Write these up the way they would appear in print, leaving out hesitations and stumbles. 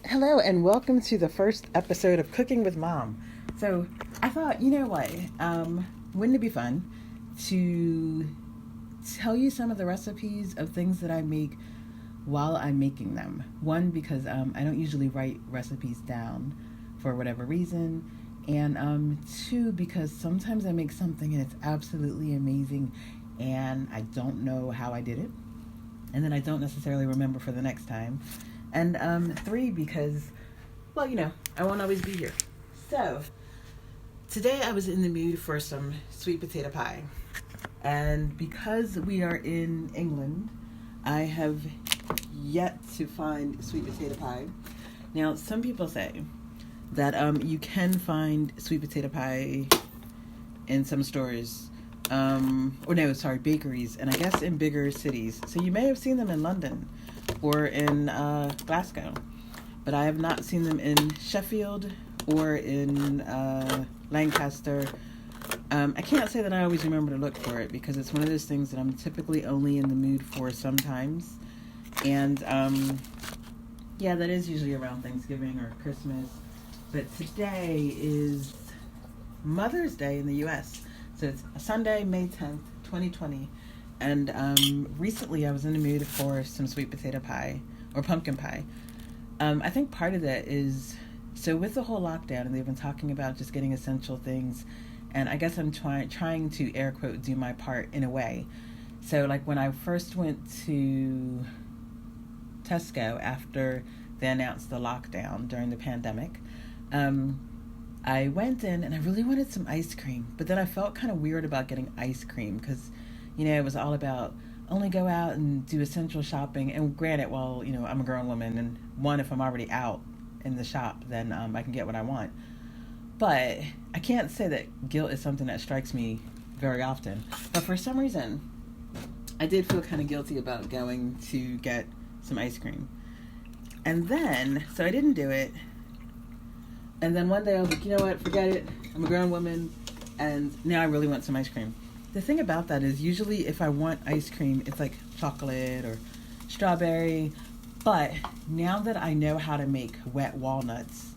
Hello and welcome to the first episode of Cooking with Mom. So I thought, you know what, wouldn't it be fun to tell you some of the recipes of things that I make while I'm making them? One, because I don't usually write recipes down for whatever reason. And two, because sometimes I make something and it's absolutely amazing and I don't know how I did it. And then I don't necessarily remember for the next time. And three, because, well, I won't always be here. So, today I was in the mood for some sweet potato pie. And because we are in England, I have yet to find sweet potato pie. Now, some people say that you can find sweet potato pie in some stores. Bakeries, and I guess in bigger cities. So you may have seen them in London or in Glasgow, but I have not seen them in Sheffield or in Lancaster. I can't say that I always remember to look for it because it's one of those things that I'm typically only in the mood for sometimes. And that is usually around Thanksgiving or Christmas. But today is Mother's Day in the U.S., so it's Sunday, May 10th, 2020, and recently I was in the mood for some sweet potato pie, or pumpkin pie. I think part of that is, so with the whole lockdown, and they've been talking about just getting essential things, and I guess I'm trying to, air quote, do my part in a way. So like when I first went to Tesco after they announced the lockdown during the pandemic, I went in and I really wanted some ice cream, but then I felt kind of weird about getting ice cream because, it was all about only go out and do essential shopping. And granted, well, I'm a grown woman, and one, if I'm already out in the shop, then I can get what I want. But I can't say that guilt is something that strikes me very often. But for some reason, I did feel kind of guilty about going to get some ice cream. And then, so I didn't do it. And then one day I was like, you know what, forget it. I'm a grown woman, and now I really want some ice cream. The thing about that is usually if I want ice cream, it's like chocolate or strawberry. But now that I know how to make wet walnuts,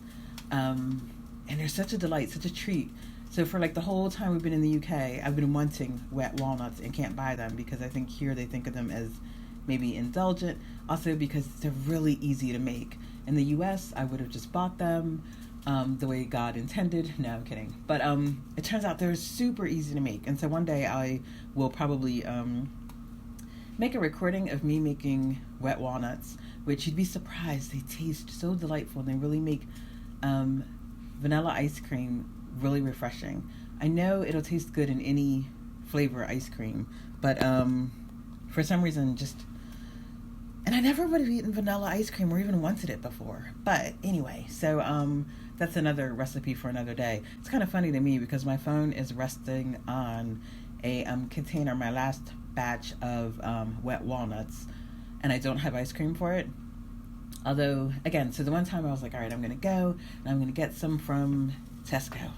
and they're such a delight, such a treat. So for like the whole time we've been in the UK, I've been wanting wet walnuts and can't buy them because I think here they think of them as maybe indulgent. Also because they're really easy to make. In the US, I would have just bought them. The way God intended. No, I'm kidding. But it turns out they're super easy to make. And so one day I will probably make a recording of me making wet walnuts, which you'd be surprised. They taste so delightful. And they really make vanilla ice cream really refreshing. I know it'll taste good in any flavor ice cream, but for some reason and I never would have eaten vanilla ice cream or even wanted it before. But anyway, so that's another recipe for another day. It's kind of funny to me because my phone is resting on a container, my last batch of wet walnuts, and I don't have ice cream for it. Although, again, so the one time I was like, all right, I'm going to go and I'm going to get some from Tesco.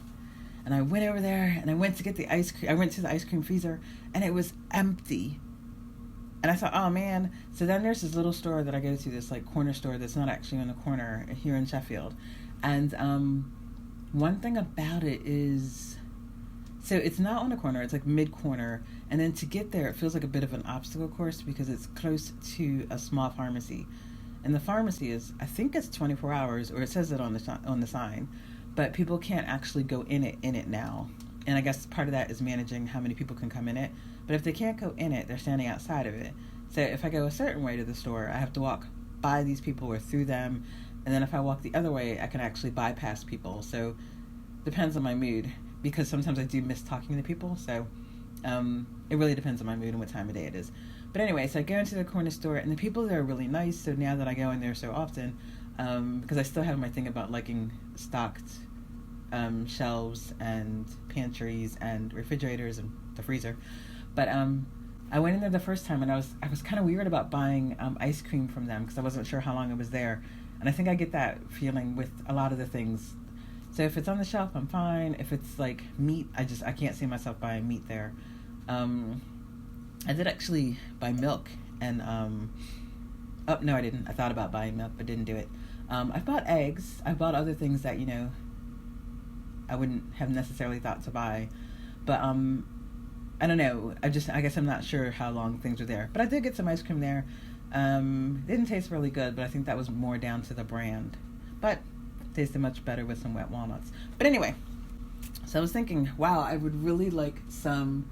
And I went over there and I went to get the ice cream. I went to the ice cream freezer and it was empty. And I thought, oh man. So then there's this little store that I go to, this like corner store that's not actually on the corner here in Sheffield. And one thing about it is, so it's not on the corner, it's like mid-corner. And then to get there, it feels like a bit of an obstacle course because it's close to a small pharmacy. And the pharmacy is, I think it's 24 hours, or it says it on the sign. But people can't actually go in it now. And I guess part of that is managing how many people can come in it. But if they can't go in it, they're standing outside of it. So if I go a certain way to the store, I have to walk by these people or through them. And then if I walk the other way, I can actually bypass people. So depends on my mood, because sometimes I do miss talking to people. So it really depends on my mood and what time of day it is. But anyway, so I go into the corner store, and the people there are really nice. So now that I go in there so often, because I still have my thing about liking stocked shelves and pantries and refrigerators and the freezer. But I went in there the first time, and I was kind of weird about buying ice cream from them because I wasn't sure how long it was there. And I think I get that feeling with a lot of the things. So if it's on the shelf, I'm fine. If it's like meat, I can't see myself buying meat there. I did actually buy milk, and no, I didn't. I thought about buying milk, but didn't do it. I've bought eggs. I've bought other things that, I wouldn't have necessarily thought to buy. But I don't know. I guess I'm not sure how long things were there. But I did get some ice cream there. Didn't taste really good, but I think that was more down to the brand. But it tasted much better with some wet walnuts. But anyway, so I was thinking, wow, I would really like some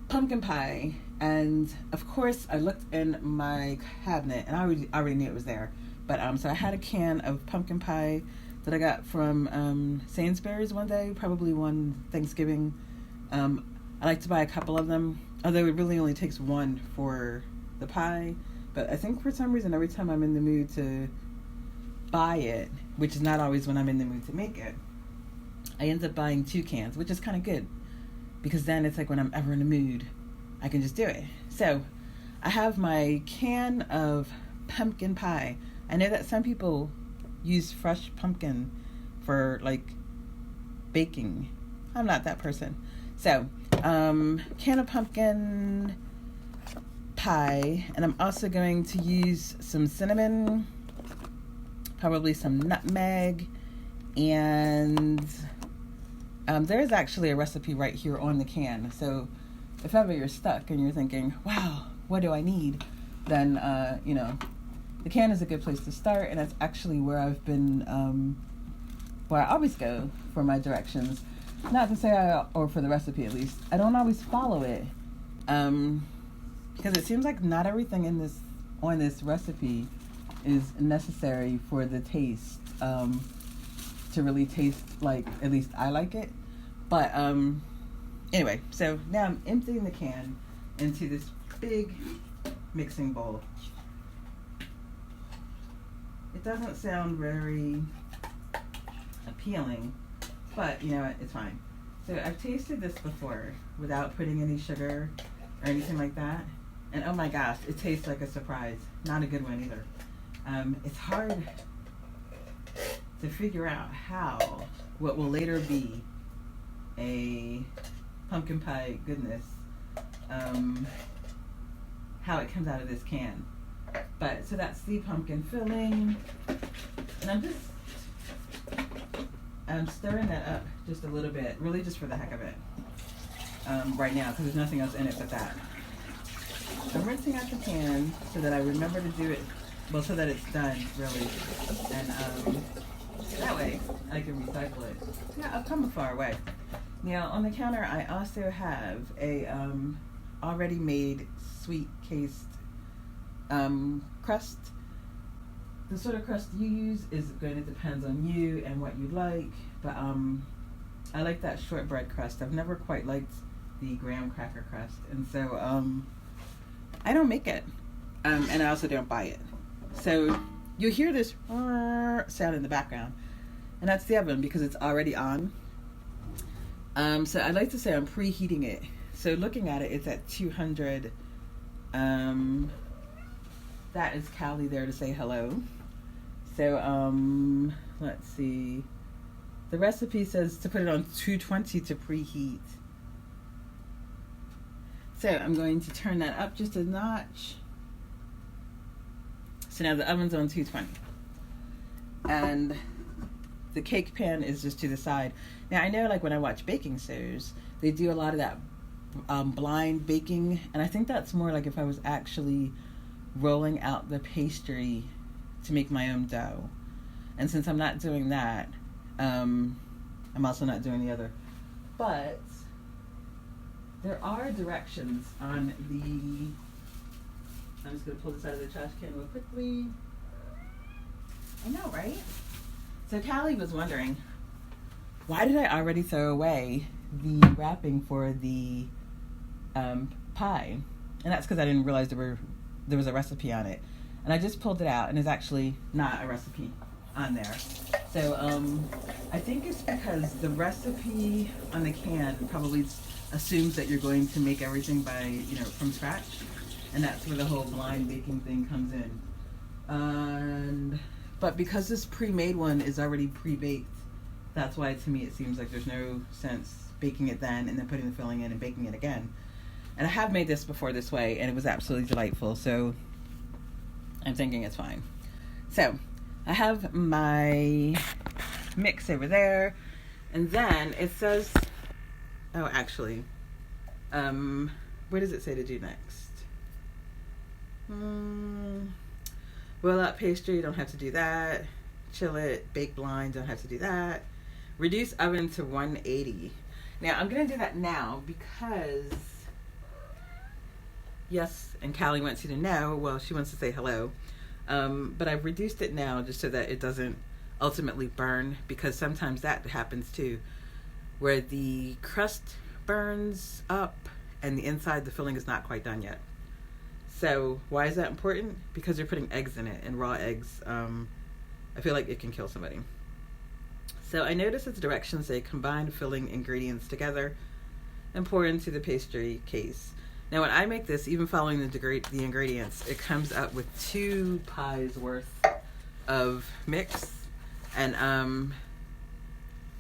pumpkin pie. And of course, I looked in my cabinet, and I already knew it was there. But so I had a can of pumpkin pie that I got from Sainsbury's one day, probably one Thanksgiving. I like to buy a couple of them, although it really only takes one for the pie. But I think for some reason, every time I'm in the mood to buy it, which is not always when I'm in the mood to make it, I end up buying 2 cans, which is kind of good, because then it's like when I'm ever in the mood, I can just do it. So I have my can of pumpkin pie. I know that some people use fresh pumpkin for like baking. I'm not that person. So can of pumpkin pie, and I'm also going to use some cinnamon, probably some nutmeg, and there's actually a recipe right here on the can. So if ever you're stuck and you're thinking, wow, what do I need? Then, the can is a good place to start, and that's actually where I've been, where I always go for my directions. Not to say or for the recipe at least. I don't always follow it, because it seems like not everything on this recipe is necessary for the taste, to really taste like, at least I like it. But, anyway, so now I'm emptying the can into this big mixing bowl. It doesn't sound very appealing, but you know what, it's fine. So I've tasted this before without putting any sugar or anything like that, and oh my gosh, it tastes like a surprise. Not a good one either. It's hard to figure out how what will later be a pumpkin pie goodness, how it comes out of this can. But so that's the pumpkin filling, and I'm stirring that up just a little bit, really just for the heck of it, right now, because there's nothing else in it but that. I'm rinsing out the can so that I remember to do it, well, so that it's done, really, and that way I can recycle it. Yeah, I've come a far way. Now, on the counter, I also have a already made sweet cased crust. The sort of crust you use is going to depend on you and what you like, but I like that shortbread crust. I've never quite liked the graham cracker crust, and so I don't make it, and I also don't buy it. So you'll hear this sound in the background, and that's the oven because it's already on. So I like to say I'm preheating it. So looking at it, it's at 200. That is Callie there to say hello. So let's see. The recipe says to put it on 220 to preheat. So I'm going to turn that up just a notch. So now the oven's on 220. And the cake pan is just to the side. Now I know, like, when I watch baking shows, they do a lot of that blind baking, and I think that's more like if I was actually rolling out the pastry to make my own dough. And since I'm not doing that, I'm also not doing the other. But there are directions on I'm just going to pull this out of the trash can real quickly. I know, right? So Callie was wondering, why did I already throw away the wrapping for the pie? And that's because I didn't realize there was a recipe on it. And I just pulled it out, and there's actually not a recipe on there. So I think it's because the recipe on the can probably assumes that you're going to make everything from scratch. And that's where the whole blind baking thing comes in. But because this pre-made one is already pre-baked, that's why to me it seems like there's no sense baking it then and then putting the filling in and baking it again. And I have made this before this way, and it was absolutely delightful, so I'm thinking it's fine. So I have my mix over there, and then it says, oh, actually, what does it say to do next? Roll out pastry, don't have to do that. Chill it, bake blind, don't have to do that. Reduce oven to 180. Now, I'm going to do that now because, yes, and Callie wants you to know, well, she wants to say hello. But I've reduced it now just so that it doesn't ultimately burn, because sometimes that happens too, where the crust burns up and the inside, the filling is not quite done yet. So why is that important? Because you're putting eggs in it, and raw eggs, I feel like it can kill somebody. So I noticed its directions say combine filling ingredients together and pour into the pastry case. Now when I make this, even following the ingredients, it comes up with 2 pies worth of mix. And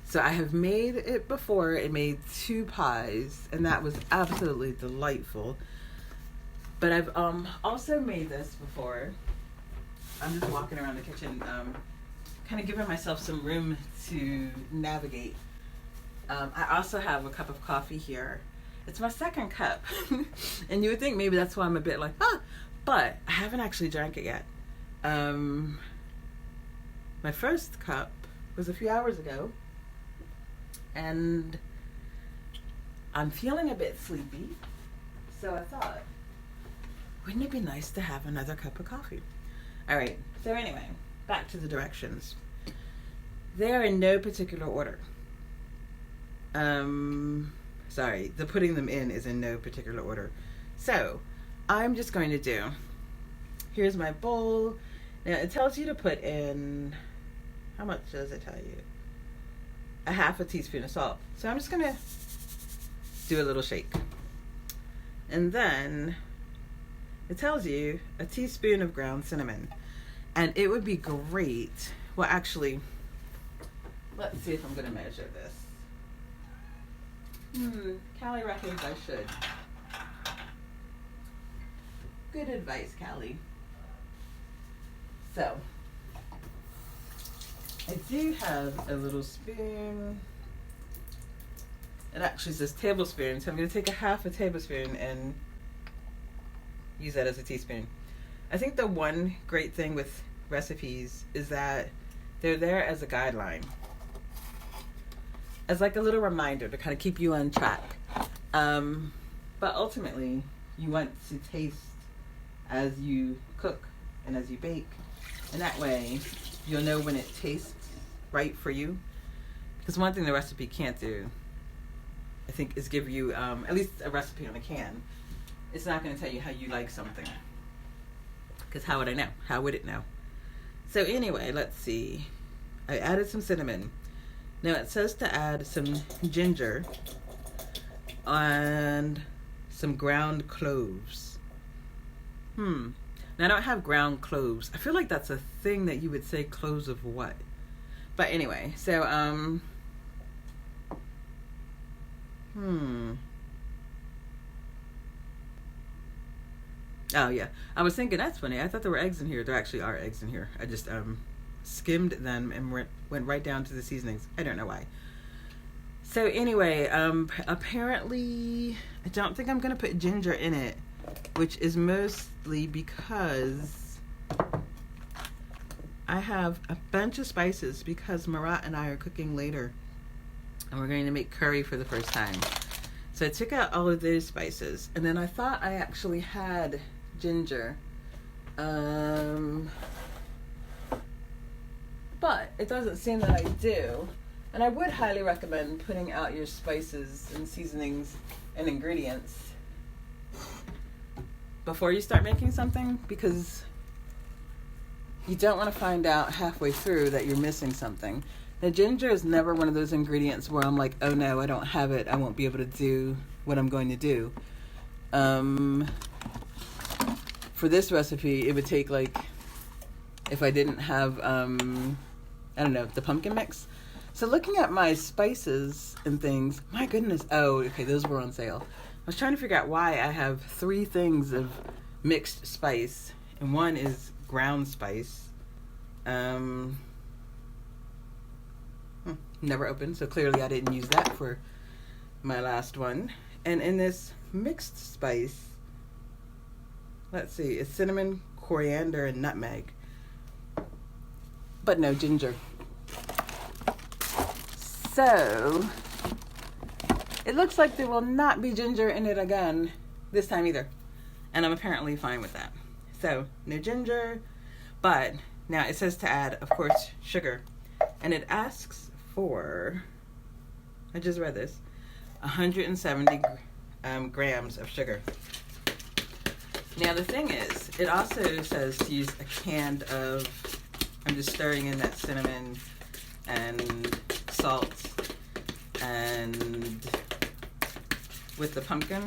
so I have made it before. It made 2 pies, and that was absolutely delightful. But I've also made this before. I'm just walking around the kitchen, kind of giving myself some room to navigate. I also have a cup of coffee here. It's my second cup. And you would think maybe that's why I'm a bit like, but I haven't actually drank it yet. My first cup was a few hours ago, and I'm feeling a bit sleepy, so I thought, wouldn't it be nice to have another cup of coffee? All right, so anyway, back to the directions. They are in no particular order. Sorry, the putting them in is in no particular order. So, I'm just going to do, here's my bowl. Now, it tells you to put in, how much does it tell you? A half a teaspoon of salt. So I'm just going to do a little shake. And then it tells you a teaspoon of ground cinnamon. And it would be great. Well, actually, let's see if I'm going to measure this. Callie reckons I should. Good advice, Callie. So, I do have a little spoon. It actually says tablespoon, so I'm going to take a half a tablespoon and use that as a teaspoon. I think the one great thing with recipes is that they're there as a guideline, as like a little reminder to kind of keep you on track. But ultimately, you want to taste as you cook and as you bake, and that way you'll know when it tastes right for you. Because one thing the recipe can't do, I think, is give you at least a recipe on a can. It's not going to tell you how you like something, because how would I know? How would it know? So anyway, let's see. I added some cinnamon. Now it says to add some ginger and some ground cloves. Now I don't have ground cloves. I feel like that's a thing that you would say cloves of what? But anyway, so oh yeah, I was thinking that's funny. I thought there were eggs in here. There actually are eggs in here. I just skimmed them and went right down to the seasonings. I don't know why. So anyway, apparently I don't think I'm gonna put ginger in it, which is mostly because I have a bunch of spices, because Marat and I are cooking later and we're going to make curry for the first time. So I took out all of those spices, and then I thought I actually had ginger, but it doesn't seem that I do. And I would highly recommend putting out your spices and seasonings and ingredients before you start making something, because you don't want to find out halfway through that you're missing something. Now, ginger is never one of those ingredients where I'm like, oh no, I don't have it, I won't be able to do what I'm going to do. For this recipe, it would take, like, if I didn't have, I don't know, the pumpkin mix. So looking at my spices and things, my goodness, oh, okay, those were on sale. I was trying to figure out why I have 3 things of mixed spice, and one is ground spice. Um, Never opened, so clearly I didn't use that for my last one. And in this mixed spice, let's see, it's cinnamon, coriander, and nutmeg. But no ginger. So, it looks like there will not be ginger in it again this time either. And I'm apparently fine with that. So, no ginger. But, now it says to add, of course, sugar. And it asks for, I just read this, 170 grams of sugar. Now the thing is, it also says to use a can of, I'm just stirring in that cinnamon and salt, and with the pumpkin,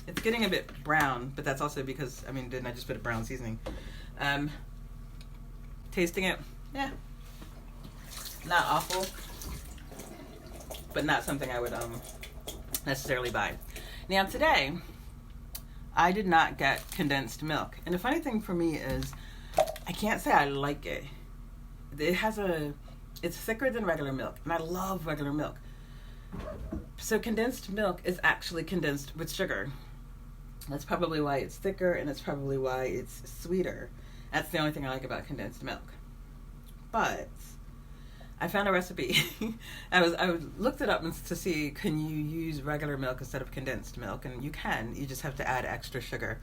it's getting a bit brown, but that's also because, didn't I just put a brown seasoning? Tasting it, yeah, not awful, but not something I would necessarily buy. Now today, I did not get condensed milk. And the funny thing for me is, I can't say I like it. It's thicker than regular milk, and I love regular milk. So condensed milk is actually condensed with sugar. That's probably why it's thicker, and it's probably why it's sweeter. That's the only thing I like about condensed milk. But I found a recipe. I looked it up to see, can you use regular milk instead of condensed milk? And you can. You just have to add extra sugar.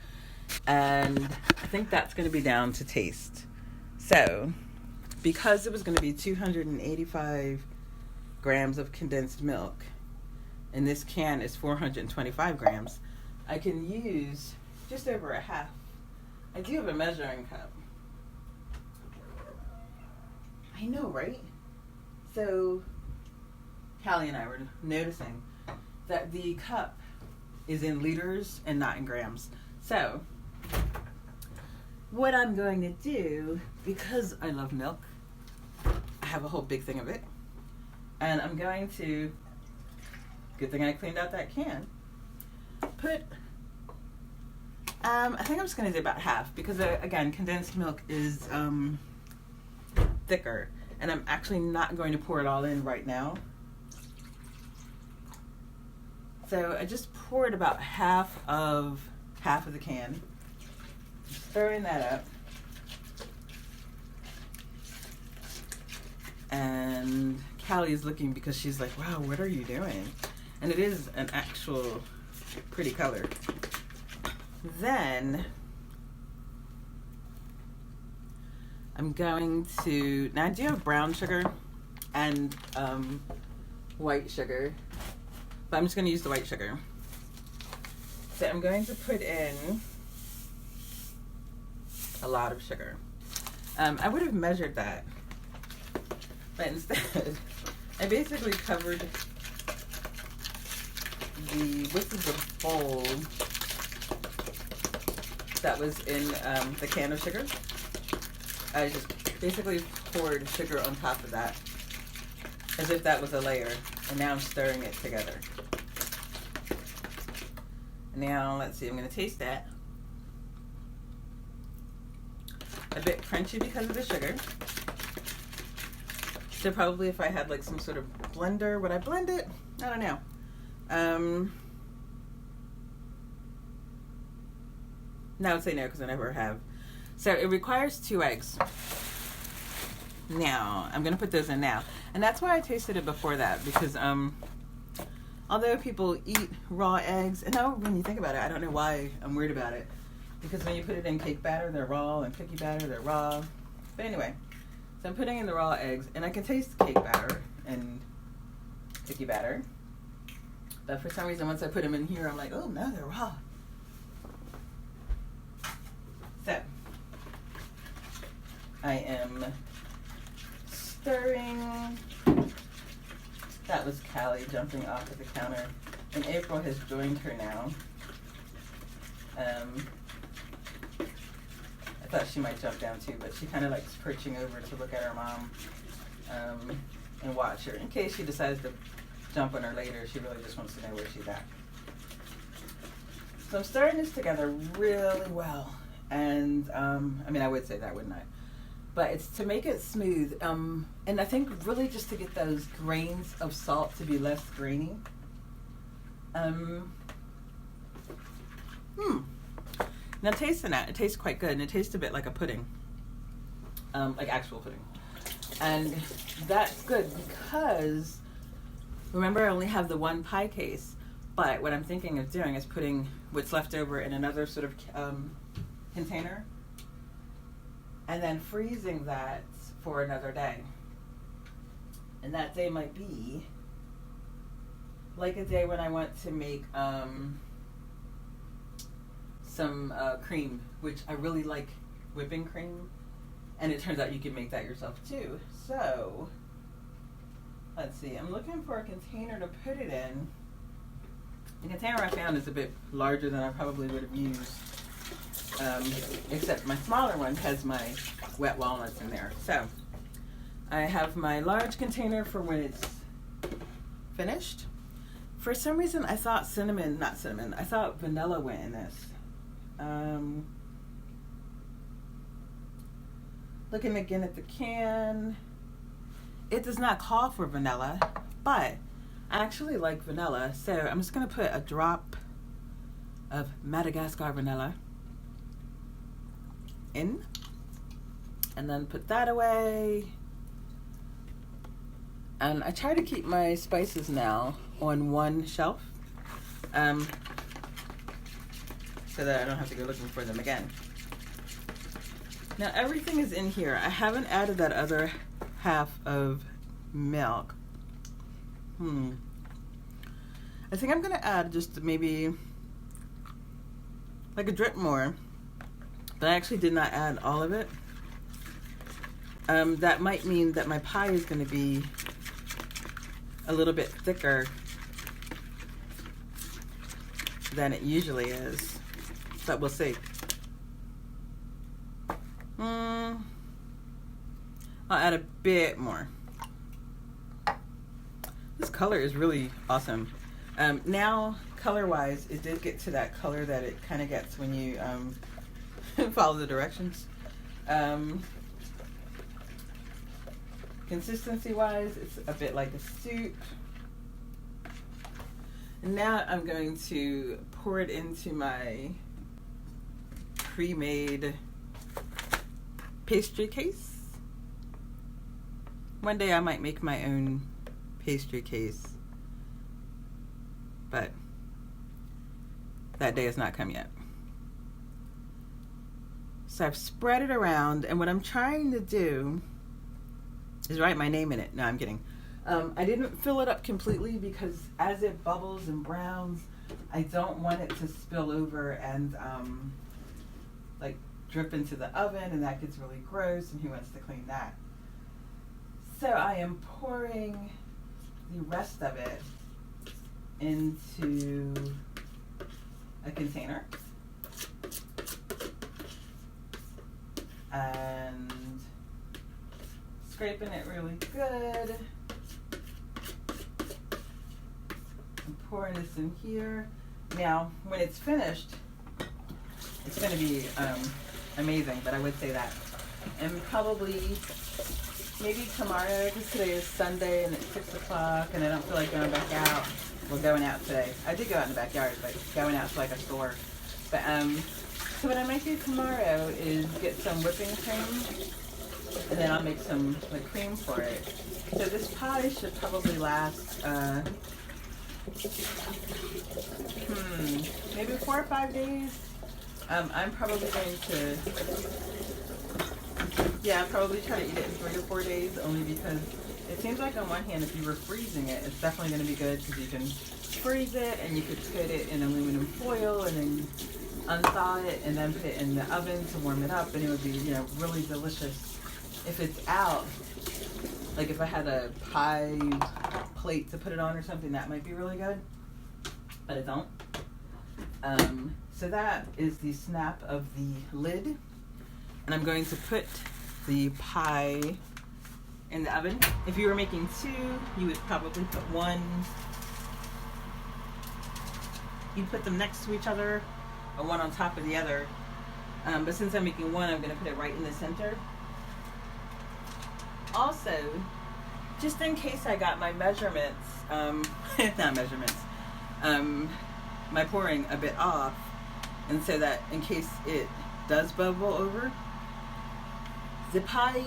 And I think that's going to be down to taste. So, because it was going to be 285 grams of condensed milk, and this can is 425 grams, I can use just over a half. I do have a measuring cup. I know, right? So, Callie and I were noticing that the cup is in liters and not in grams. So, what I'm going to do, because I love milk, I have a whole big thing of it, and I'm going to, good thing I cleaned out that can, put, I think I'm just going to do about half, because again, condensed milk is thicker. And I'm actually not going to pour it all in right now. So I just poured about half of the can. Stirring that up. And Callie is looking because she's like, wow, what are you doing? And it is an actual pretty color. Then I'm going to, now I do have brown sugar and white sugar, but I'm just going to use the white sugar. So I'm going to put in a lot of sugar. I would have measured that, but instead, I basically covered this is the bowl that was in the can of sugar. I just basically poured sugar on top of that as if that was a layer, and now I'm stirring it together. Now, let's see, I'm going to taste that. A bit crunchy because of the sugar. So probably if I had like some sort of blender, would I blend it? I don't know. No, I would say no because I never have. So it requires 2 eggs. Now, I'm going to put those in now. And that's why I tasted it before that, because although people eat raw eggs, and now when you think about it, I don't know why I'm weird about it. Because when you put it in cake batter, they're raw, and cookie batter, they're raw. But anyway, so I'm putting in the raw eggs, and I can taste cake batter and cookie batter. But for some reason, once I put them in here, I'm like, oh no, they're raw. So, I am stirring. That was Callie jumping off of the counter. And April has joined her now. I thought she might jump down too, but she kind of likes perching over to look at her mom and watch her. In case she decides to jump on her later, she really just wants to know where she's at. So I'm stirring this together really well. And, I would say that, wouldn't I? but it's to make it smooth. And I think really just to get those grains of salt to be less grainy. Now tasting that, it tastes quite good, and it tastes a bit like a pudding, like actual pudding. And that's good because, remember, I only have the one pie case, but what I'm thinking of doing is putting what's left over in another sort of container, and then freezing that for another day. And that day might be like a day when I want to make some cream, which I really like whipping cream, and it turns out you can make that yourself too. So let's see, I'm looking for a container to put it in. The container I found is a bit larger than I probably would have used, except my smaller one has my wet walnuts in there. So I have my large container for when it's finished. For some reason I thought I thought vanilla went in this. Looking again at the can, it does not call for vanilla, but I actually like vanilla, so I'm just going to put a drop of Madagascar vanilla in, and then put that away. And I try to keep my spices now on one shelf, so that I don't have to go looking for them again. Now everything is in here. I haven't added that other half of milk. I think I'm gonna add just maybe like a drip more, but I actually did not add all of it. That might mean that my pie is gonna be a little bit thicker than it usually is, but we'll see. I'll add a bit more. This color is really awesome. Now, color-wise, it did get to that color that it kind of gets when you follow the directions. Consistency-wise, it's a bit like a soup. And now I'm going to pour it into my pre-made pastry case. One day I might make my own pastry case, but that day has not come yet. So I've spread it around, and what I'm trying to do is write my name in it. No, I'm kidding. I didn't fill it up completely because as it bubbles and browns, I don't want it to spill over and like drip into the oven, and that gets really gross, and who wants to clean that? So I am pouring the rest of it into a container and scraping it really good. I'm pouring this in here. Now, when it's finished, it's going to be amazing, but I would say that. And probably maybe tomorrow, because today is Sunday and it's 6 o'clock and I don't feel like going back out. Well, going out today. I did go out in the backyard, but going out to like a store. But so what I might do tomorrow is get some whipping cream, and then I'll make some like cream for it. So this pie should probably last maybe 4 or 5 days. I'm probably going to probably try to eat it in 3 to 4 days, only because it seems like on one hand, if you were freezing it, it's definitely going to be good because you can freeze it and you could put it in aluminum foil and then unthaw it and then put it in the oven to warm it up, and it would be, you know, really delicious. If it's out, like if I had a pie plate to put it on or something, that might be really good, but I don't. So that is the snap of the lid, and I'm going to put the pie in the oven. If you were making 2, you would probably put 1. You'd put them next to each other, or one on top of the other. But since I'm making 1, I'm going to put it right in the center. also, just in case I got my measurements, not measurements, my pouring a bit off, and so that in case it does bubble over, the pie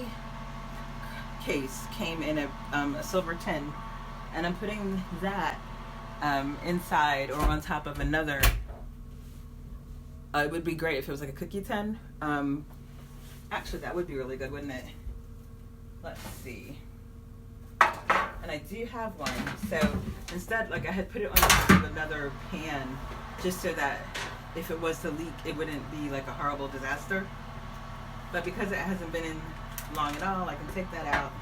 case came in a silver tin, and I'm putting that inside or on top of another. It would be great if it was like a cookie tin. Actually, that would be really good, wouldn't it? Let's see. And I do have one. So instead, like, I had put it on top of another pan just so that if it was to leak, it wouldn't be like a horrible disaster. But because it hasn't been in long at all, I can take that out,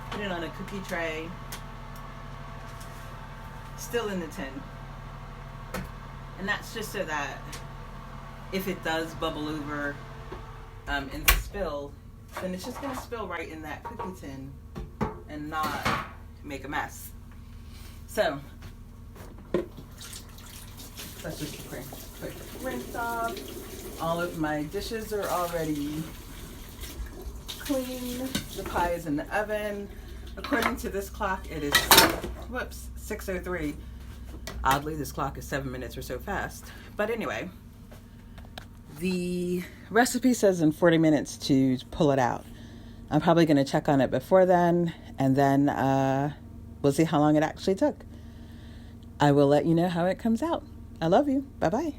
put it on a cookie tray, still in the tin. And that's just so that if it does bubble over and spill, then it's just going to spill right in that cookie tin and not make a mess. So, let's just quick rinse off. All of my dishes are already clean. The pie is in the oven. According to this clock, it is 6:03. Oddly, this clock is 7 minutes or so fast. But anyway, the recipe says in 40 minutes to pull it out. I'm probably going to check on it before then, and then we'll see how long it actually took. I will let you know how it comes out. I love you. Bye-bye.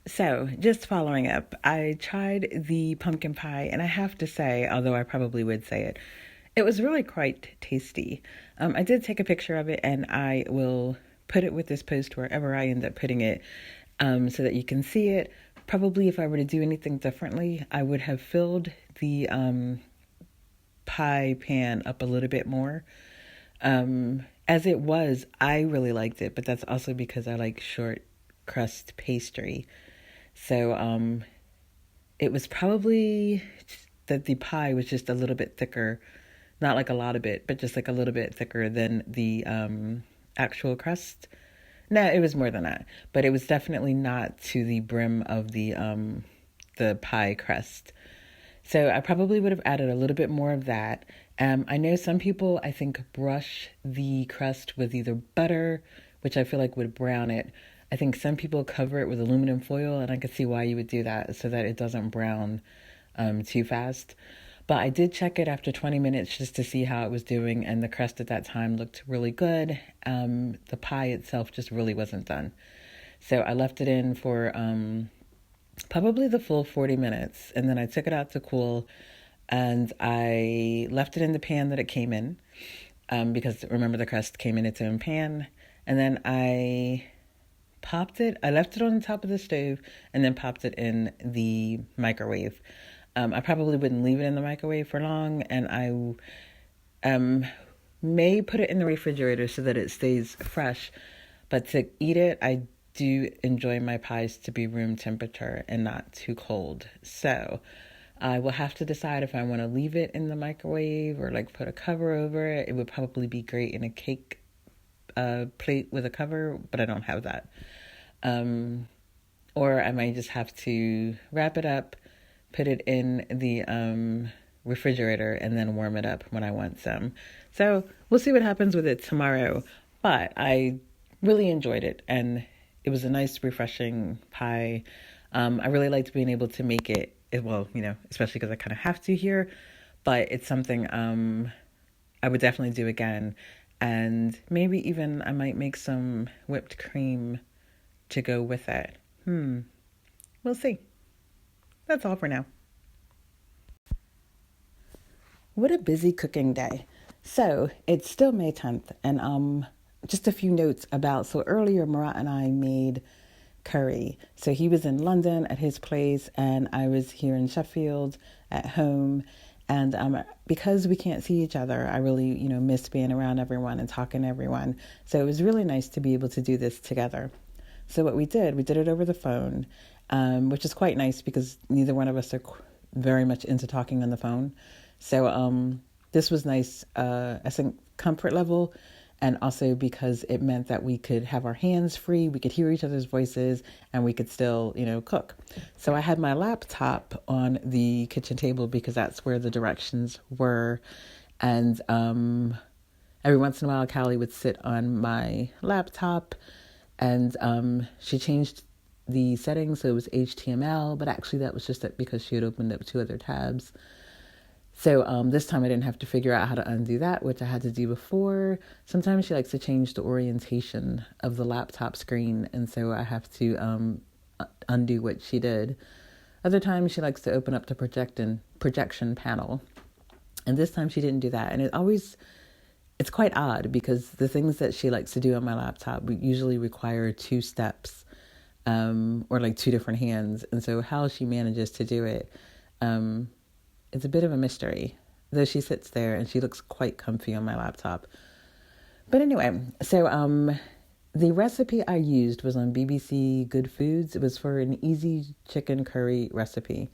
So, just following up, I tried the pumpkin pie, and I have to say, although I probably would say it, it was really quite tasty. I did take a picture of it, and I will put it with this post wherever I end up putting it, so that you can see it. Probably if I were to do anything differently, I would have filled the pie pan up a little bit more. As it was, I really liked it, but that's also because I like short crust pastry. So it was probably that the pie was just a little bit thicker, not like a lot of it, but just like a little bit thicker than the actual crust. No, it was more than that, but it was definitely not to the brim of the pie crust. So I probably would have added a little bit more of that. I know some people, I think, brush the crust with either butter, which I feel like would brown it. I think some people cover it with aluminum foil, and I could see why you would do that so that it doesn't brown too fast. But I did check it after 20 minutes just to see how it was doing, and the crust at that time looked really good. The pie itself just really wasn't done. So I left it in for probably the full 40 minutes, and then I took it out to cool, and I left it in the pan that it came in, because remember the crust came in its own pan, and then I left it on the top of the stove, and then popped it in the microwave. I probably wouldn't leave it in the microwave for long, and I may put it in the refrigerator so that it stays fresh. But to eat it, I do enjoy my pies to be room temperature and not too cold. So I will have to decide if I want to leave it in the microwave or like put a cover over it. It would probably be great in a cake plate with a cover, but I don't have that. Or I might just have to wrap it up, put it in the refrigerator, and then warm it up when I want some. So we'll see what happens with it tomorrow. But I really enjoyed it, and it was a nice, refreshing pie. I really liked being able to make it, well, especially because I kind of have to here. But it's something I would definitely do again. And maybe even I might make some whipped cream to go with it. We'll see. That's all for now. What a busy cooking day. So it's still May 10th, and just a few notes about, so earlier Murat and I made curry. So he was in London at his place, and I was here in Sheffield at home. And because we can't see each other, I really, miss being around everyone and talking to everyone. So it was really nice to be able to do this together. So what we did it over the phone, which is quite nice because neither one of us are very much into talking on the phone. So this was nice, I think, comfort level. And also because it meant that we could have our hands free, we could hear each other's voices, and we could still, cook. So I had my laptop on the kitchen table because that's where the directions were. And every once in a while, Callie would sit on my laptop, and she changed the settings so it was HTML, but actually that was just because she had opened up 2 other tabs. So this time I didn't have to figure out how to undo that, which I had to do before. Sometimes she likes to change the orientation of the laptop screen, and so I have to undo what she did. Other times she likes to open up the projection panel, and this time she didn't do that. And it's quite odd because the things that she likes to do on my laptop usually require 2 steps, or like 2 different hands. And so how she manages to do it, it's a bit of a mystery, though she sits there and she looks quite comfy on my laptop. But anyway, so the recipe I used was on BBC Good Foods. It was for an easy chicken curry recipe.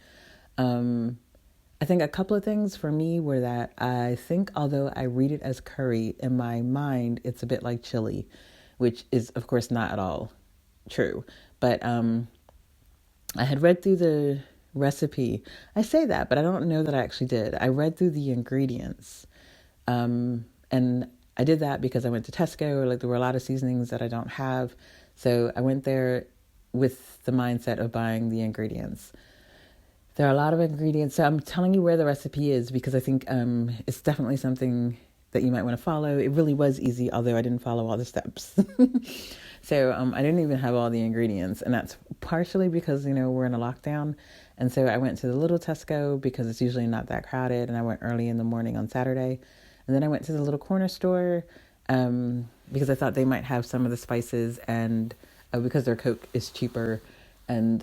I think a couple of things for me were that I think although I read it as curry, in my mind it's a bit like chili, which is of course not at all true. But I had read through the recipe. I say that, but I don't know that I actually did. I read through the ingredients, and I did that because I went to Tesco. Like there were a lot of seasonings that I don't have, so I went there with the mindset of buying the ingredients. There are a lot of ingredients, so I'm telling you where the recipe is because I think it's definitely something that you might want to follow. It really was easy, although I didn't follow all the steps. So I didn't even have all the ingredients, and that's partially because, we're in a lockdown. And so I went to the little Tesco because it's usually not that crowded, and I went early in the morning on Saturday. And then I went to the little corner store because I thought they might have some of the spices, and because their Coke is cheaper, and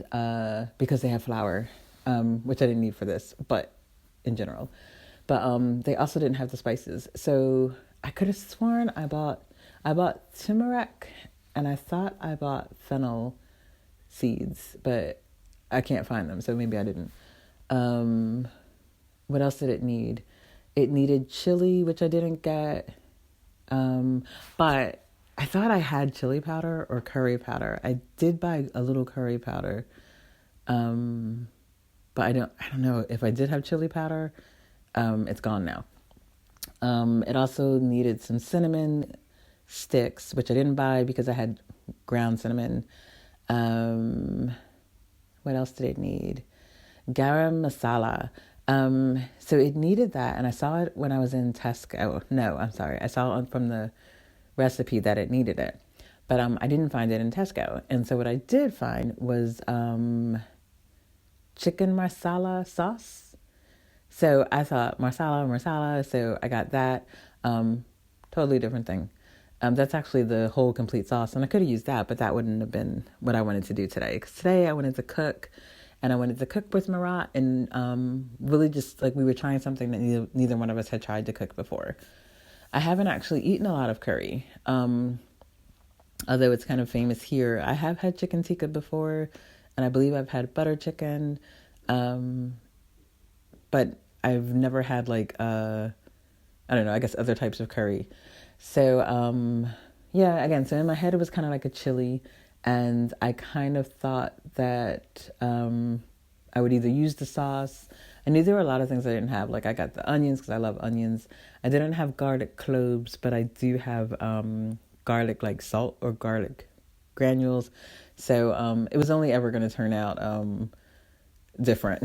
because they have flour, which I didn't need for this, but in general. But they also didn't have the spices. So I could have sworn I bought turmeric, and I thought I bought fennel seeds, but I can't find them, so maybe I didn't. What else did it need? It needed chili, which I didn't get. But I thought I had chili powder or curry powder. I did buy a little curry powder. But I don't know if I did have chili powder. It's gone now. It also needed some cinnamon sticks, which I didn't buy because I had ground cinnamon. What else did it need? Garam masala. So it needed that, and I saw it when I was in Tesco. No, I'm sorry. I saw it from the recipe that it needed it, but I didn't find it in Tesco. And so what I did find was chicken marsala sauce. So I thought marsala, so I got that. Totally different thing. That's actually the whole complete sauce, and I could have used that, but that wouldn't have been what I wanted to do today. Because today I wanted to cook, and I wanted to cook with Marat, and really just like we were trying something that neither one of us had tried to cook before. I haven't actually eaten a lot of curry, although it's kind of famous here. I have had chicken tikka before, and I believe I've had butter chicken, but I've never had like I don't know, I guess other types of curry. So, again, so in my head, it was kind of like a chili, and I kind of thought that, I would either use the sauce. I knew there were a lot of things I didn't have. Like I got the onions because I love onions. I didn't have garlic cloves, but I do have, garlic like salt or garlic granules. So, it was only ever going to turn out, different.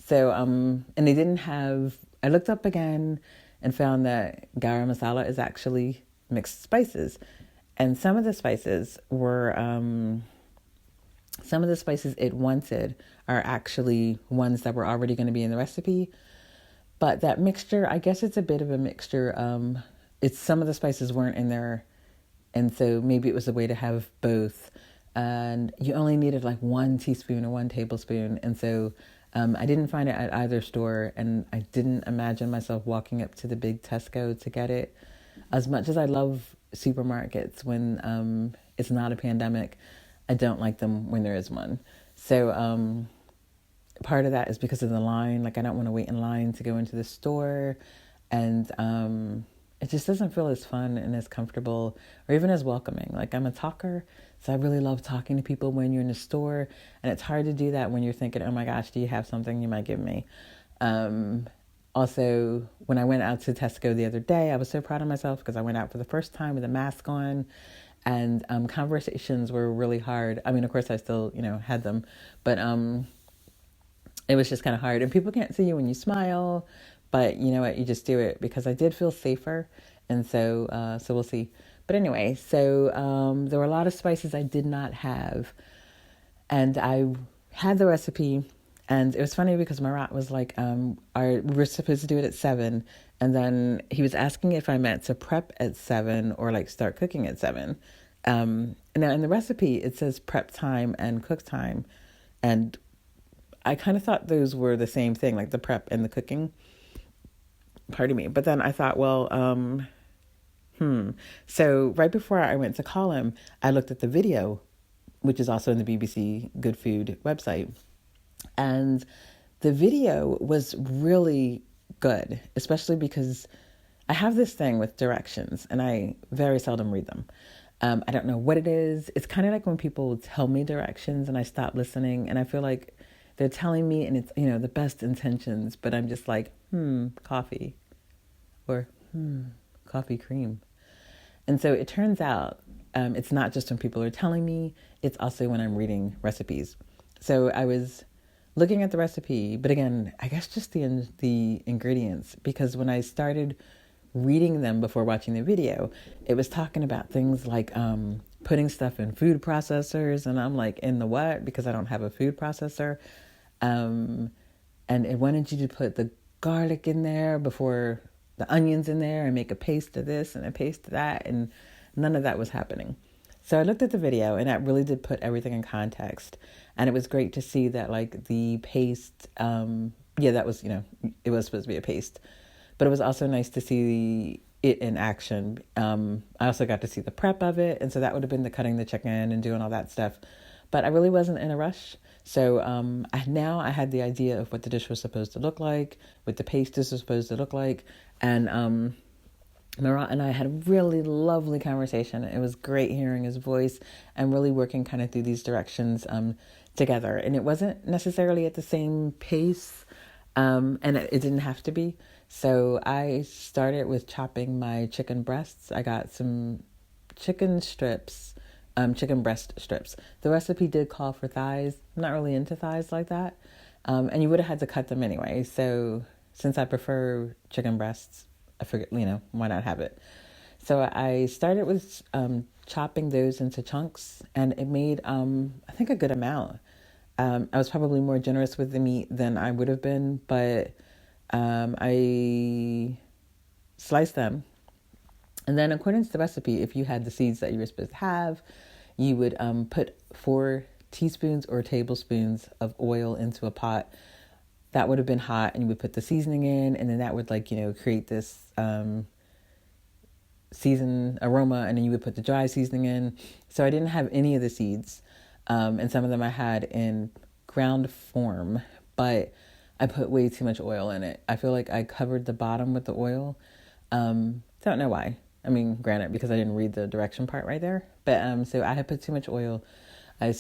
So, and they didn't have, I looked up again and found that garam masala is actually mixed spices. And some of the spices it wanted are actually ones that were already going to be in the recipe. But that mixture, I guess it's a bit of a mixture. It's some of the spices weren't in there. And so maybe it was a way to have both. And you only needed like 1 teaspoon or 1 tablespoon. And so I didn't find it at either store, and I didn't imagine myself walking up to the big Tesco to get it. As much as I love supermarkets when it's not a pandemic, I don't like them when there is one. So part of that is because of the line. Like I don't want to wait in line to go into the store, and it just doesn't feel as fun and as comfortable or even as welcoming. Like, I'm a talker, so I really love talking to people when you're in the store, and it's hard to do that when you're thinking, oh my gosh, do you have something you might give me? Also, when I went out to Tesco the other day, I was so proud of myself because I went out for the first time with a mask on, and conversations were really hard. I mean, of course, I still, had them, but it was just kind of hard. And people can't see you when you smile, but you know what? You just do it, because I did feel safer, and so we'll see. But anyway, so there were a lot of spices I did not have, and I had the recipe. And it was funny because Marat was like, we were supposed to do it at 7. And then he was asking if I meant to prep at 7 or like start cooking at 7. Now in the recipe, it says prep time and cook time. And I kind of thought those were the same thing, like the prep and the cooking. Pardon me. But then I thought, well, So right before I went to call him, I looked at the video, which is also in the BBC Good Food website. And the video was really good, especially because I have this thing with directions and I very seldom read them. I don't know what it is. It's kind of like when people tell me directions and I stop listening, and I feel like they're telling me and it's, the best intentions, but I'm just like, coffee, or coffee cream. And so it turns out it's not just when people are telling me, it's also when I'm reading recipes. So I was looking at the recipe, but again, I guess just the ingredients, because when I started reading them before watching the video, it was talking about things like putting stuff in food processors, and I'm like, in the what? Because I don't have a food processor. And it wanted you to put the garlic in there before the onions in there and make a paste of this and a paste of that, and none of that was happening. So I looked at the video, and that really did put everything in context. And it was great to see that, like, the paste, that was, it was supposed to be a paste. But it was also nice to see it in action. I also got to see the prep of it. And so that would have been the cutting the chicken and doing all that stuff. But I really wasn't in a rush. So I had the idea of what the dish was supposed to look like, what the paste is supposed to look like. And Marat and I had a really lovely conversation. It was great hearing his voice and really working kind of through these directions together. And it wasn't necessarily at the same pace, and it didn't have to be. So I started with chopping my chicken breasts. I got some chicken strips, chicken breast strips. The recipe did call for thighs. I'm not really into thighs like that. And you would have had to cut them anyway. So since I prefer chicken breasts, I figured, why not have it? So I started with chopping those into chunks, and it made, I think, a good amount. I was probably more generous with the meat than I would have been, but I sliced them. And then according to the recipe, if you had the seeds that you were supposed to have, you would put 4 teaspoons or tablespoons of oil into a pot. That would have been hot, and you would put the seasoning in, and then that would create this season aroma, and then you would put the dry seasoning in. So I didn't have any of the seeds, and some of them I had in ground form, but I put way too much oil in it. I feel like I covered the bottom with the oil. Don't know why. I mean, granted, because I didn't read the direction part right there, but so I had put too much oil. I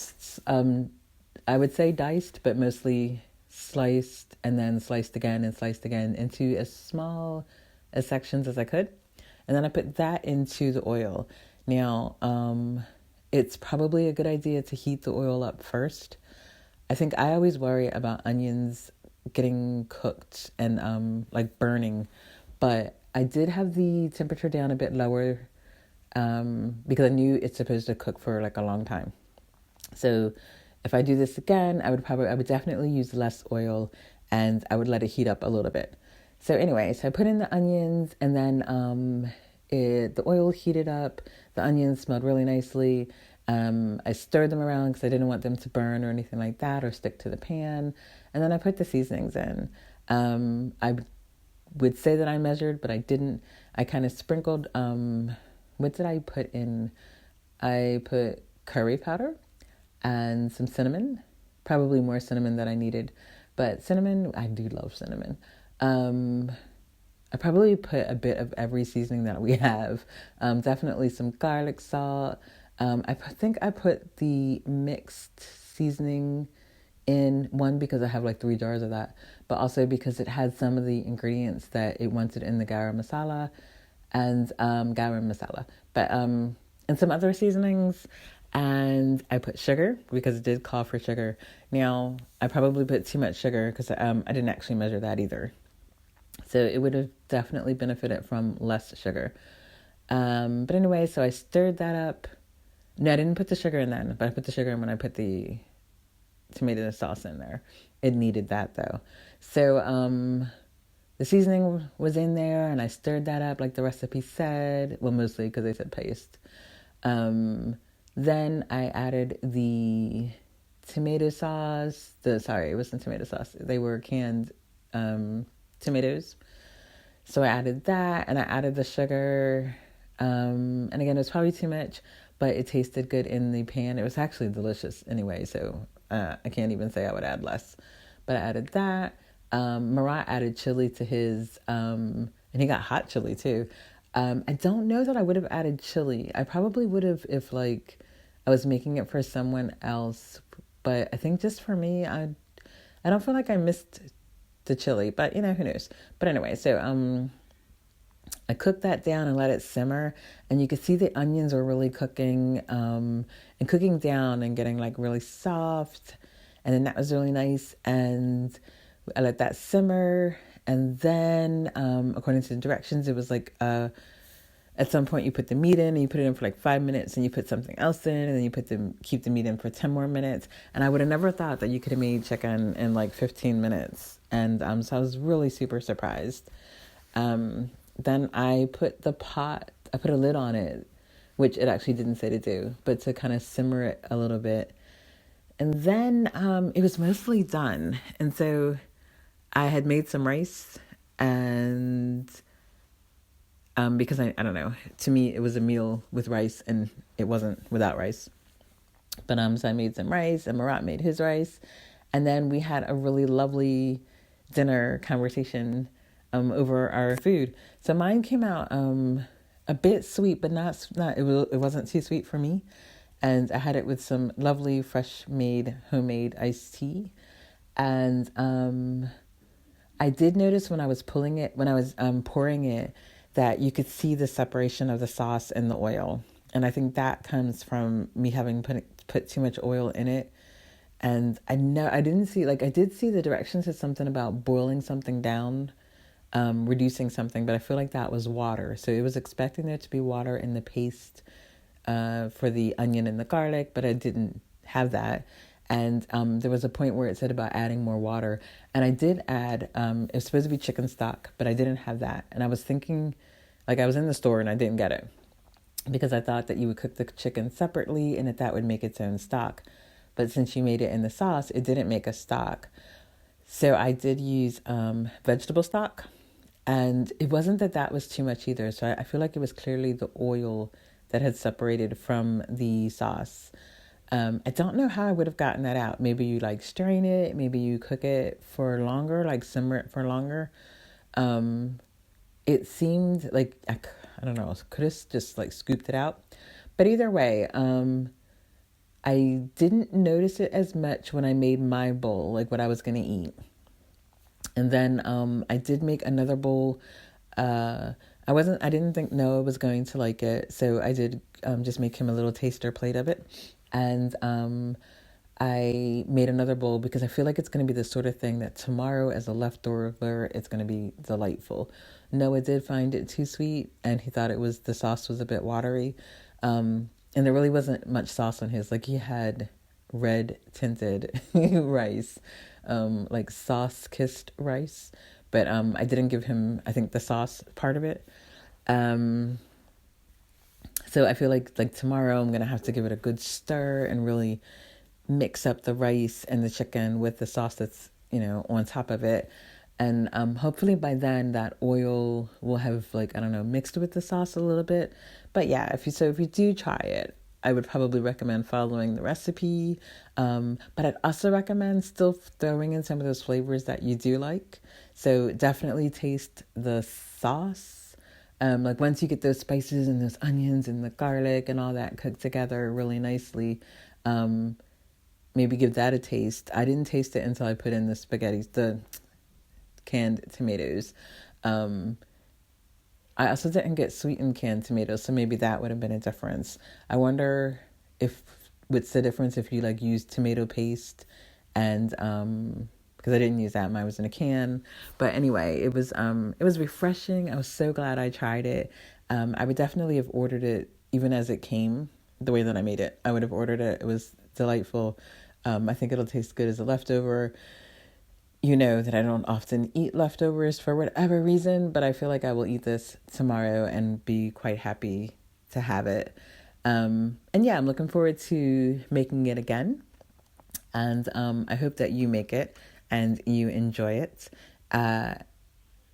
would say diced, but mostly sliced, and then sliced again into as small as sections as I could. And then I put that into the oil. Now, it's probably a good idea to heat the oil up first. I think I always worry about onions getting cooked and burning, but I did have the temperature down a bit lower because I knew it's supposed to cook for a long time. So if I do this again, I would definitely use less oil, and I would let it heat up a little bit. So anyway, so I put in the onions, and then the oil heated up. The onions smelled really nicely. I stirred them around because I didn't want them to burn or anything like that or stick to the pan. And then I put the seasonings in. I would say that I measured, but I didn't. I kind of sprinkled, what did I put in? I put curry powder and some cinnamon, probably more cinnamon than I needed, but cinnamon, I do love cinnamon. I probably put a bit of every seasoning that we have. Definitely some garlic salt. Think I put the mixed seasoning in one because I have like 3 jars of that, but also because it had some of the ingredients that it wanted in the garam masala and garam masala, but and some other seasonings. And I put sugar because it did call for sugar. Now I probably put too much sugar because I didn't actually measure that either. So it would have definitely benefited from less sugar. But anyway, so I stirred that up. No, I didn't put the sugar in then, but I put the sugar in when I put the tomato sauce in there. It needed that though. So the seasoning was in there and I stirred that up like the recipe said. Well, mostly because they said paste. Then I added the tomato sauce. It wasn't tomato sauce. They were canned tomatoes. So I added that and I added the sugar. And again, it was probably too much, but it tasted good in the pan. It was actually delicious anyway, so I can't even say I would add less. But I added that. Marat added chili to his, and he got hot chili too. I don't know that I would have added chili. I probably would have if like I was making it for someone else. But I think just for me, I don't feel like I missed the chili, but who knows. But anyway, so I cooked that down and let it simmer, and you could see the onions were really cooking and cooking down and getting like really soft, and then that was really nice. And I let that simmer, and then according to the directions, it was like at some point you put the meat in and you put it in for like 5 minutes and you put something else in and then you keep the meat in for 10 more minutes. And I would have never thought that you could have made chicken in like 15 minutes. And so I was really super surprised. Then I put a lid on it, which it actually didn't say to do, but to kind of simmer it a little bit. And then it was mostly done. And so I had made some rice, and because I don't know, to me it was a meal with rice and it wasn't without rice. But so I made some rice and Marat made his rice, and then we had a really lovely dinner conversation over our food. So mine came out a bit sweet, but not it wasn't too sweet for me. And I had it with some lovely fresh made homemade iced tea. And I did notice when I was pouring it, that you could see the separation of the sauce and the oil. And I think that comes from me having put too much oil in it. And I did see the directions said something about boiling something down, reducing something, but I feel like that was water. So it was expecting there to be water in the paste for the onion and the garlic, but I didn't have that. And there was a point where it said about adding more water. And I did add, it was supposed to be chicken stock, but I didn't have that. And I was thinking, like I was in the store and I didn't get it because I thought that you would cook the chicken separately and that would make its own stock. But since you made it in the sauce, it didn't make a stock. So I did use vegetable stock, and it wasn't that was too much either. So I feel like it was clearly the oil that had separated from the sauce. I don't know how I would have gotten that out. Maybe you like strain it. Maybe you cook it for longer, like simmer it for longer. It seemed like, I don't know, could have just like scooped it out. But either way, I didn't notice it as much when I made my bowl, like what I was going to eat. And then I did make another bowl. I didn't think Noah was going to like it. So I did just make him a little taster plate of it. And I made another bowl because I feel like it's going to be the sort of thing that tomorrow as a leftover, it's going to be delightful. Noah did find it too sweet, and he thought the sauce was a bit watery. And there really wasn't much sauce on his. Like he had red tinted rice, like sauce kissed rice. But I didn't give him, I think, the sauce part of it. So I feel like tomorrow I'm going to have to give it a good stir and really mix up the rice and the chicken with the sauce that's, on top of it. And hopefully by then that oil will have mixed with the sauce a little bit. But yeah, if you do try it, I would probably recommend following the recipe. But I'd also recommend still throwing in some of those flavors that you do like. So definitely taste the sauce. Like once you get those spices and those onions and the garlic and all that cooked together really nicely, maybe give that a taste. I didn't taste it until I put in the spaghetti, the canned tomatoes. I also didn't get sweetened canned tomatoes, so maybe that would have been a difference. I wonder what's the difference if you like use tomato paste and because I didn't use that, mine was in a can. But anyway, it was refreshing. I was so glad I tried it. I would definitely have ordered it even as it came, the way that I made it. I would have ordered it. It was delightful. I think it'll taste good as a leftover. You know that I don't often eat leftovers for whatever reason, but I feel like I will eat this tomorrow and be quite happy to have it. And yeah, I'm looking forward to making it again. And I hope that you make it and you enjoy it. And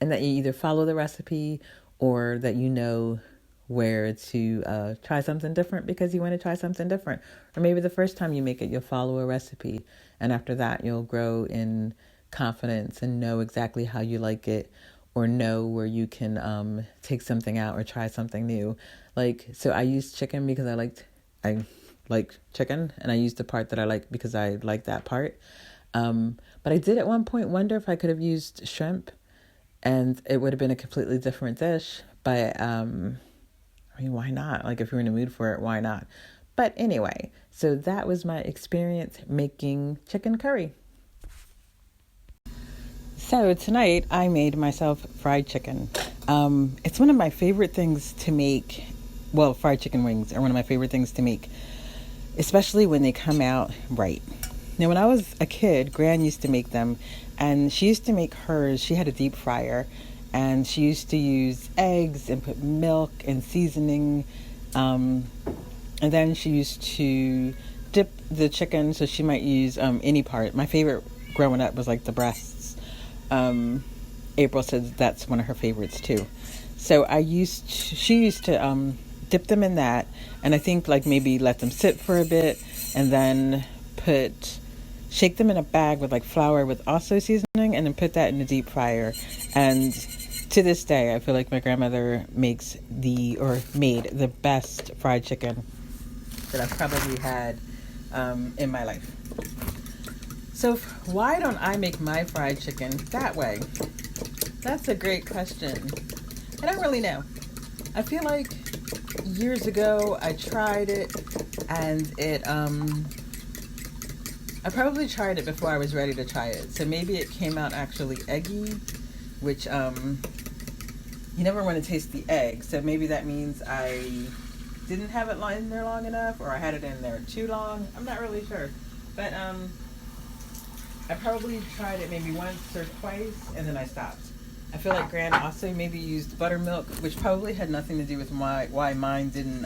that you either follow the recipe or that you know where to try something different because you want to try something different. Or maybe the first time you make it, you'll follow a recipe. And after that, you'll grow in confidence and know exactly how you like it, or know where you can take something out or try something new. So I used chicken because I like chicken, and I used the part that I like because I like that part. But I did at one point wonder if I could have used shrimp, and it would have been a completely different dish. But I mean, why not? Like, if you're in the mood for it, why not? But anyway, so that was my experience making chicken curry. So tonight I made myself fried chicken. It's one of my favorite things to make. Well, fried chicken wings are one of my favorite things to make, especially when they come out right. Now, when I was a kid, Gran used to make them, and she used to make hers. She had a deep fryer, and she used to use eggs and put milk and seasoning. And then she used to dip the chicken, so she might use any part. My favorite growing up was like the breasts. April said that's one of her favorites too. So she used to dip them in that, and I think like maybe let them sit for a bit, and then shake them in a bag with like flour with also seasoning, and then put that in the deep fryer. And to this day, I feel like my grandmother made the best fried chicken that I've probably had in my life. So why don't I make my fried chicken that way? That's a great question. I don't really know. I feel like years ago I tried it, and I probably tried it before I was ready to try it. So maybe it came out actually eggy, which you never want to taste the egg. So maybe that means I didn't have it in there long enough, or I had it in there too long. I'm not really sure. But I probably tried it maybe once or twice, and then I stopped. I feel like Gran also maybe used buttermilk, which probably had nothing to do with why mine didn't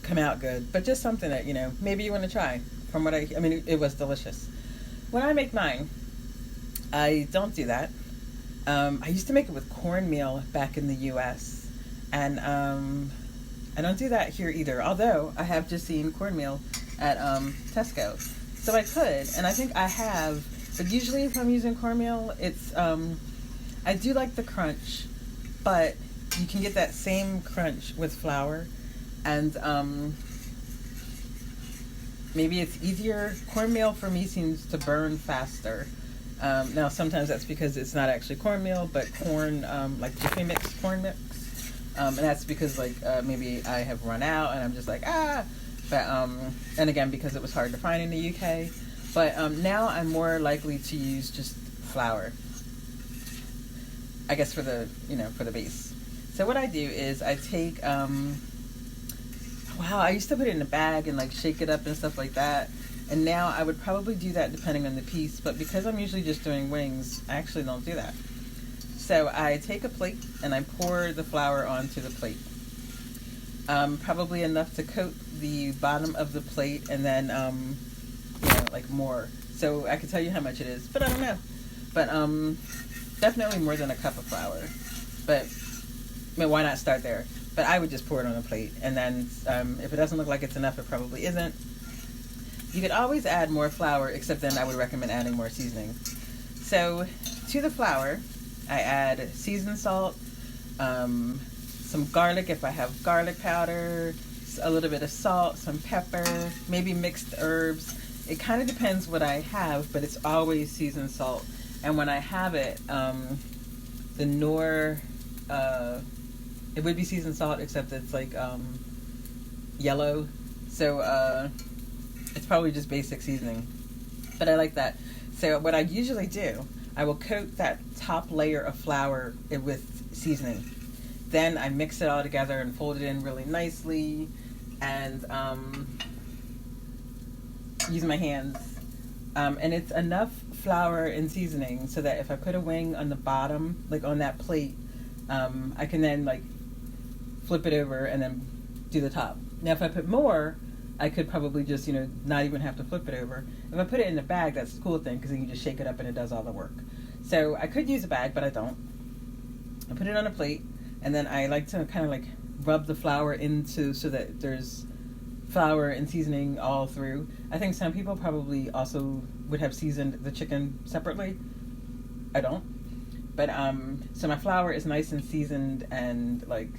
come out good. But just something that, maybe you want to try. From what I mean, it was delicious. When I make mine, I don't do that. I used to make it with cornmeal back in the U.S., and I don't do that here either, although I have just seen cornmeal at Tesco. So I could, and I think I have, but usually if I'm using cornmeal, it's, I do like the crunch, but you can get that same crunch with flour, and maybe it's easier. Cornmeal for me seems to burn faster. Now sometimes that's because it's not actually cornmeal, but corn, like Jiffy Mix corn mix, and that's because maybe I have run out and I'm just like, but and again, because it was hard to find in the UK. But now I'm more likely to use just flour, I guess, for the base. So what I do is I take I used to put it in a bag and shake it up and stuff like that, and now I would probably do that depending on the piece, but because I'm usually just doing wings, I actually don't do that. So I take a plate and I pour the flour onto the plate, probably enough to coat the bottom of the plate, and then more. So I can tell you how much it is, but I don't know. But definitely more than a cup of flour. But why not start there? But I would just pour it on a plate, and then if it doesn't look like it's enough, it probably isn't. You could always add more flour, except then I would recommend adding more seasoning. So to the flour, I add seasoned salt, some garlic if I have garlic powder, a little bit of salt, some pepper, maybe mixed herbs. It kind of depends what I have, but it's always seasoned salt. And when I have it, the Knorr, it would be seasoned salt, except it's like yellow. So it's probably just basic seasoning. But I like that. So what I usually do, I will coat that top layer of flour with seasoning. Then I mix it all together and fold it in really nicely, and use my hands. And it's enough flour and seasoning so that if I put a wing on the bottom, like on that plate, I can then like flip it over and then do the top. Now if I put more, I could probably just, not even have to flip it over. If I put it in a bag, that's the cool thing, because then you just shake it up and it does all the work. So I could use a bag, but I don't. I put it on a plate, and then I like to kind of like rub the flour into so that there's flour and seasoning all through. I think some people probably also would have seasoned the chicken separately. I don't. But so my flour is nice and seasoned, and like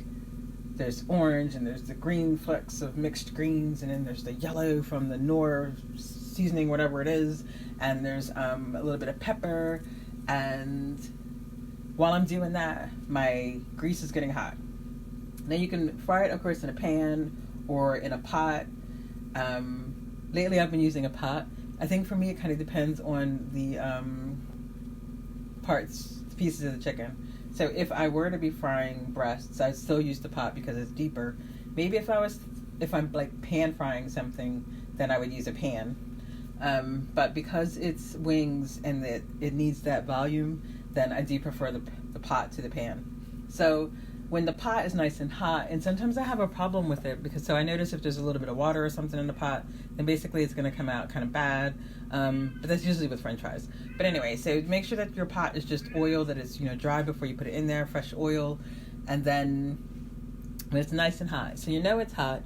there's orange and there's the green flecks of mixed greens, and then there's the yellow from the Knorr seasoning, whatever it is, and there's a little bit of pepper. And while I'm doing that, my grease is getting hot. Now you can fry it, of course, in a pan or in a pot. Lately I've been using a pot. I think for me it kind of depends on the pieces of the chicken. So if I were to be frying breasts, I'd still use the pot because it's deeper. Maybe if I'm like pan frying something, then I would use a pan. But because it's wings and it needs that volume, then I do prefer the pot to the pan. So when the pot is nice and hot, and sometimes I have a problem with it because I notice if there's a little bit of water or something in the pot, then basically it's going to come out kind of bad. But that's usually with French fries. But anyway, so make sure that your pot is just oil that is dry before you put it in there, fresh oil, and then when it's nice and hot, so it's hot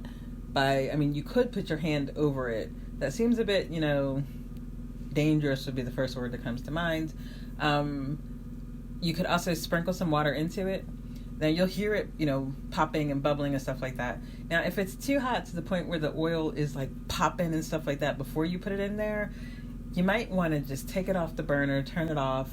you could put your hand over it. That seems a bit dangerous would be the first word that comes to mind. You could also sprinkle some water into it. Then you'll hear it, popping and bubbling and stuff like that. Now, if it's too hot to the point where the oil is like popping and stuff like that before you put it in there, you might want to just take it off the burner, turn it off,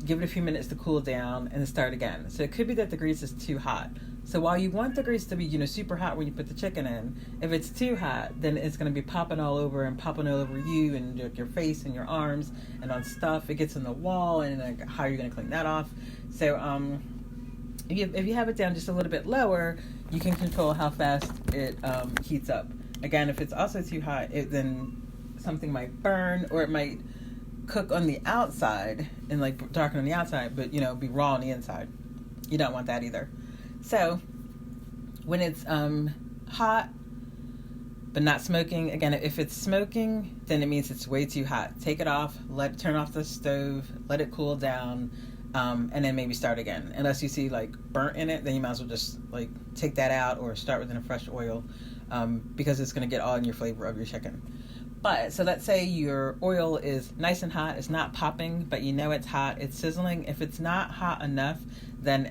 give it a few minutes to cool down, and then start again. So it could be that the grease is too hot. So while you want the grease to be, super hot when you put the chicken in, if it's too hot, then it's going to be popping all over you and your face and your arms and on stuff. It gets in the wall, and like, how are you going to clean that off? So if you have it down just a little bit lower, you can control how fast it heats up. Again, if it's also too hot, then something might burn, or it might cook on the outside and like darken on the outside, but be raw on the inside. You don't want that either. So when it's hot but not smoking, again, if it's smoking, then it means it's way too hot. Take it off, turn off the stove, let it cool down, and then maybe start again. Unless you see like burnt in it, then you might as well just like take that out or start with a fresh oil, because it's going to get all in your flavor of your chicken. But so let's say your oil is nice and hot, it's not popping, but it's hot, it's sizzling. If it's not hot enough, then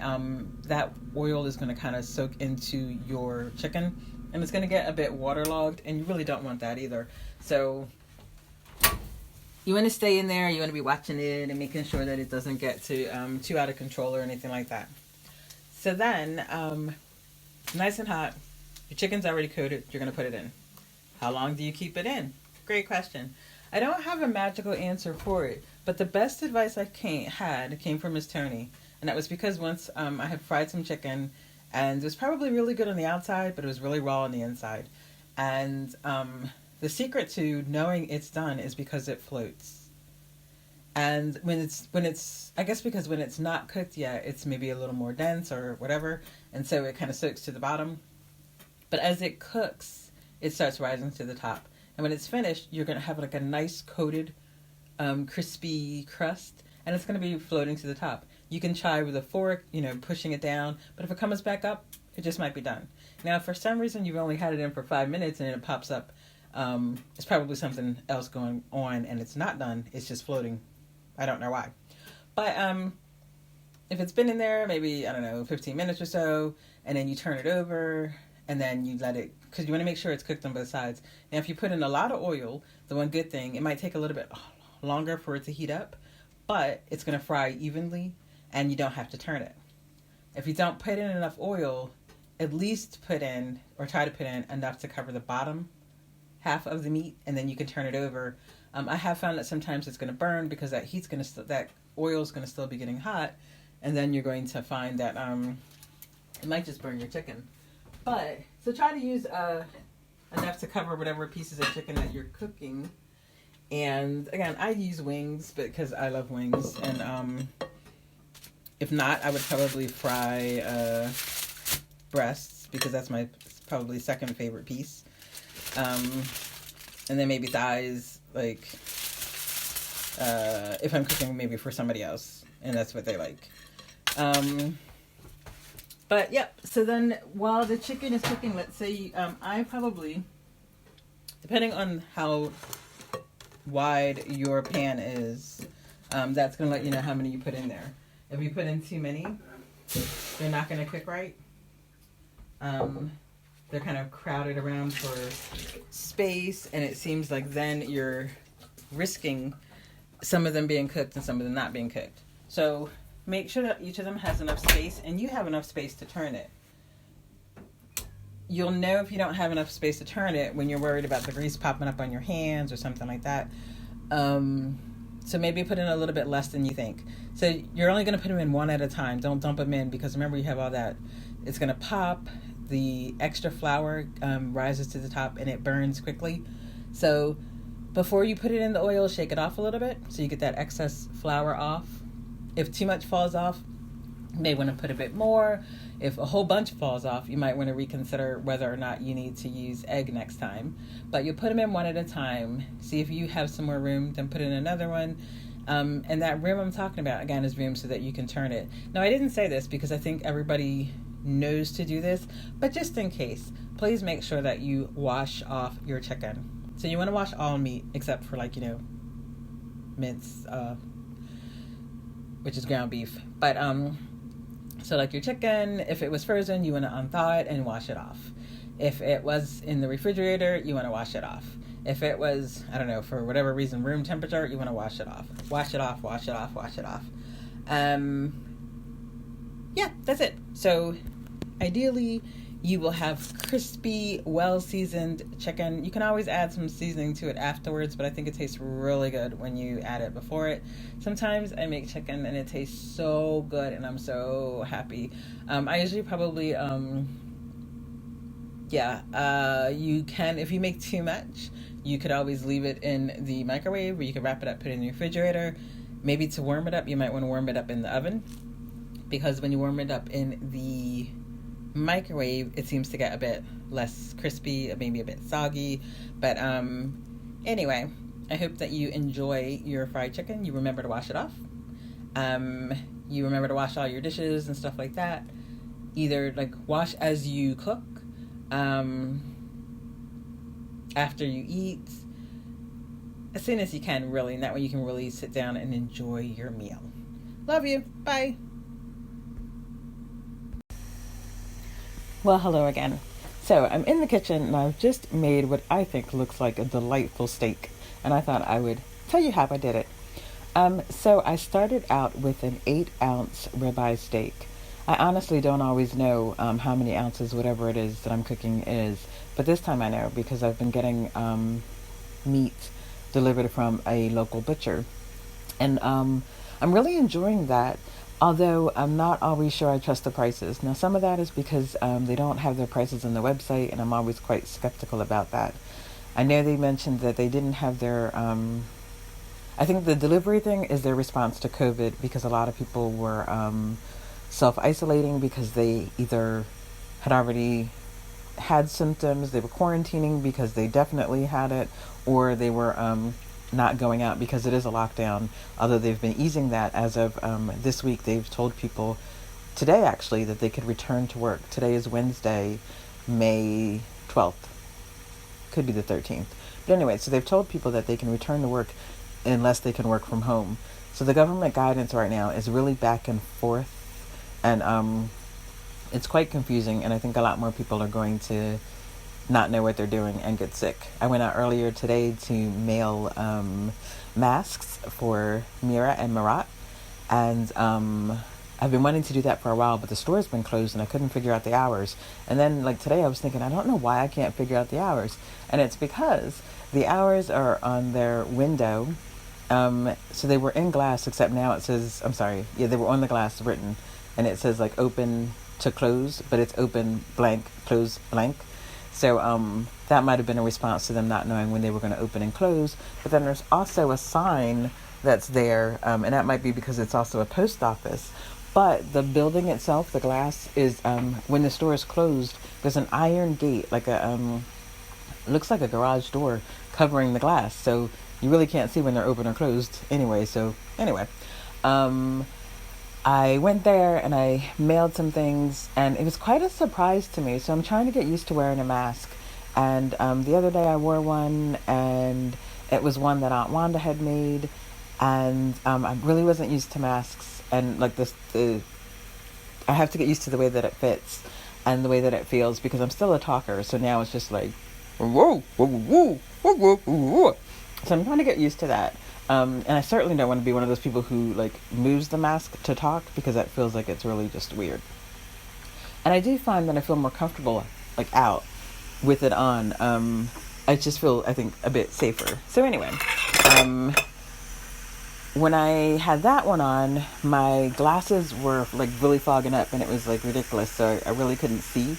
that oil is going to kind of soak into your chicken, and it's going to get a bit waterlogged, and you really don't want that either. So you want to stay in there, you want to be watching it and making sure that it doesn't get too out of control or anything like that. So then, nice and hot, your chicken's already coated, you're going to put it in. How long do you keep it in? Great question. I don't have a magical answer for it, but the best advice I came from Miss Tony, and that was because once I had fried some chicken, and it was probably really good on the outside, but it was really raw on the inside. And the secret to knowing it's done is because it floats. And when it's I guess because when it's not cooked yet, it's maybe a little more dense or whatever, and so it kind of soaks to the bottom. But as it cooks, it starts rising to the top. And when it's finished, you're going to have like a nice coated, crispy crust, and it's going to be floating to the top. You can try with a fork, pushing it down, but if it comes back up, it just might be done. Now, if for some reason you've only had it in for 5 minutes and then it pops up, it's probably something else going on and it's not done. It's just floating. I don't know why. But if it's been in there, maybe, I don't know, 15 minutes or so, and then you turn it over, and then you let it, because you want to make sure it's cooked on both sides. Now, if you put in a lot of oil, the one good thing, it might take a little bit longer for it to heat up, but it's going to fry evenly, and you don't have to turn it. If you don't put in enough oil, at least put in, or try to put in, enough to cover the bottom half of the meat, and then you can turn it over. I have found that sometimes it's going to burn because that heat's going to that oil is going to still be getting hot, and then you're going to find that it might just burn your chicken. But so try to use enough to cover whatever pieces of chicken that you're cooking. And again, I use wings because I love wings, and if not, I would probably fry breasts because that's my probably second favorite piece. And then maybe thighs, like if I'm cooking maybe for somebody else and that's what they like. But yeah, so then while the chicken is cooking, let's say I probably, depending on how wide your pan is, that's going to let you know how many you put in there. If you put in too many, they're not going to cook right. They're kind of crowded around for space, and it seems like then you're risking some of them being cooked and some of them not being cooked. So make sure that each of them has enough space, and you have enough space to turn it. You'll know if you don't have enough space to turn it when you're worried about the grease popping up on your hands or something like that. So maybe put in a little bit less than you think. So you're only going to put them in one at a time. Don't dump them in, because remember, you have all that. It's going to pop. The extra flour rises to the top and it burns quickly. So before you put it in the oil, shake it off a little bit so you get that excess flour off. If too much falls off, you may want to put a bit more. If a whole bunch falls off, you might want to reconsider whether or not you need to use egg next time. But you put them in one at a time. See if you have some more room, then put in another one. And that room I'm talking about, again, is room so that you can turn it. Now, I didn't say this because I think everybody knows to do this, but just in case, please make sure that you wash off your chicken. So you want to wash all meat except for, like, mince, which is ground beef. But so like your chicken, if it was frozen, you want to unthaw it and wash it off. If it was in the refrigerator, you want to wash it off. If it was, I don't know, for whatever reason, room temperature, you want to wash it off. Wash it off, wash it off, wash it off. Yeah, that's it. So ideally, you will have crispy, well-seasoned chicken. You can always add some seasoning to it afterwards, but I think it tastes really good when you add it before it. Sometimes I make chicken and it tastes so good and I'm so happy. I usually probably, you can, if you make too much, you could always leave it in the microwave, or you could wrap it up, put it in the refrigerator. Maybe to warm it up, you might want to warm it up in the oven, because when you warm it up in the microwave, it seems to get a bit less crispy, maybe a bit soggy. But anyway, I hope that you enjoy your fried chicken. You remember to wash it off. You remember to wash all your dishes and stuff like that. Either like wash as you cook, after you eat, as soon as you can, really, and that way you can really sit down and enjoy your meal. Love you. Bye. Well, hello again. So I'm in the kitchen and I've just made what I think looks like a delightful steak, and I thought I would tell you how I did it. So I started out with an 8-ounce ribeye steak. I honestly don't always know how many ounces whatever it is that I'm cooking is, but this time I know because I've been getting meat delivered from a local butcher, and I'm really enjoying that. Although I'm not always sure I trust the prices. Now, some of that is because they don't have their prices on the website, and I'm always quite skeptical about that. I know they mentioned that they didn't have their, I think the delivery thing is their response to COVID, because a lot of people were self-isolating because they either had already had symptoms, they were quarantining because they definitely had it, or they were not going out because it is a lockdown, although they've been easing that as of this week. They've told people today, actually, that they could return to work. Today is Wednesday, May 12th. Could be the 13th. But anyway, so they've told people that they can return to work unless they can work from home. So the government guidance right now is really back and forth And it's quite confusing, and I think a lot more people are going to not know what they're doing and get sick. I went out earlier today to mail masks for Mira and Marat, and I've been wanting to do that for a while, but the store's been closed and I couldn't figure out the hours. And then like today I was thinking, I don't know why I can't figure out the hours. And it's because the hours are on their window. So they were in glass, except now it says, I'm sorry, yeah, they were on the glass written, and it says like open to close, but it's open blank, close blank. So that might have been a response to them not knowing when they were going to open and close. But then there's also a sign that's there, and that might be because it's also a post office. But the building itself, the glass, is when the store is closed, there's an iron gate, like looks like a garage door covering the glass. So you really can't see when they're open or closed anyway. So anyway, I went there and I mailed some things, and it was quite a surprise to me. So I'm trying to get used to wearing a mask. And the other day I wore one, and it was one that Aunt Wanda had made. And I really wasn't used to masks. And like I have to get used to the way that it fits and the way that it feels, because I'm still a talker. So now it's just like, whoa, whoa, whoa, whoa, whoa, whoa. So I'm trying to get used to that. And I certainly don't want to be one of those people who like moves the mask to talk, because that feels like it's really just weird. And I do find that I feel more comfortable like out with it on. I just feel, I think, a bit safer. So anyway, when I had that one on, my glasses were like really fogging up, and it was like ridiculous. So I really couldn't see,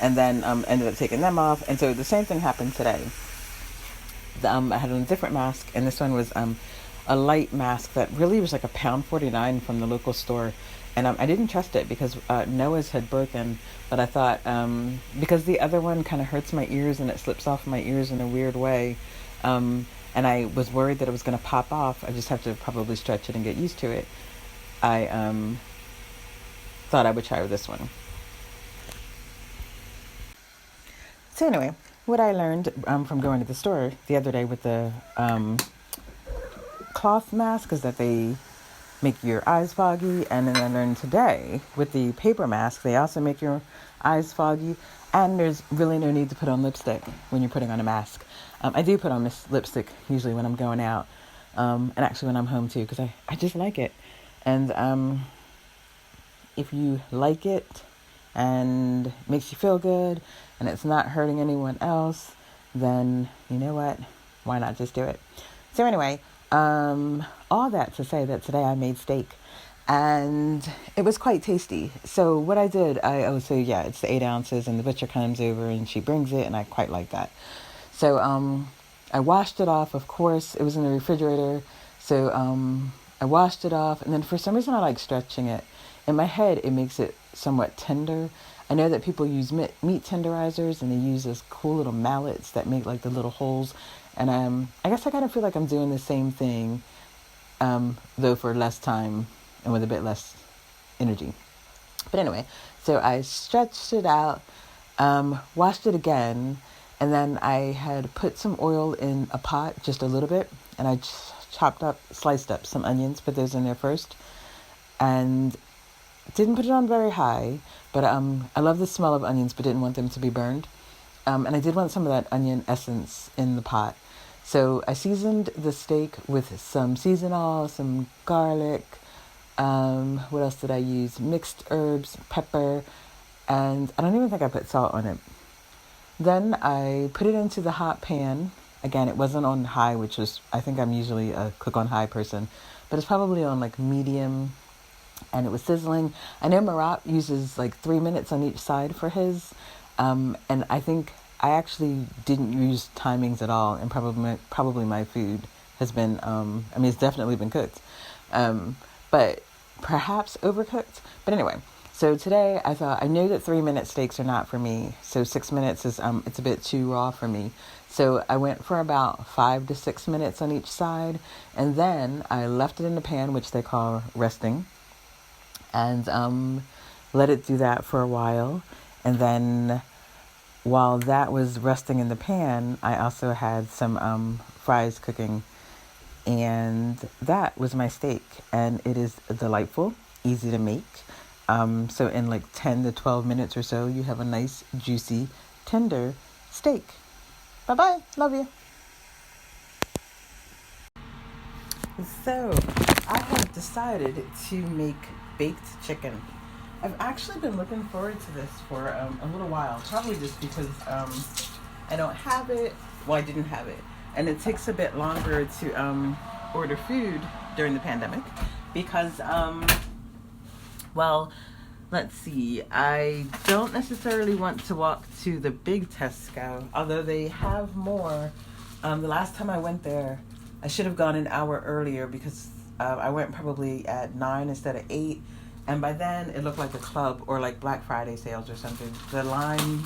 and then ended up taking them off. And so the same thing happened today. I had on a different mask, and this one was a light mask that really was like £1.49 from the local store. And I didn't trust it because Noah's had broken, but I thought because the other one kind of hurts my ears and it slips off my ears in a weird way, and I was worried that it was going to pop off. I just have to probably stretch it and get used to it. I thought I would try with this one. So anyway, what I learned from going to the store the other day with the cloth mask is that they make your eyes foggy, and then I learned today with the paper mask, they also make your eyes foggy, and there's really no need to put on lipstick when you're putting on a mask. I do put on this lipstick usually when I'm going out, and actually when I'm home too, because I just like it. And if you like it and it makes you feel good and it's not hurting anyone else, then you know what? Why not just do it? So anyway, all that to say that today I made steak, and it was quite tasty. So what I did, it's the 8 ounces, and the butcher comes over and she brings it, and I quite like that. So I washed it off. Of course, it was in the refrigerator. So I washed it off, and then for some reason I like stretching it. In my head, it makes it somewhat tender. I know that people use meat tenderizers, and they use those cool little mallets that make like the little holes. And I guess I kind of feel like I'm doing the same thing, though for less time and with a bit less energy. But anyway, so I stretched it out, washed it again, and then I had put some oil in a pot, just a little bit, and I sliced up some onions, put those in there first, and didn't put it on very high, but I love the smell of onions, but didn't want them to be burned. And I did want some of that onion essence in the pot. So I seasoned the steak with some seasonal, some garlic. What else did I use? Mixed herbs, pepper, and I don't even think I put salt on it. Then I put it into the hot pan. Again, it wasn't on high, which was, I think I'm usually a cook on high person, but it's probably on like medium, and it was sizzling. I know Marat uses like 3 minutes on each side for his, and I think I actually didn't use timings at all, and probably my food has been, it's definitely been cooked, but perhaps overcooked. But anyway, so today I thought, I know that 3 minute steaks are not for me, so 6 minutes is, it's a bit too raw for me. So I went for about 5 to 6 minutes on each side, and then I left it in the pan, which they call resting, and let it do that for a while. And then while that was resting in the pan, I also had some fries cooking, and that was my steak. And it is delightful, easy to make. So in like 10 to 12 minutes or so, you have a nice, juicy, tender steak. Bye-bye. Love you. So I have decided to make baked chicken. I've actually been looking forward to this for a little while, probably just because I don't have it. Well, I didn't have it. And it takes a bit longer to order food during the pandemic because, well, let's see. I don't necessarily want to walk to the big Tesco, although they have more. The last time I went there, I should have gone an hour earlier because I went probably at 9 instead of 8. And by then, it looked like a club or like Black Friday sales or something. The line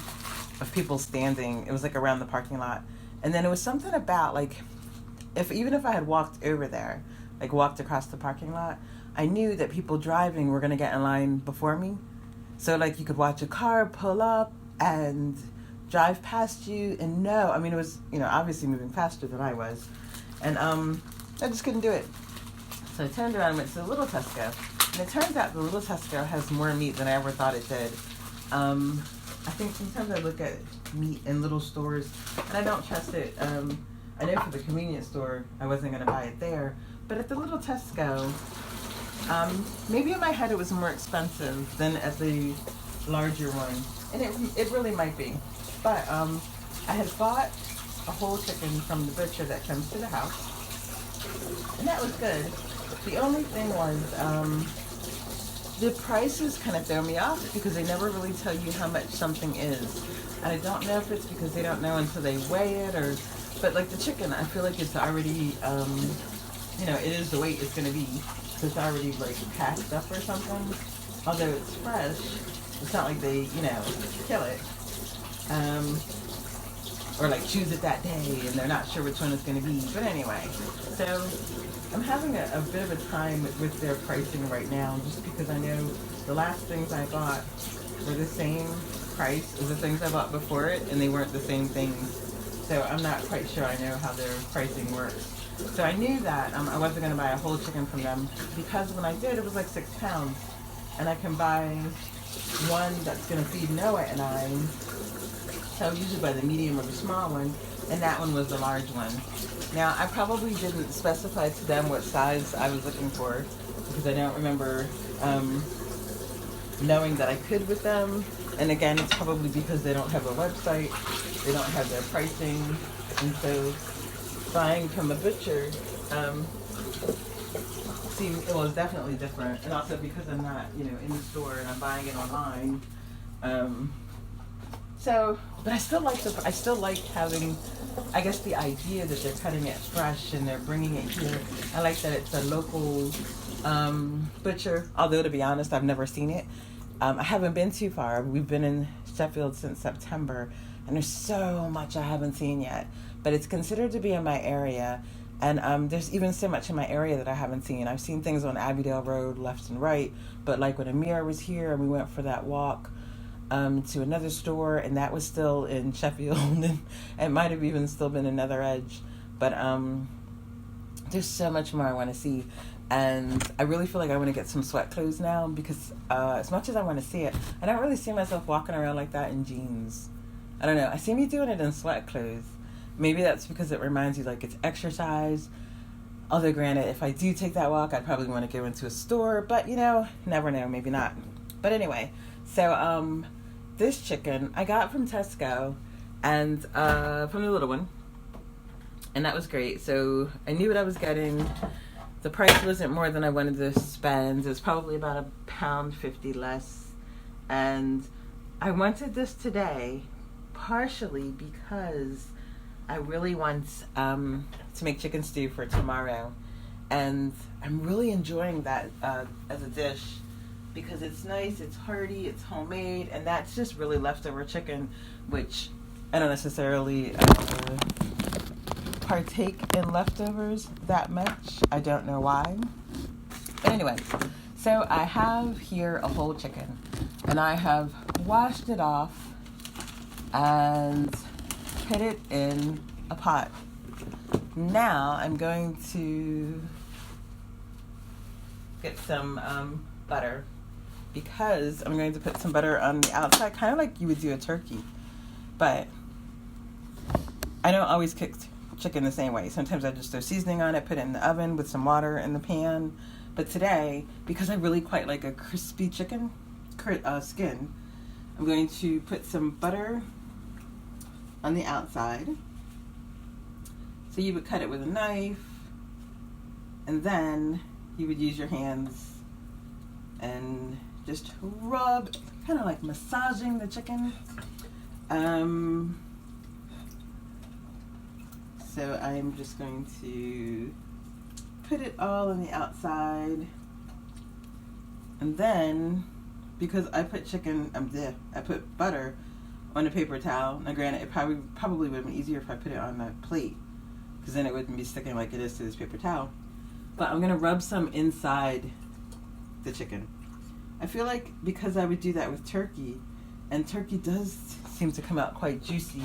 of people standing, it was like around the parking lot. And then it was something about like, even if I had walked over there, like walked across the parking lot, I knew that people driving were going to get in line before me. So like you could watch a car pull up and drive past you and know, I mean, it was, obviously moving faster than I was. And I just couldn't do it. So I turned around and went to the little Tesco. And it turns out the little Tesco has more meat than I ever thought it did. I think sometimes I look at meat in little stores and I don't trust it. I know for the convenience store, I wasn't going to buy it there. But at the little Tesco, maybe in my head it was more expensive than at the larger one. And it really might be. But I had bought a whole chicken from the butcher that comes to the house. And that was good. The only thing was the prices kind of throw me off because they never really tell you how much something is. And I don't know if it's because they don't know until they weigh it but like the chicken, I feel like it's already, it is the weight it's going to be. So it's already like packed up or something. Although it's fresh, it's not like they, kill it. Or like choose it that day and they're not sure which one it's going to be. But anyway, so I'm having a bit of a time with their pricing right now just because I know the last things I bought were the same price as the things I bought before it and they weren't the same things. So I'm not quite sure I know how their pricing works. So I knew that I wasn't going to buy a whole chicken from them because when I did, it was like £6. And I can buy one that's going to feed Noah and I. So I usually buy the medium or the small one, and that one was the large one. Now, I probably didn't specify to them what size I was looking for because I don't remember knowing that I could with them. And again, it's probably because they don't have a website, they don't have their pricing, and so buying from a butcher, it's definitely different. And also because I'm not, in the store and I'm buying it online. But I still like having, I guess, the idea that they're cutting it fresh and they're bringing it here. I like that it's a local butcher, although to be honest, I've never seen it. I haven't been too far. We've been in Sheffield since September, and there's so much I haven't seen yet. But it's considered to be in my area, and there's even so much in my area that I haven't seen. I've seen things on Abbeydale Road left and right, but like when Amir was here and we went for that walk, to another store, and that was still in Sheffield, and it might have even still been another edge. But there's so much more I want to see, and I really feel like I want to get some sweat clothes now because as much as I want to see it, I don't really see myself walking around like that in jeans. I don't know. I see me doing it in sweat clothes. Maybe that's because it reminds you like it's exercise. Although granted, if I do take that walk, I'd probably want to go into a store, but never know, maybe not. But anyway, so this chicken I got from Tesco and from the little one, and that was great. So I knew what I was getting. The price wasn't more than I wanted to spend. It was probably about £1.50 less, and I wanted this today partially because I really want to make chicken stew for tomorrow, and I'm really enjoying that as a dish. Because it's nice, it's hearty, it's homemade, and that's just really leftover chicken, which I don't necessarily partake in leftovers that much. I don't know why. But anyway, so I have here a whole chicken, and I have washed it off and put it in a pot. Now I'm going to get some butter, because I'm going to put some butter on the outside, kind of like you would do a turkey. But I don't always cook chicken the same way. Sometimes I just throw seasoning on it, put it in the oven with some water in the pan. But today, because I really quite like a crispy chicken skin, I'm going to put some butter on the outside. So you would cut it with a knife, and then you would use your hands and just rub, kind of like massaging the chicken. So I'm just going to put it all on the outside, and then because I put I put butter on a paper towel. Now, granted, it probably would have been easier if I put it on a plate, because then it wouldn't be sticking like it is to this paper towel. But I'm gonna rub some inside the chicken. I feel like because I would do that with turkey, and turkey does seem to come out quite juicy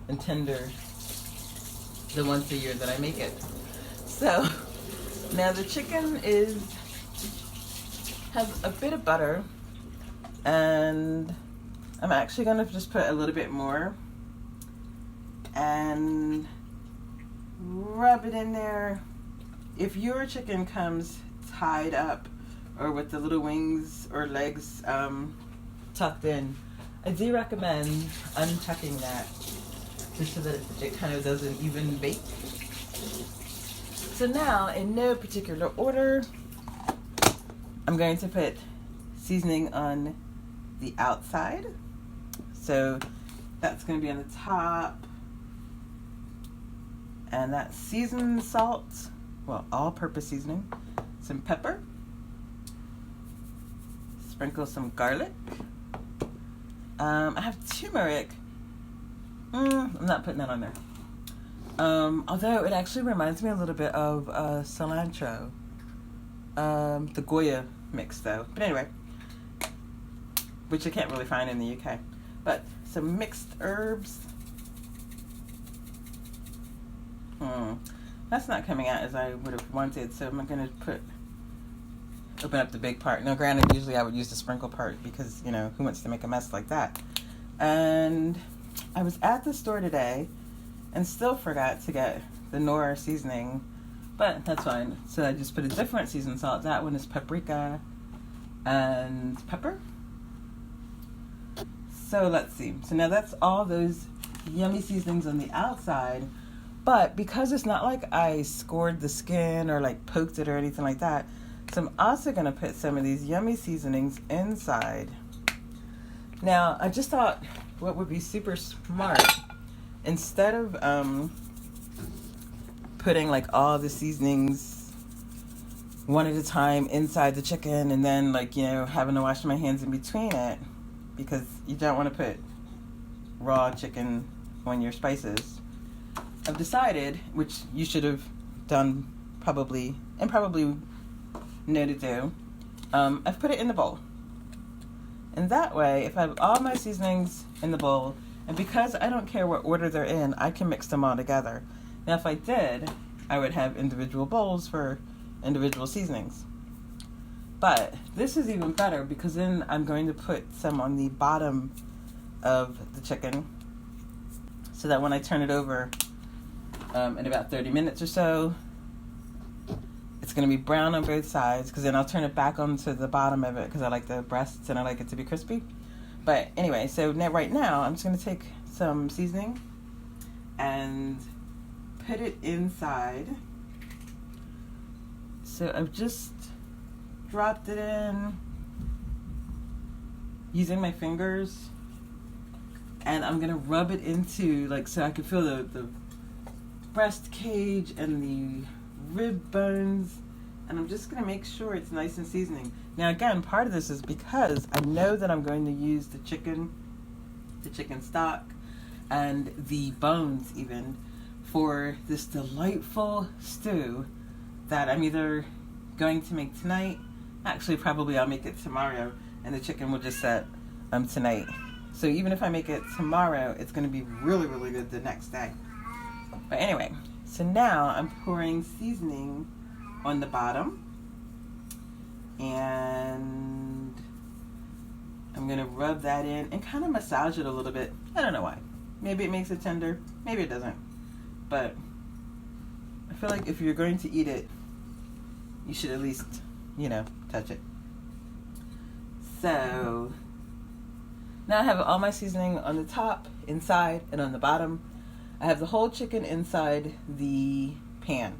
and tender the once a year that I make it. So now the chicken has a bit of butter, and I'm actually gonna just put a little bit more and rub it in there. If your chicken comes tied up or with the little wings or legs tucked in, I do recommend untucking that just so that it kind of does an even bake. So now, in no particular order, I'm going to put seasoning on the outside. So that's going to be on the top. And that's seasoned salt, well, all-purpose seasoning, some pepper, sprinkle some garlic. I have turmeric. I'm not putting that on there. Although it actually reminds me a little bit of cilantro. The Goya mix, though. But anyway, which you can't really find in the UK. But some mixed herbs. That's not coming out as I would have wanted, so I'm going to open up the big part. Now, granted, usually I would use the sprinkle part because, you know, who wants to make a mess like that? And I was at the store today and still forgot to get the Knorr seasoning, but that's fine. So I just put a different seasoned salt. That one is paprika and pepper. So let's see. So now that's all those yummy seasonings on the outside, but because it's not like I scored the skin or like poked it or anything like that, so I'm also going to put some of these yummy seasonings inside. Now, I just thought what would be super smart, instead of putting like all the seasonings one at a time inside the chicken and then like, you know, having to wash my hands in between it, because you don't want to put raw chicken on your spices, I've decided, which you should have done probably know to do, I've put it in the bowl. And that way, if I have all my seasonings in the bowl, and because I don't care what order they're in, I can mix them all together. Now, if I did, I would have individual bowls for individual seasonings. But this is even better because then I'm going to put some on the bottom of the chicken so that when I turn it over in about 30 minutes or so, it's going to be brown on both sides, because then I'll turn it back onto the bottom of it because I like the breasts and I like it to be crispy. But anyway, so now, right now, I'm just going to take some seasoning and put it inside. So I've just dropped it in using my fingers, and I'm going to rub it into, like, so I can feel the breast cage and the rib bones, and I'm just going to make sure it's nice and seasoning. Now, again, part of this is because I know that I'm going to use the chicken stock, and the bones even, for this delightful stew that I'm either going to make tonight. Actually, probably I'll make it tomorrow, and the chicken will just set tonight. So even if I make it tomorrow, it's going to be really, really good the next day. But anyway, so now I'm pouring seasoning on the bottom, and I'm going to rub that in and kind of massage it a little bit. I don't know why. Maybe it makes it tender. Maybe it doesn't. But I feel like if you're going to eat it, you should at least, touch it. So now I have all my seasoning on the top, inside, and on the bottom. I have the whole chicken inside the pan.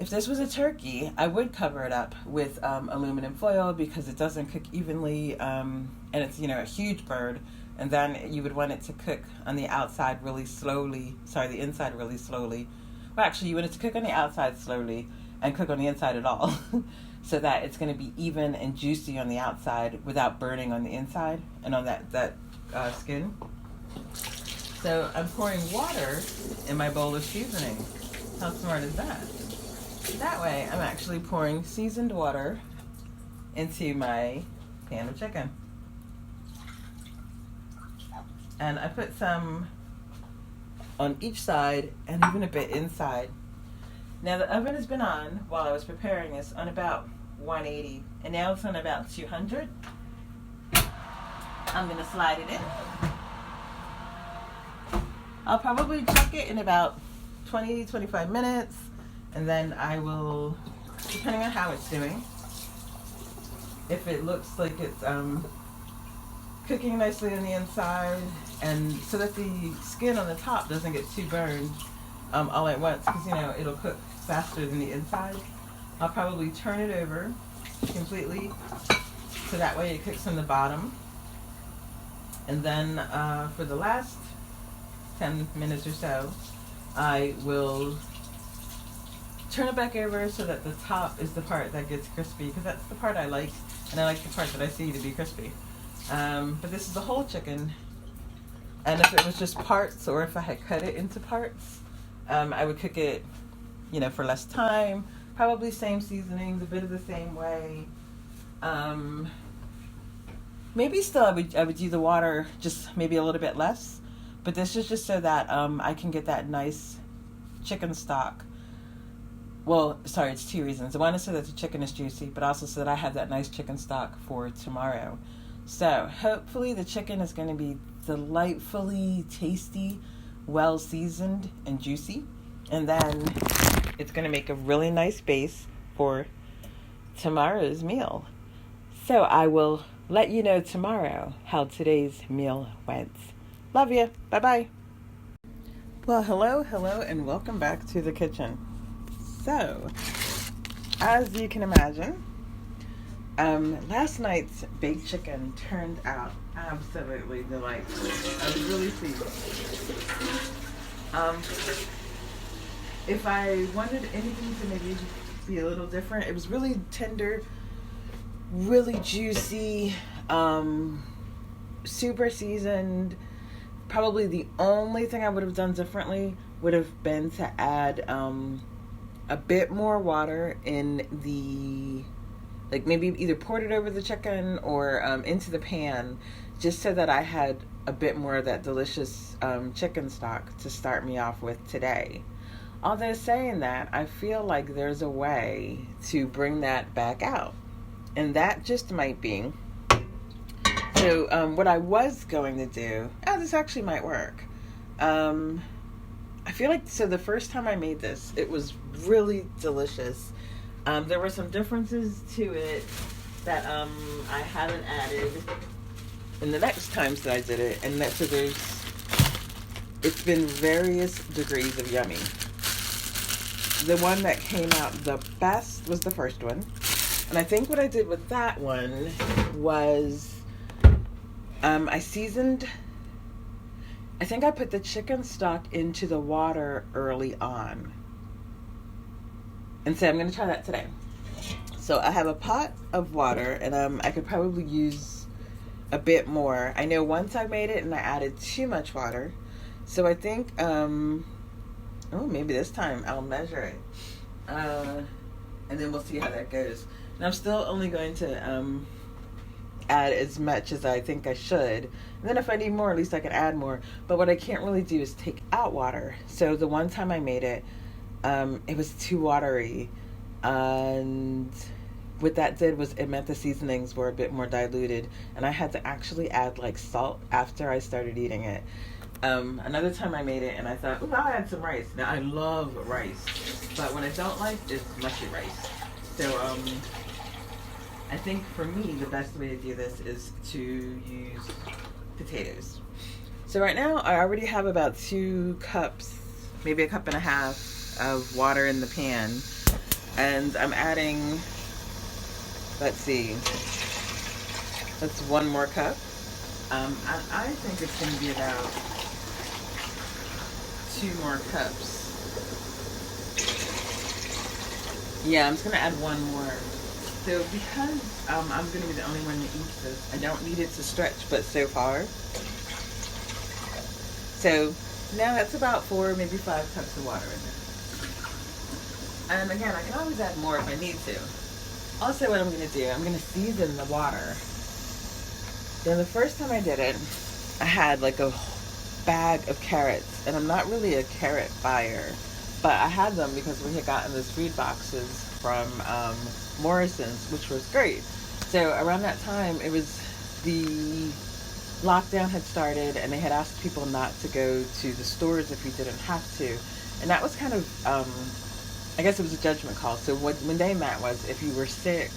If this was a turkey, I would cover it up with aluminum foil because it doesn't cook evenly, and it's, a huge bird. And then you would want it to cook on the outside really slowly. The inside really slowly. Well, actually, you want it to cook on the outside slowly and cook on the inside at all. So that it's going to be even and juicy on the outside without burning on the inside and on that skin. So I'm pouring water in my bowl of seasoning. How smart is that? That way, I'm actually pouring seasoned water into my pan of chicken. And I put some on each side and even a bit inside. Now the oven has been on while I was preparing this on about 180, and now it's on about 200. I'm going to slide it in. I'll probably check it in about 20-25 minutes, and then I will, depending on how it's doing, if it looks like it's cooking nicely on the inside, and so that the skin on the top doesn't get too burned all at once, because it'll cook faster than the inside. I'll probably turn it over completely so that way it cooks on the bottom, and then for the last 10 minutes or so I will turn it back over so that the top is the part that gets crispy, because that's the part I like, and I like the part that I see to be crispy. But this is the whole chicken, and if it was just parts, or if I had cut it into parts, I would cook it, for less time, probably same seasonings, a bit of the same way. Maybe still I would do the water just maybe a little bit less, but this is just so that I can get that nice chicken stock. Well, sorry, it's two reasons. One is so that the chicken is juicy, but also so that I have that nice chicken stock for tomorrow. So hopefully the chicken is going to be delightfully tasty, well seasoned, and juicy. And then it's going to make a really nice base for tomorrow's meal. So I will let you know tomorrow how today's meal went. Love you. Bye-bye. Well, hello, and welcome back to the kitchen. So, as you can imagine, last night's baked chicken turned out absolutely delightful. I was really pleased. If I wanted anything to maybe be a little different, it was really tender, really juicy, super seasoned. Probably the only thing I would have done differently would have been to add a bit more water in the, maybe either poured it over the chicken or into the pan, just so that I had a bit more of that delicious chicken stock to start me off with today. Although saying that, I feel like there's a way to bring that back out, and that just might be, so what I was going to do, this actually might work. I feel like, so the first time I made this, it was really delicious. There were some differences to it that I haven't added in the next times that I did it, and so it's been various degrees of yummy. The one that came out the best was the first one, and I think what I did with that one was I seasoned. I think I put the chicken stock into the water early on. And so I'm going to try that today. So I have a pot of water, and I could probably use a bit more. I know once I made it and I added too much water. So I think, maybe this time I'll measure it. And then we'll see how that goes. And I'm still only going to add as much as I think I should. And then if I need more, at least I can add more. But what I can't really do is take out water. So the one time I made it, it was too watery. And what that did was it meant the seasonings were a bit more diluted, and I had to actually add like salt after I started eating it. Another time I made it and I thought, ooh, I'll add some rice. Now I love rice, but what I don't like is mushy rice. So I think for me the best way to do this is to use potatoes. So right now I already have about 2 cups, maybe a cup and a half of water in the pan, and I'm adding, let's see, that's 1 more cup. I think it's going to be about 2 more cups. Yeah, I'm just going to add 1 more. So because I'm going to be the only one that eats this, I don't need it to stretch but so far. So now that's about 4, maybe 5 cups of water in there. And again, I can always add more if I need to. Also, what I'm going to do, I'm going to season the water. Now, the first time I did it, I had like a bag of carrots, and I'm not really a carrot buyer, but I had them because we had gotten those food boxes from Morrison's, which was great. So around that time, it was the lockdown had started, and they had asked people not to go to the stores if you didn't have to, and that was kind of I guess it was a judgment call. So when they meant was if you were sick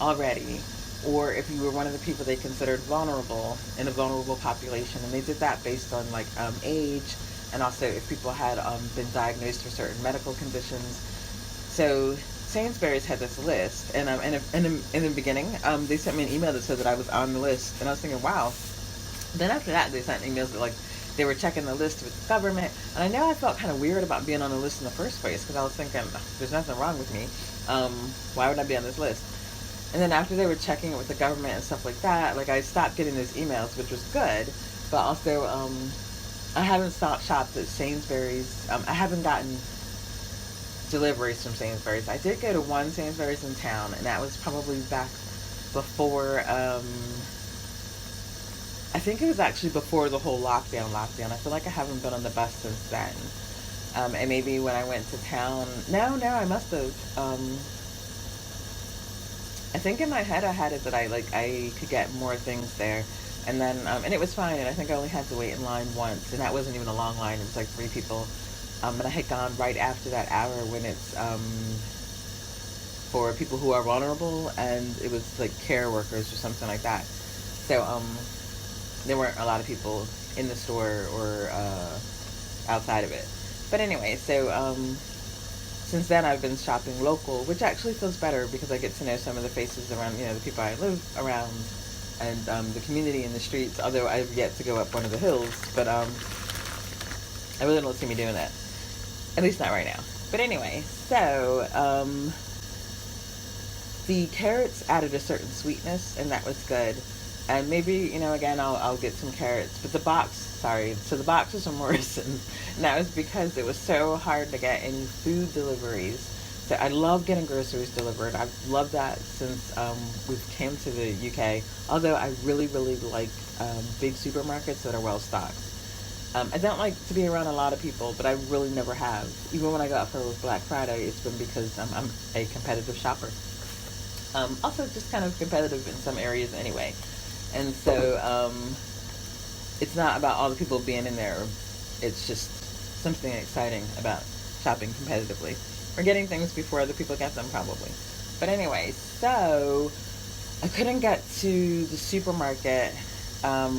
already, or if you were one of the people they considered vulnerable in a vulnerable population, and they did that based on like age, and also if people had been diagnosed with certain medical conditions. So Sainsbury's had this list, and in the beginning, they sent me an email that said that I was on the list, and I was thinking, wow. Then after that, they sent emails that like they were checking the list with the government, and I know I felt kind of weird about being on the list in the first place because I was thinking, there's nothing wrong with me. Why would I be on this list? And then after they were checking it with the government and stuff like that, like I stopped getting those emails, which was good. But also, I haven't shopped at Sainsbury's. I haven't gotten deliveries from Sainsbury's. I did go to one Sainsbury's in town, and that was probably back before, I think it was actually before the whole lockdown. I feel like I haven't been on the bus since then. And maybe when I went to town, no, I must have. I think in my head I had it that I could get more things there, and then and it was fine. And I think I only had to wait in line once, and that wasn't even a long line. It was like 3 people, and I had gone right after that hour when it's for people who are vulnerable, and it was like care workers or something like that. So there weren't a lot of people in the store or outside of it. But anyway, so since then I've been shopping local, which actually feels better because I get to know some of the faces around, the people I live around, and the community in the streets, although I've yet to go up one of the hills, but I really don't see me doing that. At least not right now. But anyway, so the carrots added a certain sweetness, and that was good. And maybe, again, I'll get some carrots. But the box was from Morrison's. And that was because it was so hard to get any food deliveries. So I love getting groceries delivered. I've loved that since we came to the UK. Although I really, really like big supermarkets that are well stocked. I don't like to be around a lot of people, but I really never have. Even when I go out for Black Friday, it's been because I'm a competitive shopper. Also just kind of competitive in some areas anyway. And so it's not about all the people being in there. It's just something exciting about shopping competitively. Or getting things before other people get them, probably. But anyway, so I couldn't get to the supermarket. I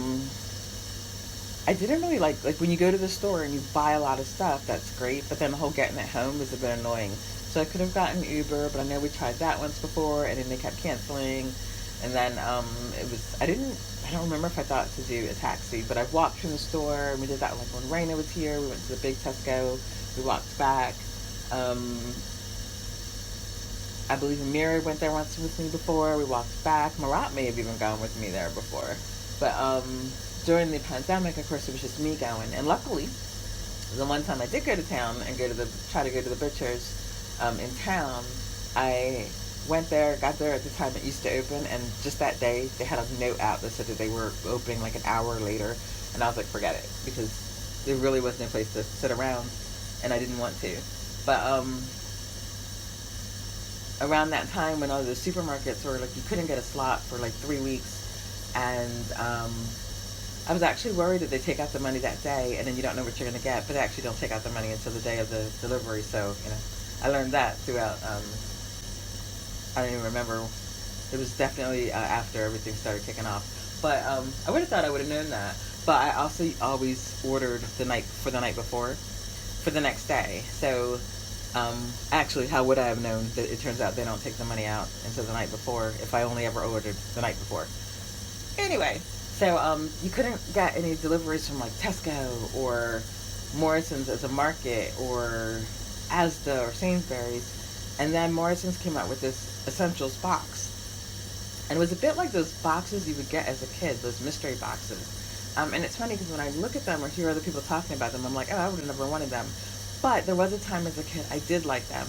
didn't really like when you go to the store and you buy a lot of stuff, that's great. But then the whole getting it home was a bit annoying. So I could have gotten Uber, but I know we tried that once before, and then they kept canceling. And then I don't remember if I thought to do a taxi, but I've walked from the store, and we did that like when Raina was here. We went to the big Tesco, we walked back. I believe Amira went there once with me before, we walked back. Marat may have even gone with me there before. But during the pandemic, of course, it was just me going. And luckily, the one time I did go to town and try to go to the butcher's in town, I went there, got there at the time it used to open, and just that day they had a note out that said that they were opening like an hour later, and I was like, forget it, because there really wasn't a place to sit around, and I didn't want to. But around that time when all the supermarkets were like, you couldn't get a slot for like 3 weeks, and I was actually worried that they take out the money that day and then you don't know what you're going to get, but they actually don't take out the money until the day of the delivery. So, I learned that throughout. I don't even remember. It was definitely after everything started kicking off. But I would have thought I would have known that. But I also always ordered the night before for the next day. So actually, how would I have known that it turns out they don't take the money out until the night before if I only ever ordered the night before? Anyway, so you couldn't get any deliveries from like Tesco or Morrison's as a market or Asda or Sainsbury's. And then Morrison's came out with this Essentials box. And it was a bit like those boxes you would get as a kid, those mystery boxes. And it's funny because when I look at them or hear other people talking about them, I'm like, oh, I would have never wanted them. But there was a time as a kid I did like them,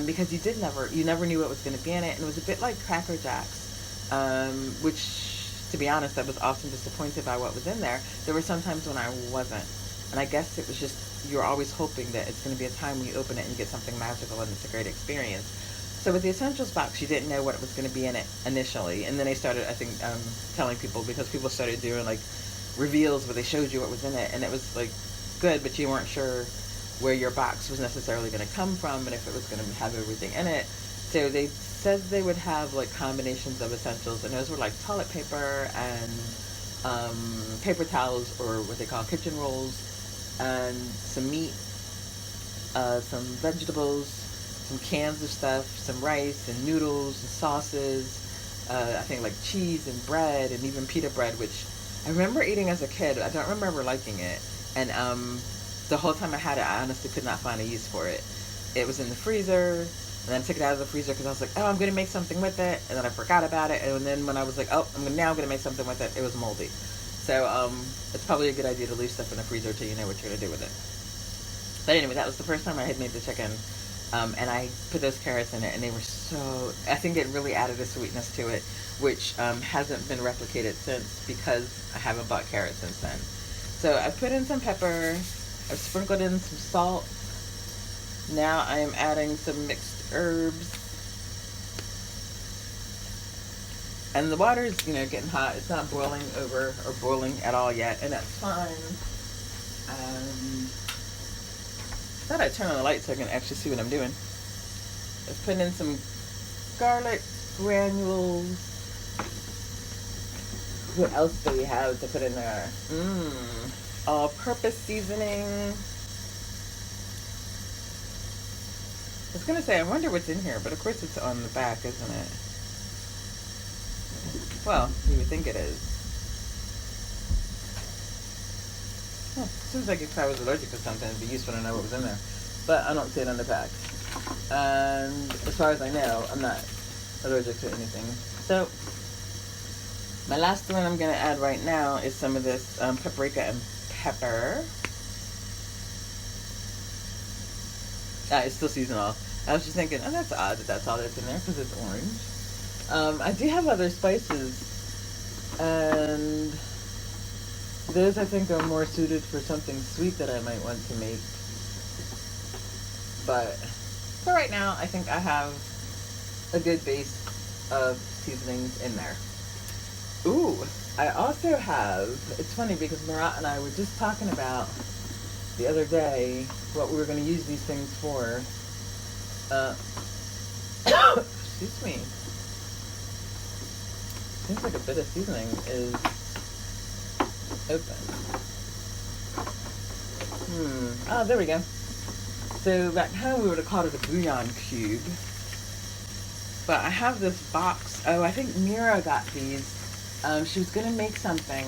because you never knew what was going to be in it. And it was a bit like Cracker Jacks, which, to be honest, I was often disappointed by what was in there. There were some times when I wasn't. And I guess it was just, you're always hoping that it's going to be a time when you open it and you get something magical and it's a great experience. So with the Essentials box, you didn't know what was going to be in it initially. And then they started, I think, telling people, because people started doing like reveals where they showed you what was in it. And it was like good, but you weren't sure where your box was necessarily going to come from and if it was going to have everything in it. So they said they would have like combinations of essentials, and those were like toilet paper and paper towels, or what they call kitchen rolls, and some meat, some vegetables, some cans of stuff, some rice and noodles and sauces, I think like cheese and bread and even pita bread, which I remember eating as a kid. I don't remember liking it. And the whole time I had it, I honestly could not find a use for it. It was in the freezer, and then I took it out of the freezer because I was like, oh, I'm going to make something with it. And then I forgot about it. And then when I was like, oh, now I'm going to make something with it, it was moldy. So it's probably a good idea to leave stuff in the freezer till you know what you're going to do with it. But anyway, that was the first time I had made the chicken. And I put those carrots in it, and they were I think it really added a sweetness to it, which hasn't been replicated since, because I haven't bought carrots since then. So I put in some pepper, I've sprinkled in some salt. Now I am adding some mixed herbs. And the water is, getting hot. It's not boiling over or boiling at all yet, and that's fine. I thought I'd turn on the light so I can actually see what I'm doing. I've put in some garlic granules. What else do we have to put in there? All-purpose seasoning. I was going to say, I wonder what's in here, but of course it's on the back, isn't it? Well, you would think it is. Seems like if I was allergic to something, it'd be useful to know what was in there. But I don't see it on the back. And as far as I know, I'm not allergic to anything. So, my last one I'm going to add right now is some of this paprika and pepper. It's still seasonal. I was just thinking, oh, that's odd that that's all that's in there, because it's orange. I do have other spices, and those I think are more suited for something sweet that I might want to make. But for right now, I think I have a good base of seasonings in there. Ooh, I also have, it's funny because Marat and I were just talking about the other day what we were going to use these things for. Excuse me. Seems like a bit of seasoning is open. Oh, there we go. So back home we would have called it a bouillon cube. But I have this box. Oh, I think Mira got these. She was going to make something.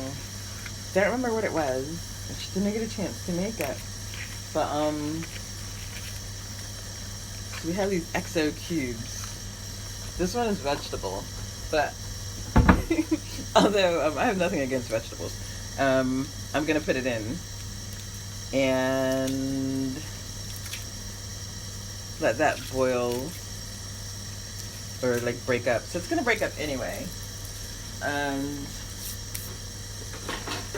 Don't remember what it was. And she didn't get a chance to make it. But, so we have these XO cubes. This one is vegetable. But, although I have nothing against vegetables, I'm going to put it in. And let that boil. Or like break up. So it's going to break up anyway. And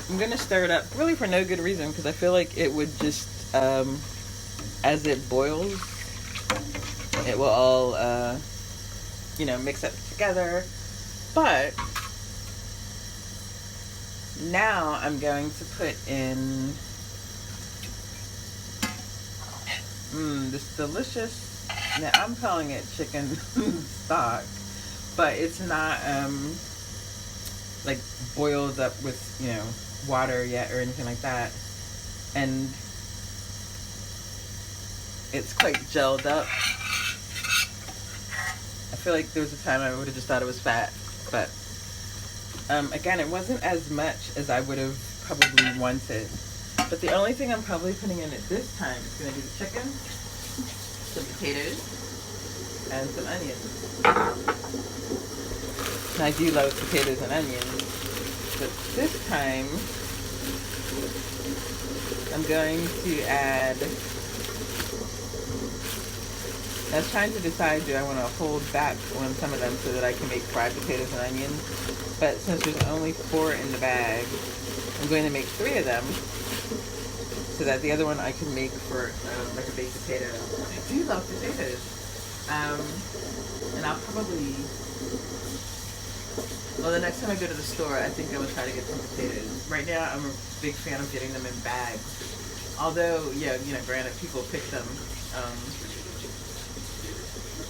I'm going to stir it up really for no good reason, because I feel like it would just, as it boils, it will all mix it together. But now I'm going to put in this delicious, now I'm calling it chicken stock, but it's not like boiled up with water yet or anything like that, and it's quite gelled up. I feel like there was a time I would have just thought it was fat, but again, it wasn't as much as I would have probably wanted. But the only thing I'm probably putting in it this time is going to be the chicken, some potatoes, and some onions. And I do love potatoes and onions, but this time I'm going to add, I was trying to decide, do I want to hold back on some of them so that I can make fried potatoes and onions, but since there's only 4 in the bag, I'm going to make 3 of them, so that the other one I can make for like a baked potato. I do love potatoes. And I'll probably, well, the next time I go to the store, I think I will try to get some potatoes. Right now, I'm a big fan of getting them in bags. Although, yeah, granted, people pick them.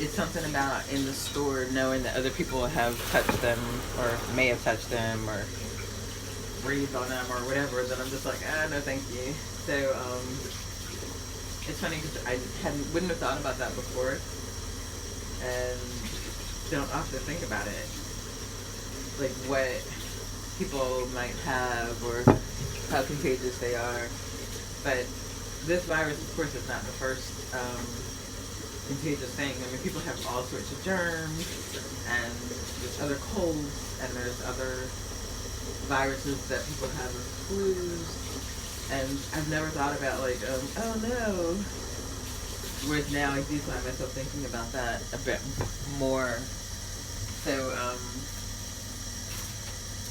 It's something about in the store knowing that other people have touched them or may have touched them or breathed on them or whatever, then I'm just like, no thank you. So it's funny because I wouldn't have thought about that before, and don't often think about it, like what people might have or how contagious they are. But this virus, of course, is not the first contagious thing. I mean, people have all sorts of germs, and there's other colds, and there's other viruses that people have with flus, and I've never thought about like, oh no. Whereas now I do find myself thinking about that a bit more. So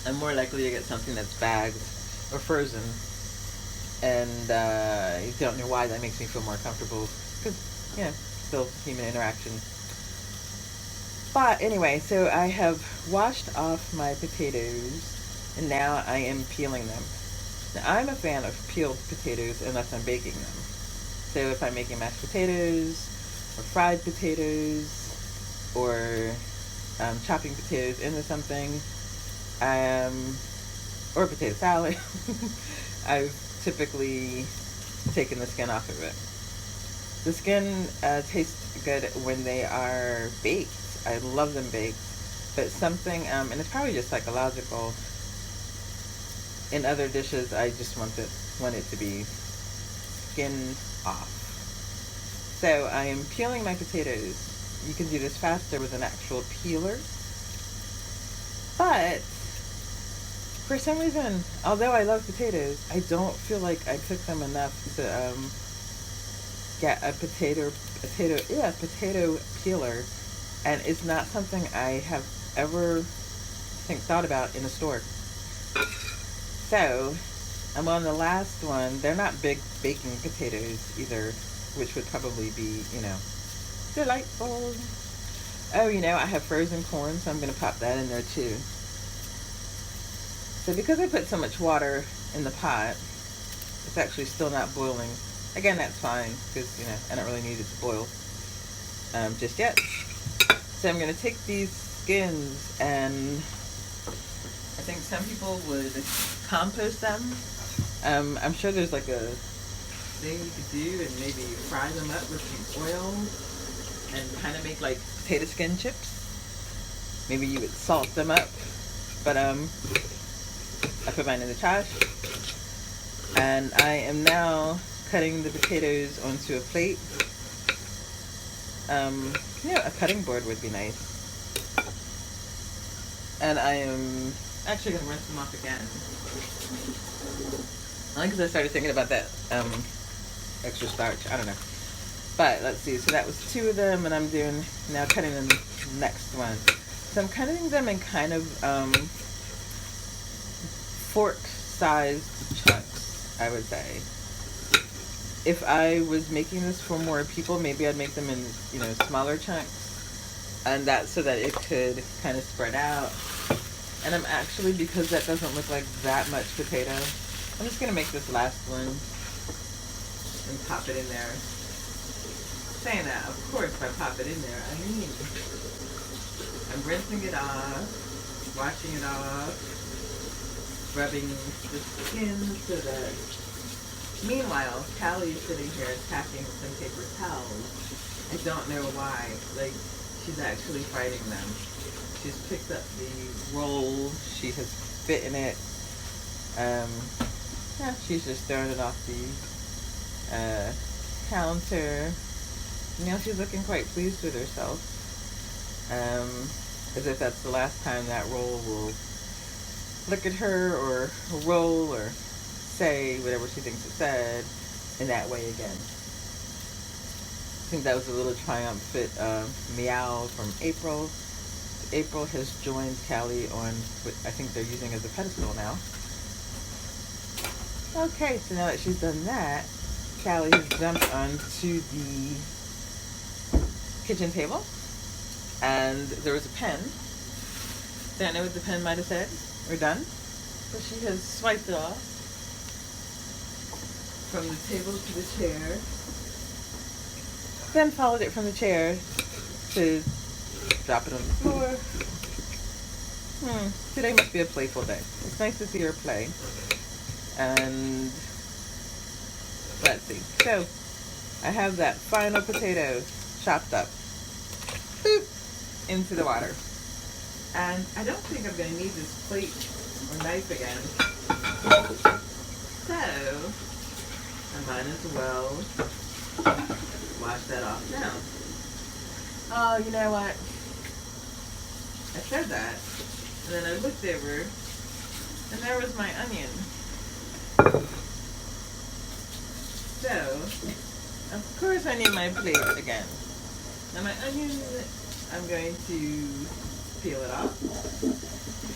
I'm more likely to get something that's bagged or frozen, and I don't know why that makes me feel more comfortable, because still human interaction. But anyway, so I have washed off my potatoes, and now I am peeling them. Now, I'm a fan of peeled potatoes unless I'm baking them. So if I'm making mashed potatoes, or fried potatoes, or chopping potatoes into something, or potato salad, I've typically taken the skin off of it. The skin tastes good when they are baked. I love them baked. But something, and it's probably just psychological, in other dishes I just want it to be skin off. So I am peeling my potatoes. You can do this faster with an actual peeler. But for some reason, although I love potatoes, I don't feel like I cook them enough to get a potato peeler, and it's not something I have ever thought about in a store. So I'm on the last one. They're not big baking potatoes either, which would probably be delightful. Oh, I have frozen corn, so I'm going to pop that in there too. So because I put so much water in the pot, it's actually still not boiling. Again, that's fine, because, I don't really need it to boil just yet. So I'm going to take these skins, and I think some people would compost them. I'm sure there's like a thing you could do, and maybe fry them up with some oil and kind of make like potato skin chips. Maybe you would salt them up, but I put mine in the trash, and I am now cutting the potatoes onto a plate. A cutting board would be nice. And I am actually going to rinse them off again. Only because I started thinking about that extra starch. I don't know. But let's see. So that was 2 of them, and I'm doing now cutting the next one. So I'm cutting them in kind of fork-sized chunks, I would say. If I was making this for more people, maybe I'd make them in, smaller chunks. and that's so that it could kind of spread out. And I'm actually, because that doesn't look like that much potato, I'm just gonna make this last one and pop it in there. Saying that, of course, if I pop it in there, I mean, I'm rinsing it off, washing it off, rubbing the skin so that. Meanwhile, Callie is sitting here packing some paper towels. I don't know why. Like, she's actually fighting them. She's picked up the roll. She has fit in it. Yeah, she's just throwing it off the counter. Now she's looking quite pleased with herself. As if that's the last time that roll will look at her or roll or say whatever she thinks it said in that way again. I think that was a little triumphant meow from April. April has joined Callie on what I think they're using as a pedestal now. Okay, so now that she's done that, Callie has jumped onto the kitchen table, and there was a pen. Don't know what the pen might have said. We're done. But she has swiped it off from the table to the chair, then followed it from the chair to drop it on the floor. Today must be a playful day. It's nice to see her play. And let's see. So I have that final potato chopped up. Boop, into the water. And I don't think I'm going to need this plate or knife again. So I might as well wash that off now. Oh, you know what? I said that, and then I looked over, and there was my onion. So, of course I need my plate again. Now my onion, I'm going to peel it off.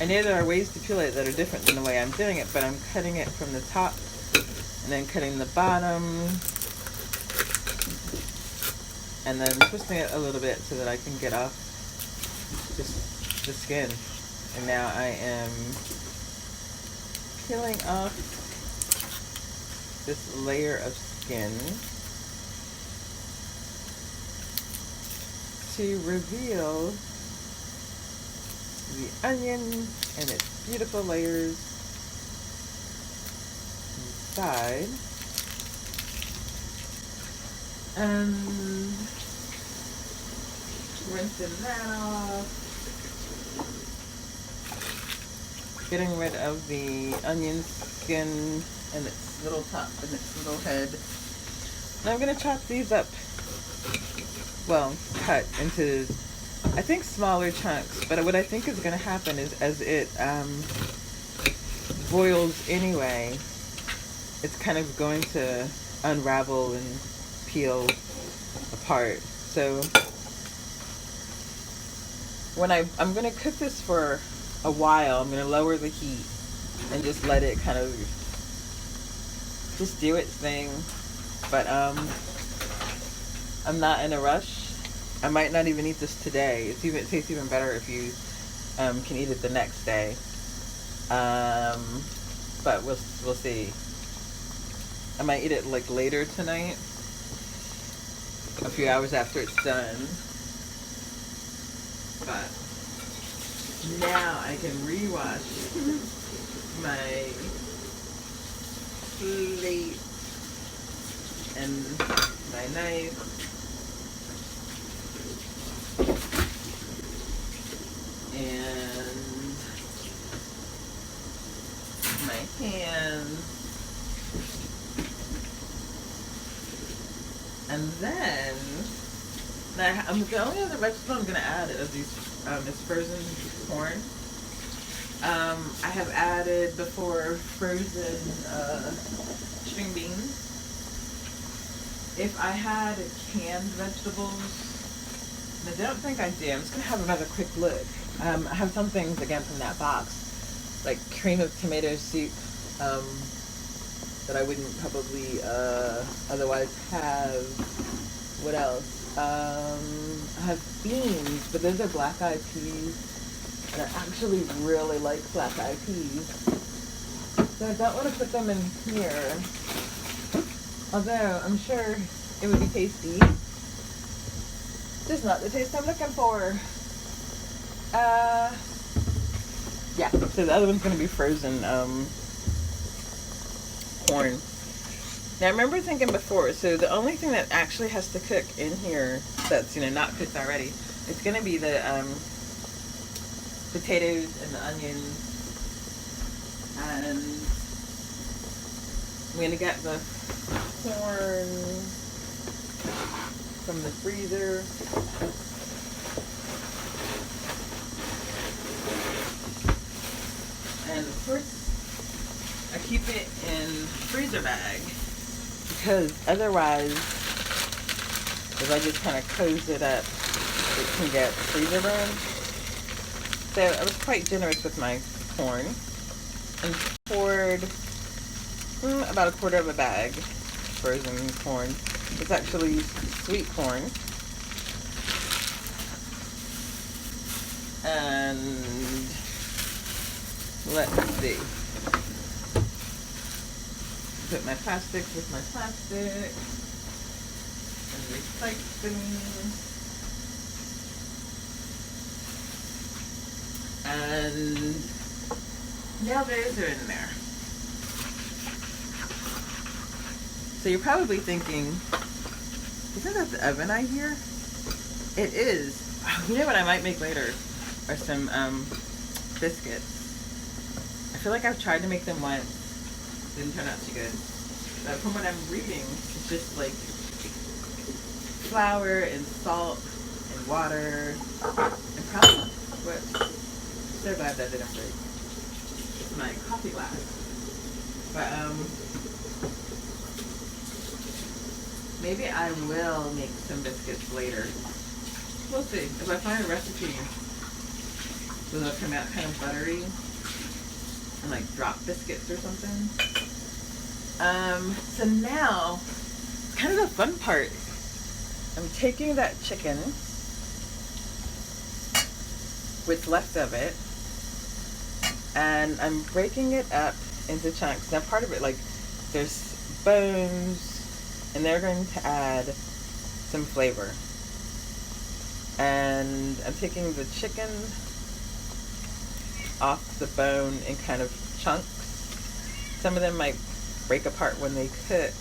I know there are ways to peel it that are different than the way I'm doing it, but I'm cutting it from the top and then cutting the bottom and then twisting it a little bit so that I can get off just the skin. And now I am peeling off this layer of skin to reveal the onion and its beautiful layers inside. And rinsing that off. Getting rid of the onion skin and its little top and its little head. And I'm going to chop these up, well, cut into, I think, smaller chunks. But what I think is going to happen is as it boils anyway, it's kind of going to unravel and peel apart. So when I'm going to cook this for a while, I'm going to lower the heat and just let it kind of just do its thing. But I'm not in a rush. I might not even eat this today. It tastes even better if you can eat it the next day. But we'll see. I might eat it like later tonight, a few hours after it's done. But now I can rewash my plate and my knife. And my hands. And then the only other vegetable I'm going to add is these is frozen corn. I have added before frozen string beans. If I had canned vegetables, I don't think I do. I'm just going to have another quick look. I have some things again from that box, like cream of tomato soup, that I wouldn't probably otherwise have. What else? I have beans, but those are black-eyed peas. And I actually really like black-eyed peas. So I don't want to put them in here. Although I'm sure it would be tasty. Just not the taste I'm looking for. Yeah, so the other one's going to be frozen corn. Now I remember thinking before, so the only thing that actually has to cook in here that's, not cooked already, it's going to be the potatoes and the onions. And I'm going to get the corn from the freezer. And of course, I keep it in freezer bag because otherwise, if I just kind of close it up, it can get freezer burn. So I was quite generous with my corn and poured about 1/4 of a bag frozen corn. It's actually sweet corn. And let's see. Put my plastics with my plastic. And recycling. And now those are in there. So you're probably thinking, isn't that the oven I hear? It is. You know what I might make later are some biscuits. I feel like I've tried to make them once. Didn't turn out too good. But from what I'm reading, it's just like flour and salt and water and probably, so glad that didn't break. It's my coffee glass. But maybe I will make some biscuits later. We'll see. If I find a recipe where they'll come out kind of buttery and like drop biscuits or something. So now, it's kind of the fun part. I'm taking that chicken, what's left of it, and I'm breaking it up into chunks. Now part of it, like, there's bones, and they're going to add some flavor. And I'm taking the chicken off the bone in kind of chunks. Some of them might break apart when they cook.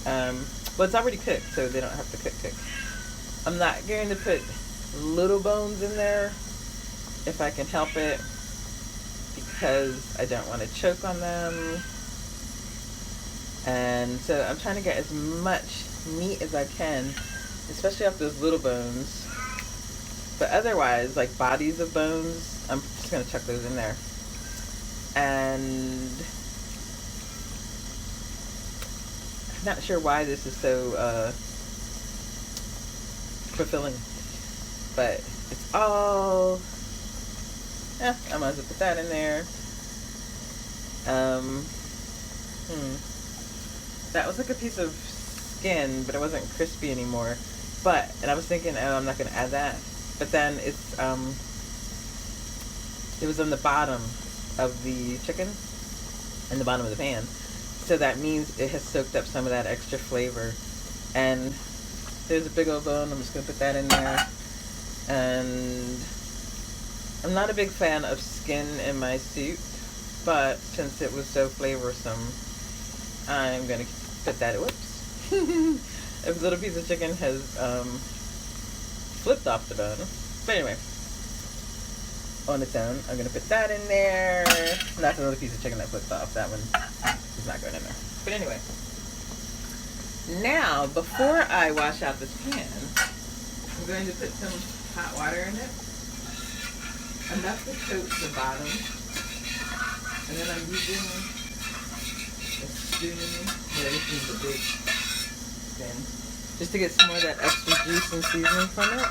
Well, it's already cooked, so they don't have to cook. I'm not going to put little bones in there if I can help it, because I don't want to choke on them. And so I'm trying to get as much meat as I can, especially off those little bones. But otherwise, like bodies of bones, I'm just going to chuck those in there. And I'm not sure why this is so fulfilling, but it's all, I might as well put that in there. That was like a piece of skin, but it wasn't crispy anymore. And I was thinking, I'm not going to add that. But then it was on the bottom of the chicken, in the bottom of the pan. So that means it has soaked up some of that extra flavor. And there's a big old bone. I'm just going to put that in there. And I'm not a big fan of skin in my soup, but since it was so flavorsome, I'm going to put that, whoops. A little piece of chicken has flipped off the bone. But anyway, on its own, I'm going to put that in there. That's another piece of chicken that flipped off. That one is not going in there. But anyway, now before I wash out this pan, I'm going to put some hot water in it, enough to coat the bottom. And then I'm using a spoon, this is the big thing, just to get some more of that extra juice and seasoning from it.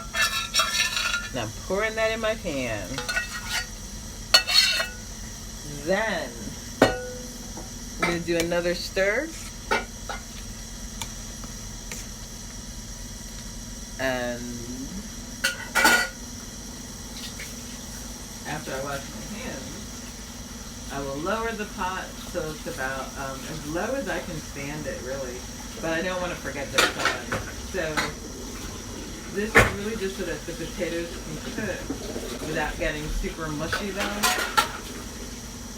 Now I'm pouring that in my pan. Then I'm going to do another stir. And after I wash my hands, I will lower the pot so it's about as low as I can stand it, really. But I don't want to forget that it's on. So this is really just so that the potatoes can cook without getting super mushy though.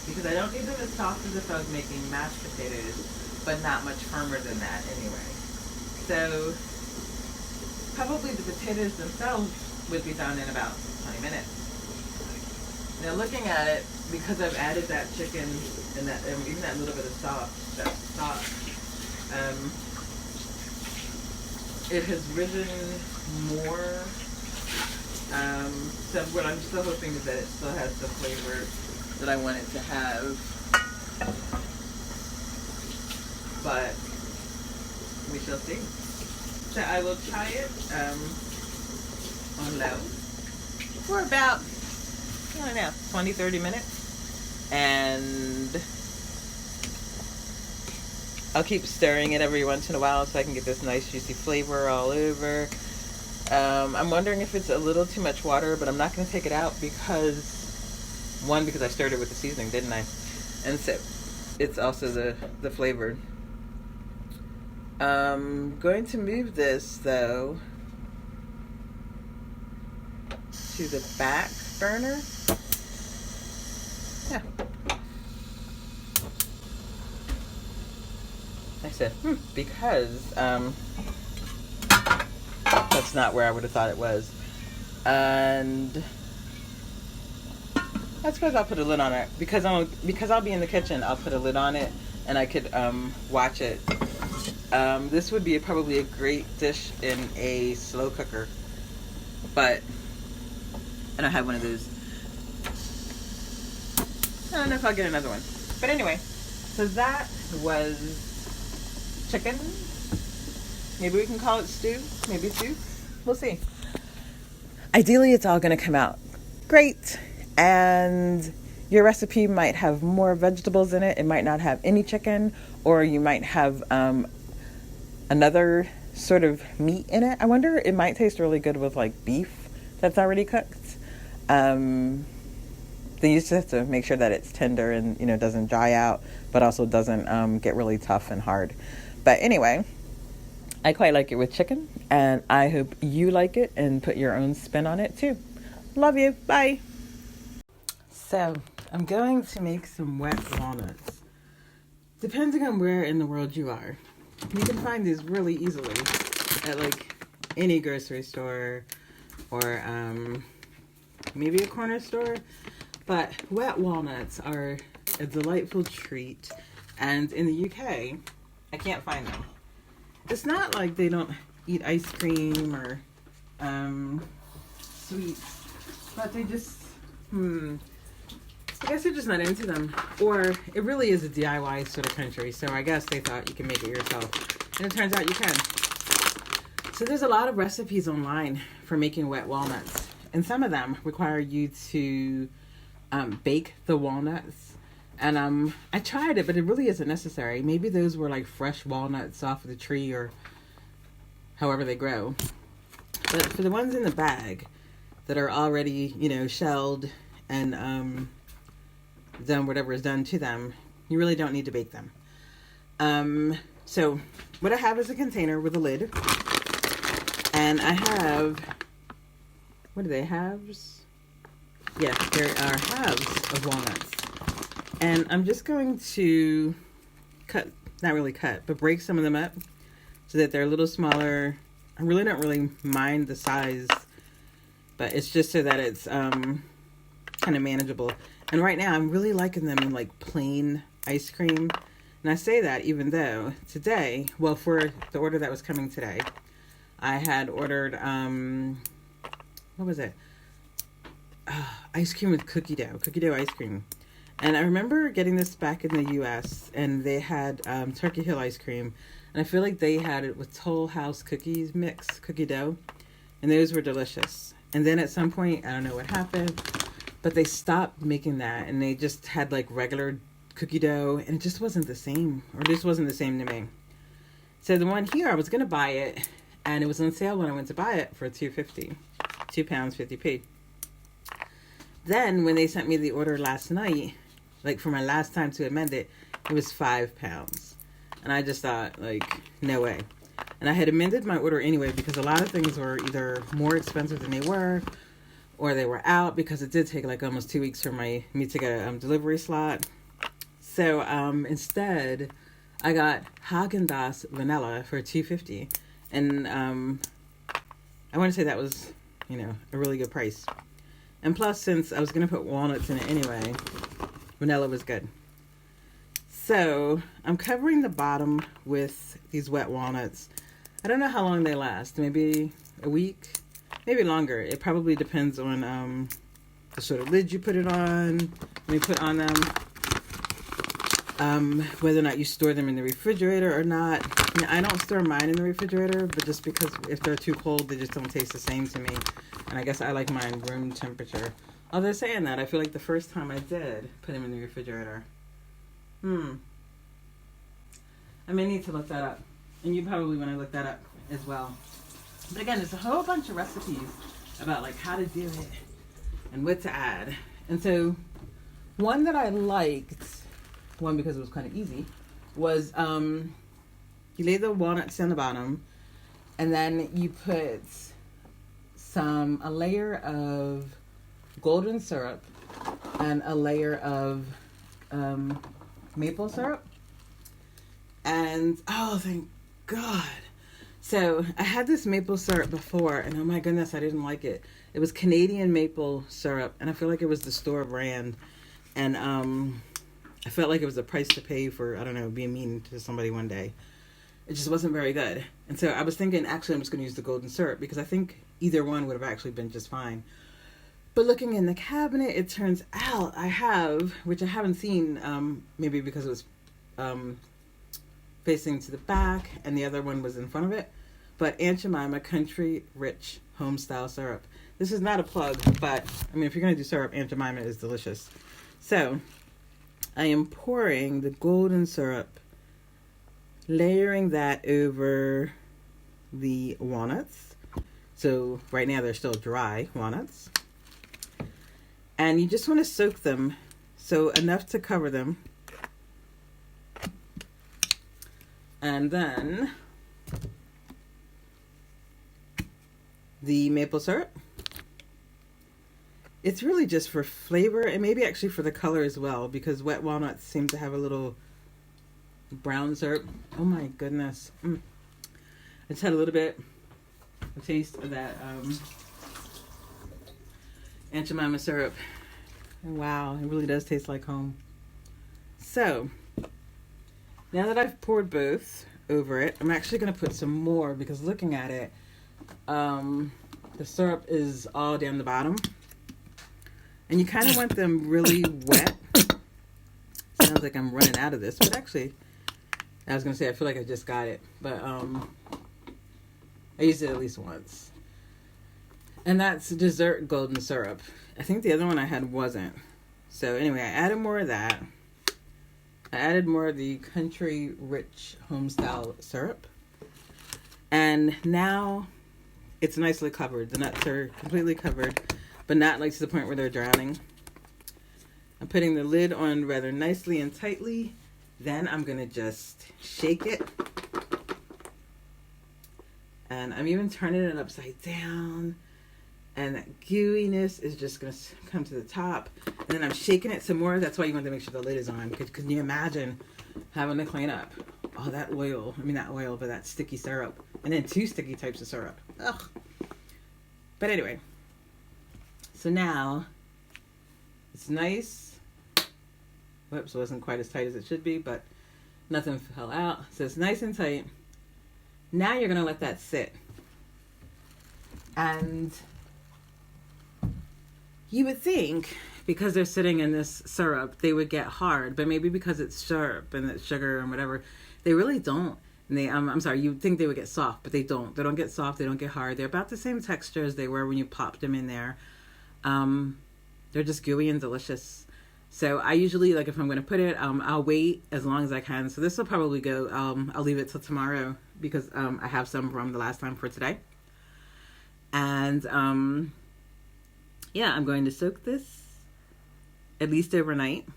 Because I don't need them as soft as if I was making mashed potatoes, but not much firmer than that anyway. So probably the potatoes themselves would be done in about 20 minutes. Now looking at it, because I've added that chicken and that even that little bit of sauce, it has risen more. So what I'm still hoping is that it still has the flavor that I want it to have. But we shall see. So I will try it on low for about, I don't know, 20-30 minutes. And I'll keep stirring it every once in a while so I can get this nice juicy flavor all over. I'm wondering if it's a little too much water, but I'm not going to take it out because I stirred it with the seasoning, didn't I? And so it's also the flavor. I'm going to move this though to the back burner. Yeah. I said, because that's not where I would have thought it was. And I suppose I'll put a lid on it because I'll be in the kitchen. I'll put a lid on it and I could watch it. This would be probably a great dish in a slow cooker, but I don't have one of those. I don't know if I'll get another one. But anyway, so that was chicken. Maybe we can call it stew. Maybe soup. We'll see. Ideally, it's all going to come out great. And your recipe might have more vegetables in it. It might not have any chicken. Or you might have another sort of meat in it. I wonder, it might taste really good with like beef that's already cooked. Then you just have to make sure that it's tender and, doesn't dry out, but also doesn't get really tough and hard. But anyway, I quite like it with chicken, and I hope you like it and put your own spin on it too. Love you. Bye. So I'm going to make some wet walnuts. Depending on where in the world you are, you can find these really easily at like any grocery store or maybe a corner store. But wet walnuts are a delightful treat. And in the UK, I can't find them. It's not like they don't eat ice cream or sweets, but they just, I guess they're just not into them. Or it really is a DIY sort of country, so I guess they thought you can make it yourself. And it turns out you can. So there's a lot of recipes online for making wet walnuts. And some of them require you to bake the walnuts. And I tried it, but it really isn't necessary. Maybe those were like fresh walnuts off of the tree or however they grow. But for the ones in the bag that are already, shelled and done whatever is done to them, you really don't need to bake them. So what I have is a container with a lid. And I have, what are they, halves? Yes, there are halves of walnuts. And I'm just going to not really cut, but break some of them up so that they're a little smaller. I really don't really mind the size, but it's just so that it's kind of manageable. And right now I'm really liking them in like plain ice cream. And I say that even though today, well, for the order that was coming today, I had ordered, what was it? Ice cream with cookie dough ice cream. And I remember getting this back in the U.S. and they had Turkey Hill ice cream. And I feel like they had it with Toll House cookies mix, cookie dough. And those were delicious. And then at some point, I don't know what happened, but they stopped making that. And they just had like regular cookie dough. And it just wasn't the same. Or just wasn't the same to me. So the one here, I was going to buy it. and it was on sale when I went to buy it for £2.50, £2.50. Then when they sent me the order last night, like for my last time to amend it, it was £5. And I just thought, like, no way. And I had amended my order anyway because a lot of things were either more expensive than they were, or they were out, because it did take like almost 2 weeks for me to get a delivery slot. So instead, I got Haagen-Dazs vanilla for $2.50, and I want to say that was, a really good price. And plus, since I was going to put walnuts in it anyway, vanilla was good. So I'm covering the bottom with these wet walnuts. I don't know how long they last. Maybe a week, maybe longer. It probably depends on the sort of lid you put it on, when you put on them, whether or not you store them in the refrigerator or not. I don't store mine in the refrigerator, but just because if they're too cold, they just don't taste the same to me. And I guess I like mine room temperature. Although saying that, I feel like the first time I did put them in the refrigerator. I may need to look that up. And you probably want to look that up as well. But again, there's a whole bunch of recipes about like how to do it and what to add. And so one that I liked, one because it was kind of easy, was you lay the walnuts on the bottom, and then you put a layer of golden syrup and a layer of maple syrup. And oh, thank God. So I had this maple syrup before, and oh my goodness, I didn't like it. It was Canadian maple syrup, and I feel like it was the store brand. And I felt like it was a price to pay for, I don't know, being mean to somebody one day. It just wasn't very good. And so I was thinking, actually, I'm just going to use the golden syrup, because I think either one would have actually been just fine. But looking in the cabinet, it turns out I have, which I haven't seen, maybe because it was facing to the back and the other one was in front of it, but Aunt Jemima Country Rich Homestyle Syrup. This is not a plug, but I mean, if you're going to do syrup, Aunt Jemima is delicious. So I am pouring the golden syrup, layering that over the walnuts. So right now they're still dry walnuts. And you just want to soak them, so enough to cover them. And then the maple syrup. It's really just for flavor, and maybe actually for the color as well, because wet walnuts seem to have a little brown syrup. Oh my goodness. I just had a little bit of taste of that Aunt Jemima syrup. And wow, it really does taste like home. So now that I've poured both over it, I'm actually going to put some more, because looking at it, the syrup is all down the bottom. And you kind of want them really wet. Sounds like I'm running out of this, but actually, I was going to say, I feel like I just got it. But I used it at least once. And that's dessert golden syrup. I think the other one I had wasn't. So anyway, I added more of that. I added more of the Country Rich Homestyle syrup. And now it's nicely covered. The nuts are completely covered, but not like to the point where they're drowning. I'm putting the lid on rather nicely and tightly. Then I'm going to just shake it. And I'm even turning it upside down. And that gooiness is just going to come to the top. And then I'm shaking it some more. That's why you want to make sure the lid is on. Because can you imagine having to clean up all that oil? I mean, not oil, but that sticky syrup. And then 2 sticky types of syrup. Ugh. But anyway. So now, it's nice. Whoops, it wasn't quite as tight as it should be, but nothing fell out. So it's nice and tight. Now you're going to let that sit. And you would think, because they're sitting in this syrup, they would get hard. But maybe because it's syrup and it's sugar and whatever, they really don't. And they, I'm sorry, you'd think they would get soft, but they don't. They don't get soft. They don't get hard. They're about the same texture as they were when you popped them in there. They're just gooey and delicious. So I usually, like, if I'm going to put it, I'll wait as long as I can. So this will probably go, I'll leave it till tomorrow because I have some from the last time for today. And yeah, I'm going to soak this at least overnight.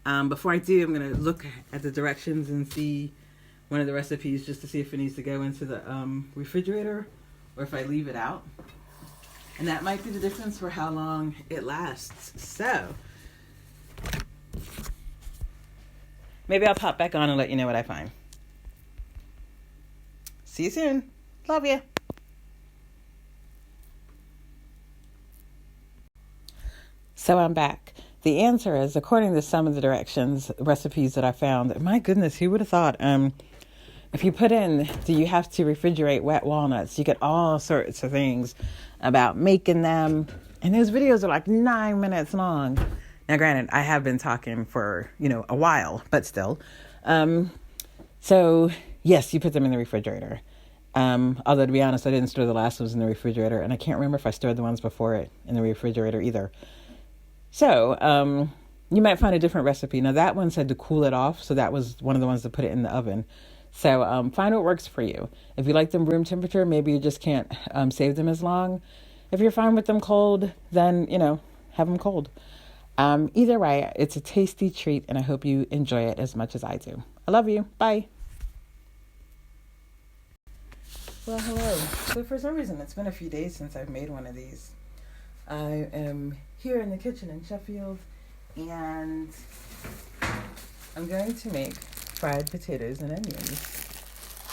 Before I do, I'm going to look at the directions and see one of the recipes just to see if it needs to go into the refrigerator or if I leave it out. And that might be the difference for how long it lasts. So maybe I'll pop back on and let you know what I find. See you soon. Love you. So I'm back. The answer is, according to some of the recipes that I found, my goodness, who would have thought, if you put in, do you have to refrigerate wet walnuts? You get all sorts of things about making them. And those videos are like 9 minutes long. Now, granted, I have been talking for, a while, but still. So, yes, you put them in the refrigerator. Although, to be honest, I didn't store the last ones in the refrigerator. And I can't remember if I stored the ones before it in the refrigerator either. So, you might find a different recipe. Now, that one said to cool it off. So that was one of the ones to put it in the oven. So, find what works for you. If you like them room temperature, maybe you just can't save them as long. If you're fine with them cold, then, have them cold. Either way, it's a tasty treat, and I hope you enjoy it as much as I do. I love you. Bye. Well, hello. So for some reason, it's been a few days since I've made one of these. I am here in the kitchen in Sheffield, and I'm going to make fried potatoes and onions.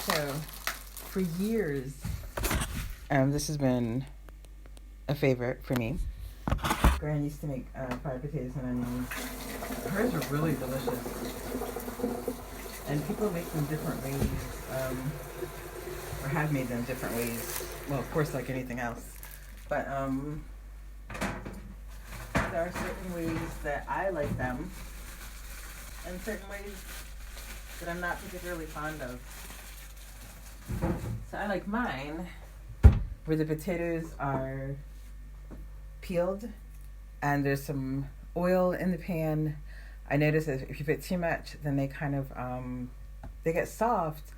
So for years, this has been a favorite for me. Gran used to make fried potatoes and onions. Hers are really delicious. And people make them different ways, or have made them different ways. Well, of course, like anything else. But there are certain ways that I like them, and certain ways that I'm not particularly fond of. So I like mine where the potatoes are peeled and there's some oil in the pan. I notice that if you put too much, then they kind of they get soft,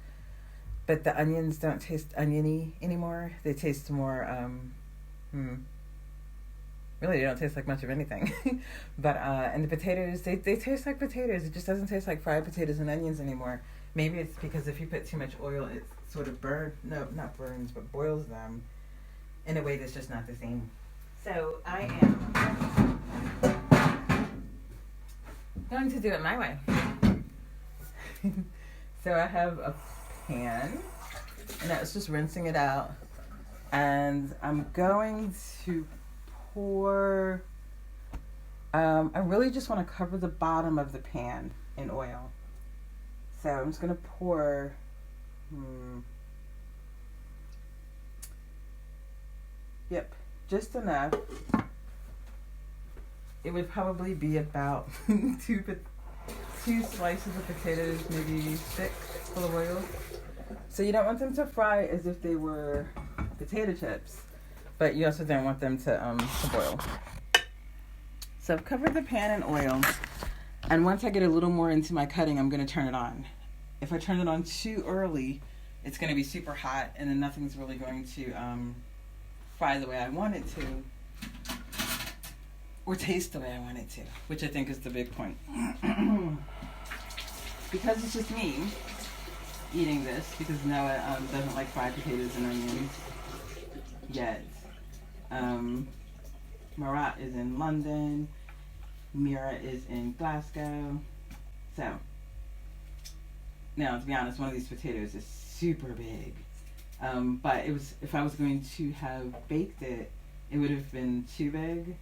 but the onions don't taste oniony anymore. They taste more really, they don't taste like much of anything. But and the potatoes, they taste like potatoes. It just doesn't taste like fried potatoes and onions anymore. Maybe it's because if you put too much oil, it sort of not burns, but boils them in a way that's just not the same. So I am going to do it my way. So I have a pan, and I was just rinsing it out, and I'm going to pour, I really just want to cover the bottom of the pan in oil. So I'm just going to pour, just enough. It would probably be about two slices of potatoes, maybe thick, full of oil. So you don't want them to fry as if they were potato chips, but you also don't want them to boil. So I've covered the pan in oil, and once I get a little more into my cutting, I'm going to turn it on. If I turn it on too early, it's going to be super hot, and then nothing's really going to fry the way I want it to, or taste the way I want it to, which I think is the big point. Because it's just me eating this, because Noah doesn't like fried potatoes and onions yet. Marat is in London, Mira is in Glasgow. So now, to be honest, one of these potatoes is super big. But it was, if I was going to have baked it, it would have been too big,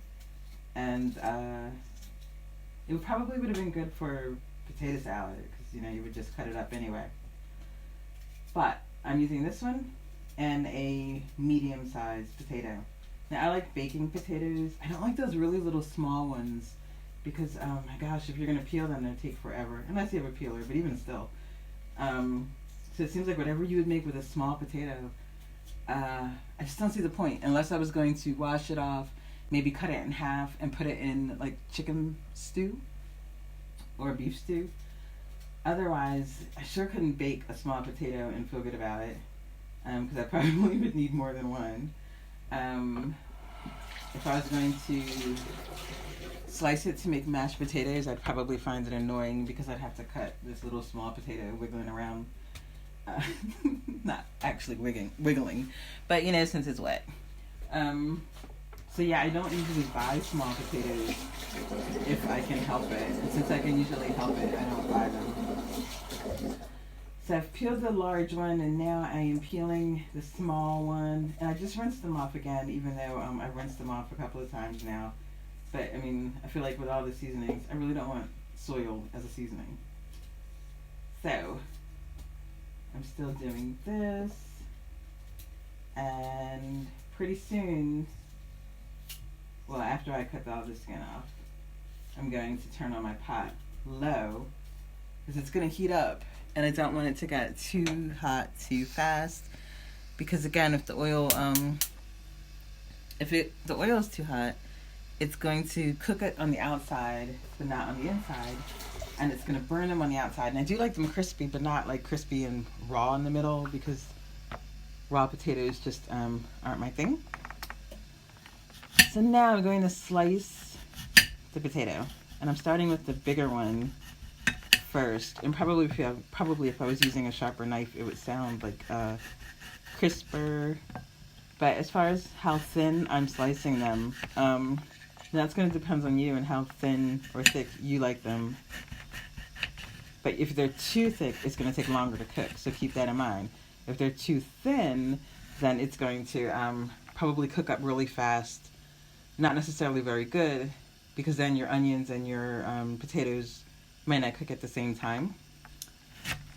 and it would have been good for potato salad, because you would just cut it up anyway. But I'm using this one and a medium-sized potato. Now, I like baking potatoes. I don't like those really little small ones, because oh my gosh, if you're gonna peel them, they'll take forever, unless you have a peeler. But even still, so it seems like whatever you would make with a small potato, I just don't see the point, unless I was going to wash it off maybe cut it in half and put it in like chicken stew or beef stew. Otherwise, I sure couldn't bake a small potato and feel good about it, because I probably would need more than one. If I was going to slice it to make mashed potatoes, I'd probably find it annoying because I'd have to cut this little small potato wiggling around. Not actually wiggling, but you know, since it's wet. So yeah, I don't usually buy small potatoes if I can help it. And since I can usually help it, I don't buy them. So I've peeled the large one, and now I am peeling the small one. And I just rinsed them off again, even though I've rinsed them off a couple of times now. But I mean, I feel like with all the seasonings, I really don't want soil as a seasoning. So I'm still doing this, and pretty soon, well, after I cut all the skin off, I'm going to turn on my pot low because it's going to heat up, and I don't want it to get too hot too fast, because again, if the oil is too hot, it's going to cook it on the outside but not on the inside, and it's going to burn them on the outside. And I do like them crispy, but not like crispy and raw in the middle, because raw potatoes just aren't my thing. So now I'm going to slice the potato, and I'm starting with the bigger one first. And probably if I was using a sharper knife, it would sound like crisper. But as far as how thin I'm slicing them, that's going to depend on you and how thin or thick you like them. But if they're too thick, it's going to take longer to cook, so keep that in mind. If they're too thin, then it's going to probably cook up really fast. Not necessarily very good, because then your onions and your potatoes might not cook at the same time.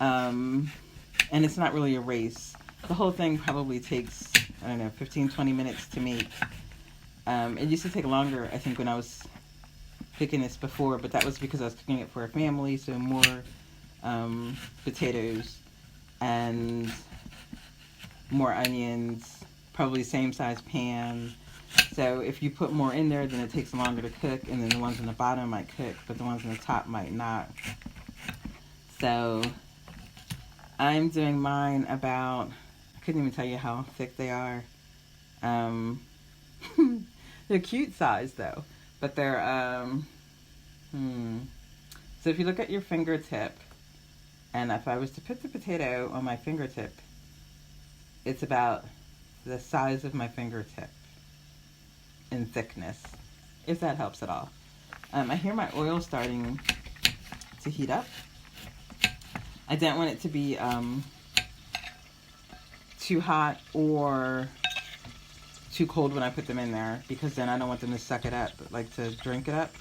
And it's not really a race. The whole thing probably takes, 15-20 minutes to make. It used to take longer, I think, when I was cooking this before, but that was because I was cooking it for a family, so more potatoes and more onions, probably same size pan. So if you put more in there, then it takes longer to cook, and then the ones on the bottom might cook, but the ones on the top might not. So I'm doing mine about, I couldn't even tell you how thick they are. They're cute size though, but they're, so if you look at your fingertip, and if I was to put the potato on my fingertip, it's about the size of my fingertip in thickness, if that helps at all. I hear my oil starting to heat up. I don't want it to be too hot or too cold when I put them in there, because then I don't want them to suck it up, but like to drink it up,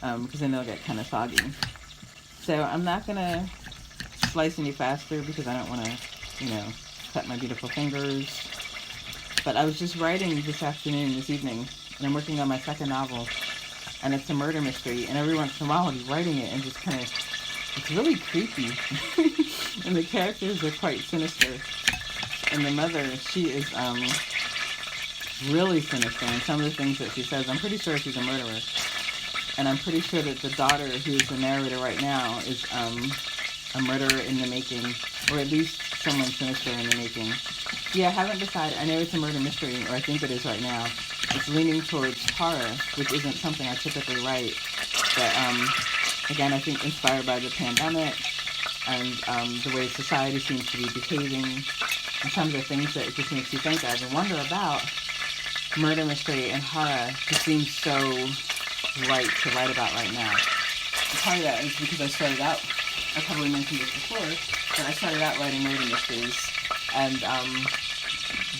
because then they'll get kind of soggy. So I'm not going to slice any faster because I don't want to, cut my beautiful fingers. But I was just writing this evening, and I'm working on my second novel, and it's a murder mystery, and every once in a while I'll be writing it and just kind of, it's really creepy, and the characters are quite sinister, and the mother, she is really sinister, and some of the things that she says, I'm pretty sure she's a murderer, and I'm pretty sure that the daughter, who is the narrator right now, is a murderer in the making, or at least someone sinister in the making. Yeah, I haven't decided. I know it's a murder mystery, or I think it is right now. It's leaning towards horror, which isn't something I typically write. But, again, I think inspired by the pandemic and the way society seems to be behaving, in terms of things that it just makes you think of and wonder about. Murder mystery and horror just seems so right to write about right now. And part of that is because I started out, I probably mentioned this before, but I started out writing murder mysteries, and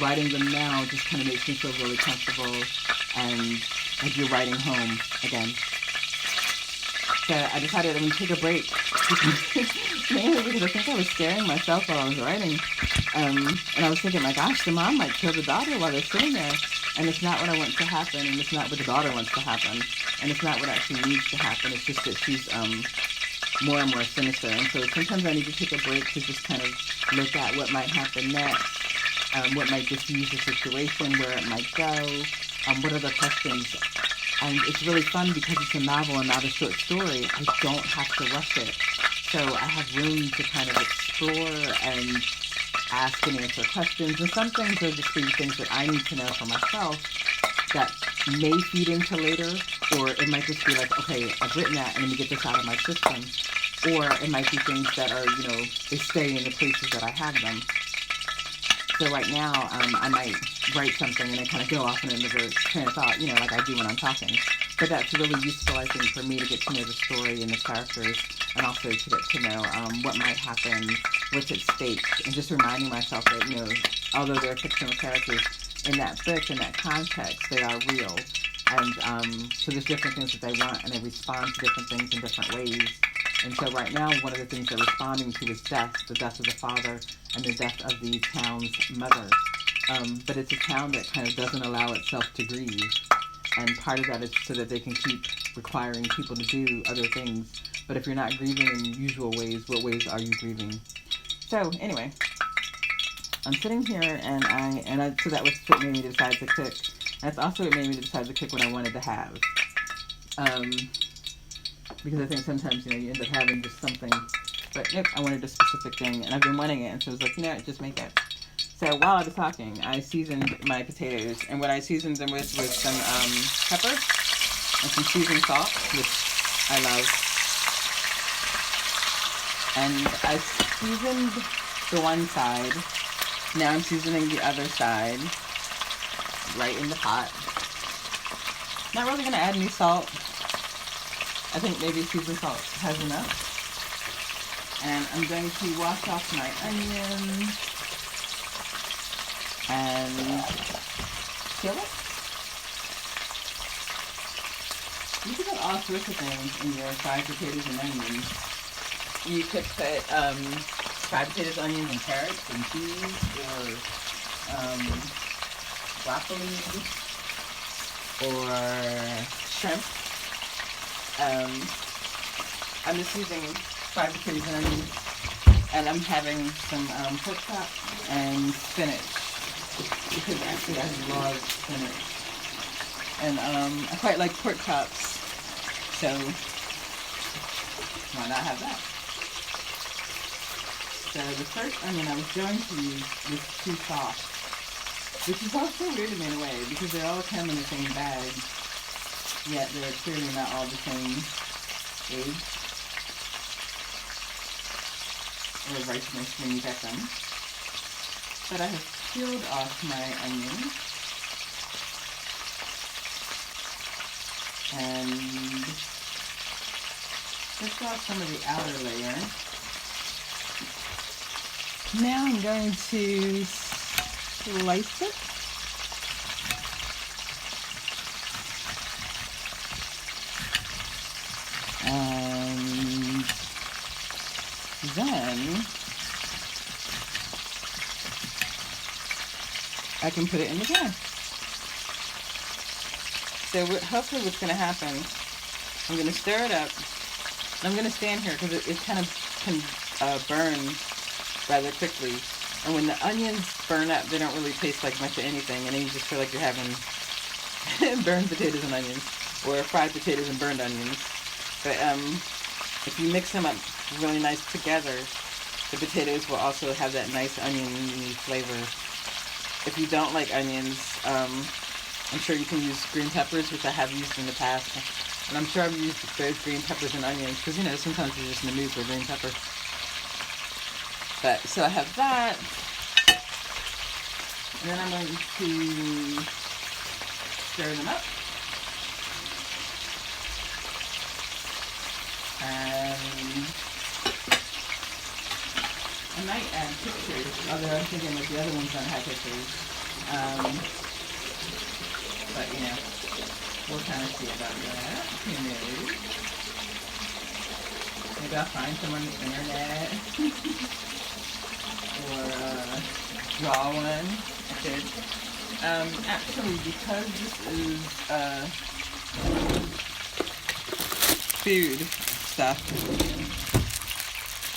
writing them now just kind of makes me feel really comfortable, and like you're writing home again. So I decided I'm going to take a break, mainly because I think I was scaring myself while I was writing, and I was thinking, my gosh, the mom might kill the daughter while they're sitting there, and it's not what I want to happen, and it's not what the daughter wants to happen, and it's not what actually needs to happen. It's just that she's more and more sinister, and so sometimes I need to take a break to just kind of look at what might happen next, what might diffuse the situation, where it might go, what are the questions? And it's really fun because it's a novel and not a short story. I don't have to rush it. So I have room to kind of explore and ask and answer questions. And some things are just maybe things that I need to know for myself that may feed into later, or it might just be like, okay, I've written that and let me get this out of my system. Or it might be things that are, they stay in the places that I have them. So right now, I might write something and then kind of go off in another train of thought, like I do when I'm talking. But that's really useful, I think, for me to get to know the story and the characters, and also to get to know what might happen, what's at stake, and just reminding myself that, although they're fictional characters, in that book, in that context, they are real. And so there's different things that they want, and they respond to different things in different ways. And so right now, one of the things they're responding to is death, the death of the father and the death of the town's mother. But it's a town that kind of doesn't allow itself to grieve. And part of that is so that they can keep requiring people to do other things. But if you're not grieving in usual ways, what ways are you grieving? So anyway, I'm sitting here and so that was what made me decide to cook. That's also what made me decide to cook what I wanted to have. Because I think sometimes, you end up having just something, but nope, I wanted a specific thing, and I've been wanting it, and so I was like, just make it. So while I was talking, I seasoned my potatoes, and what I seasoned them with was some pepper and some seasoned salt, which I love. And I seasoned the one side. Now I'm seasoning the other side, right in the pot. Not really going to add any salt. I think maybe seasoned salt has enough. And I'm going to wash off my onion and peel it. You can put all sorts of things in your fried potatoes and onions. You could put fried potatoes, onions, and carrots and peas, or broccoli, or shrimp. I'm just using fried potatoes and onions, and I'm having some pork chop and spinach, because actually I love spinach, and I quite like pork chops, so why not have that? So the first onion I was going to use was too soft, which is also weird to me in a way, because they all come in the same bag, yet they're clearly not all the same age or ripeness when you get them. But I have peeled off my onion and just off some of the outer layer. Now I'm going to slice it. And then I can put it in the pan. So hopefully what's going to happen, I'm going to stir it up. I'm going to stand here because it kind of can burn rather quickly. And when the onions burn up, they don't really taste like much of anything. And then you just feel like you're having burned potatoes and onions, or fried potatoes and burned onions. But if you mix them up really nice together, the potatoes will also have that nice oniony flavor. If you don't like onions, I'm sure you can use green peppers, which I have used in the past. And I'm sure I've used both green peppers and onions, because, sometimes you're just in the mood for green pepper. But, so I have that. And then I'm going to stir them up. And I might add pictures, although I'm thinking like the other ones don't have pictures. But we'll kind of see about that. Maybe I'll find some on the internet. Or draw one. I could. Actually, because this is food stuff,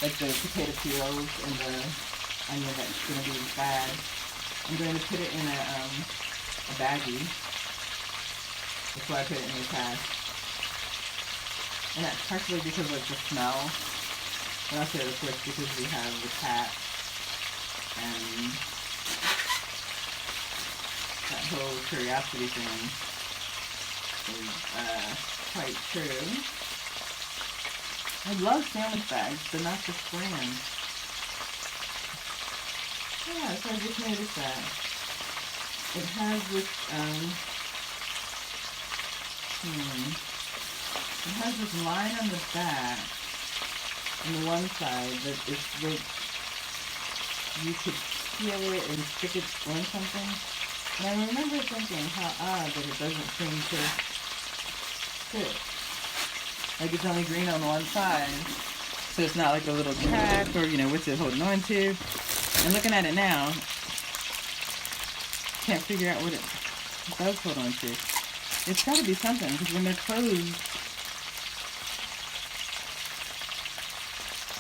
like the potato peels and the onion that's going to be bad, I'm going to put it in a baggie That's why I put it in the cash. And that's partially because of the smell. And also, of course, because we have the cat. And that whole curiosity thing is quite true. I love sandwich bags, but not this brand. Yeah, so I just noticed that. It has this, it has this line on the back, on the one side, that is like, you could peel it and stick it on something. And I remember thinking how odd that it doesn't seem to fit. Like it's only green on one side. So it's not like a little track or, what's it holding on to. And looking at it now, can't figure out what it does hold on to. It's got to be something, because when they're closed,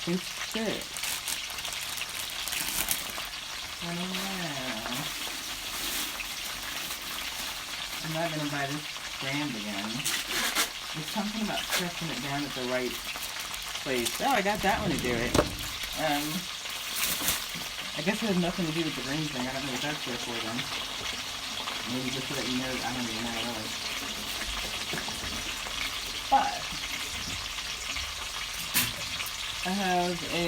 it's thick. I don't know. I'm not going to buy this brand again. There's something about pressing it down at the right place. Oh, I got that one to do it. I guess it has nothing to do with the green thing. I don't know what that's there for then. Maybe just so that you know, I don't even know really. But I have a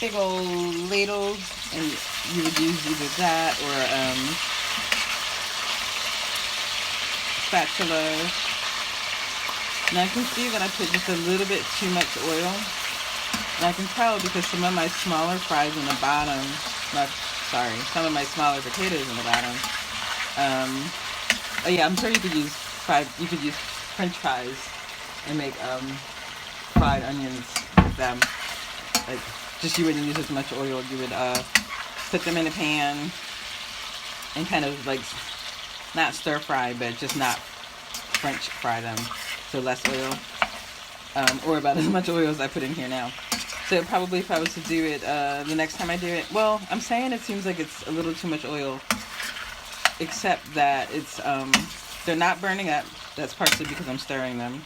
big old ladle, and you would use either that or spatula. Now I can see that I put just a little bit too much oil. And I can tell because some of my smaller fries in the bottom, some of my smaller potatoes in the bottom. Oh yeah, I'm sure you could use French fries and make fried onions with them. Like, just you wouldn't use as much oil. You would put them in a pan and kind of like not stir fry, but just not French fry them, so less oil, or about as much oil as I put in here now. So probably if I was to do it the next time I do it, well, I'm saying it seems like it's a little too much oil, except that it's they're not burning up. That's partially because I'm stirring them.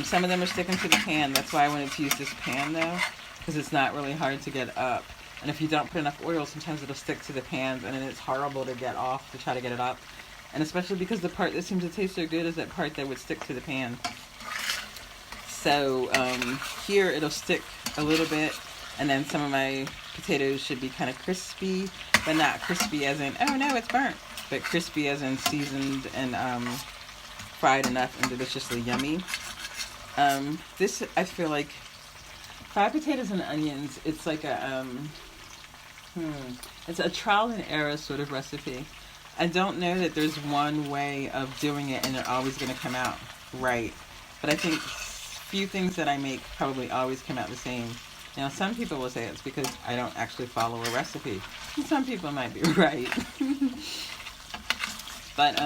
Some of them are sticking to the pan. That's why I wanted to use this pan though, because it's not really hard to get up. And if you don't put enough oil, sometimes it'll stick to the pans, and then it's horrible to get off to try to get it up. And especially because the part that seems to taste so good is that part that would stick to the pan. So here it'll stick a little bit, and then some of my potatoes should be kind of crispy, but not crispy as in, oh no, it's burnt, but crispy as in seasoned and fried enough and deliciously yummy. This, I feel like, fried potatoes and onions, it's like a, it's a trial and error sort of recipe. I don't know that there's one way of doing it and they're always going to come out right. But I think few things that I make probably always come out the same. Now, some people will say it's because I don't actually follow a recipe. And some people might be right. But,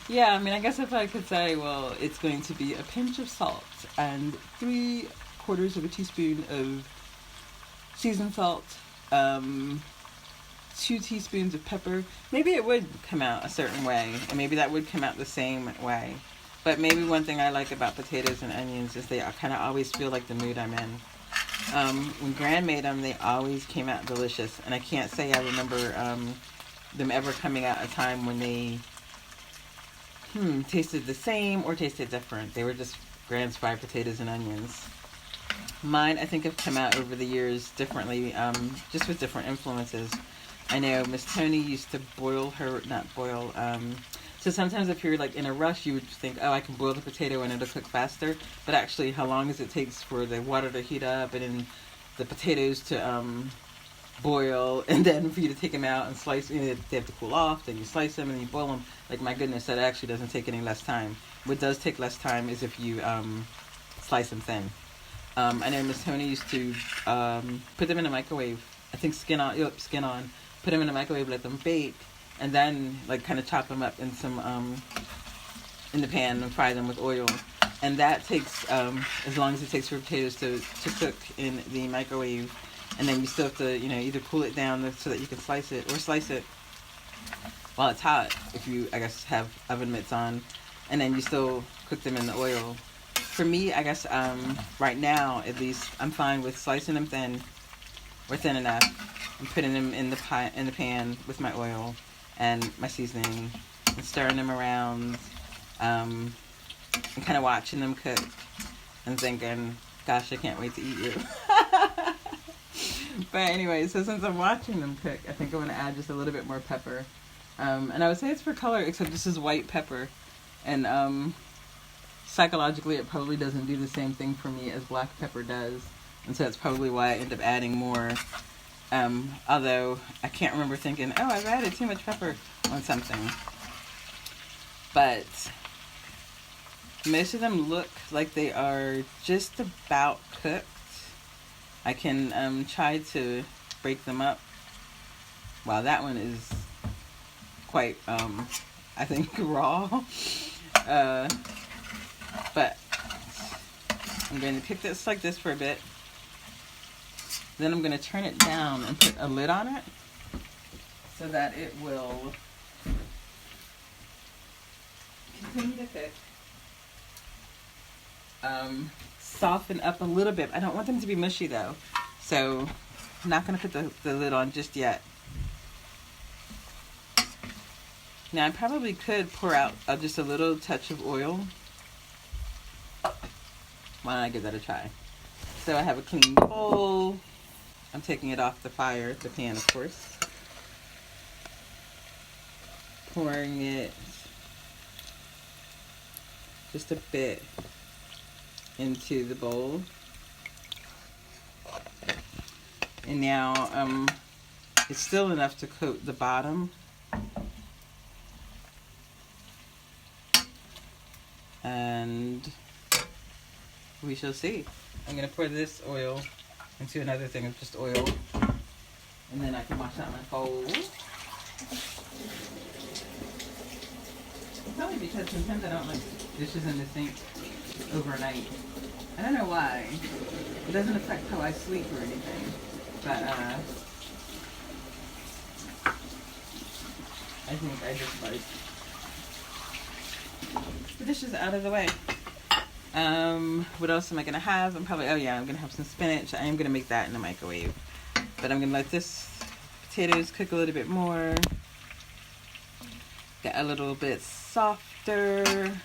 yeah, I mean, I guess if I could say, well, it's going to be a pinch of salt and 3/4 of a teaspoon of seasoned salt, 2 teaspoons of pepper, maybe it would come out a certain way, and maybe that would come out the same way. But maybe one thing I like about potatoes and onions is they kind of always feel like the mood I'm in. When Gran made them, they always came out delicious, and I can't say I remember them ever coming out a time when they tasted the same or tasted different. They were just Gran's fried potatoes and onions. Mine, I think, have come out over the years differently, just with different influences. I know Miss Tony used to so sometimes if you're like in a rush, you would think, oh, I can boil the potato and it'll cook faster. But actually, how long does it take for the water to heat up and then the potatoes to boil, and then for you to take them out and slice? They have to cool off, then you slice them and you boil them. Like, my goodness, that actually doesn't take any less time. What does take less time is if you slice them thin. I know Miss Tony used to put them in a microwave. I think skin on. Put them in a microwave, let them bake, and then like kind of chop them up in some in the pan and fry them with oil. And that takes as long as it takes for potatoes to cook in the microwave. And then you still have to either cool it down so that you can slice it or slice it. while it's hot, if you, I guess, have oven mitts on, and then you still cook them in the oil. For me, I guess, right now, at least, I'm fine with slicing them thin, or thin enough, and putting them in the pan with my oil and my seasoning, and stirring them around, and kind of watching them cook, and thinking, gosh, I can't wait to eat you. But anyway, so since I'm watching them cook, I think I'm going to add just a little bit more pepper. And I would say it's for color, except this is white pepper. And psychologically, it probably doesn't do the same thing for me as black pepper does. And so that's probably why I end up adding more. Although I can't remember thinking, oh, I've added too much pepper on something. But most of them look like they are just about cooked. I can try to break them up. Wow, that one is quite, I think, raw. But I'm going to cook this like this for a bit. Then I'm going to turn it down and put a lid on it so that it will continue to cook. Soften up a little bit. I don't want them to be mushy though, so I'm not going to put the lid on just yet. Now I probably could pour out just a little touch of oil. Why don't I give that a try? So I have a clean bowl. I'm taking it off the fire, the pan of course. Pouring it just a bit into the bowl. And now it's still enough to coat the bottom. And we shall see. I'm going to pour this oil into another thing of just oil. And then I can wash out my bowl. Probably because sometimes I don't like dishes in the sink overnight. I don't know why. It doesn't affect how I sleep or anything. But I think I just like the dishes out of the way. What else am I gonna have? I'm gonna have some spinach. I am gonna make that in the microwave. But I'm gonna let this potatoes cook a little bit more. Get a little bit softer.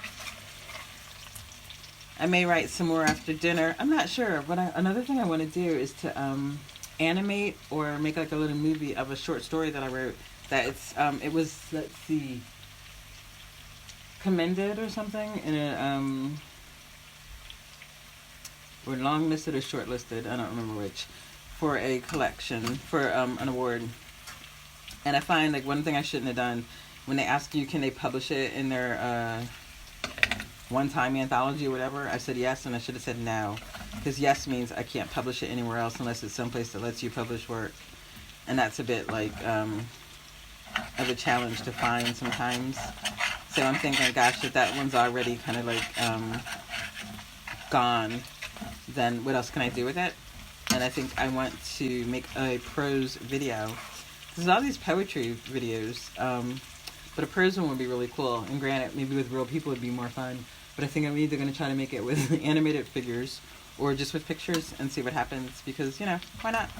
I may write some more after dinner. I'm not sure. Another thing I want to do is to animate or make like a little movie of a short story that I wrote. That it was, let's see, commended or something in a or longlisted or shortlisted. I don't remember which, for a collection for an award. And I find like one thing I shouldn't have done when they ask you can they publish it in their one-time anthology or whatever, I said yes, and I should have said no, because yes means I can't publish it anywhere else unless it's someplace that lets you publish work, and that's a bit like of a challenge to find sometimes. So I'm thinking, gosh, if that one's already kind of like gone, then what else can I do with it? And I think I want to make a prose video. There's all these poetry videos, but a prose one would be really cool. And granted, maybe with real people would be more fun. But I think I'm either going to try to make it with animated figures or just with pictures and see what happens. Because, you know, why not?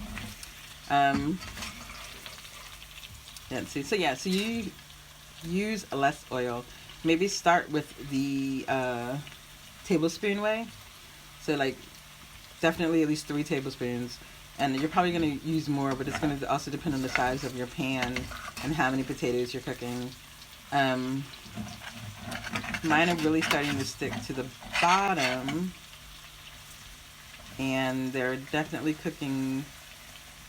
Let's see. So yeah, so you use less oil. Maybe start with the tablespoon way. So like definitely at least 3 tablespoons. And you're probably going to use more, but it's going to also depend on the size of your pan and how many potatoes you're cooking. Mine are really starting to stick to the bottom, and they're definitely cooking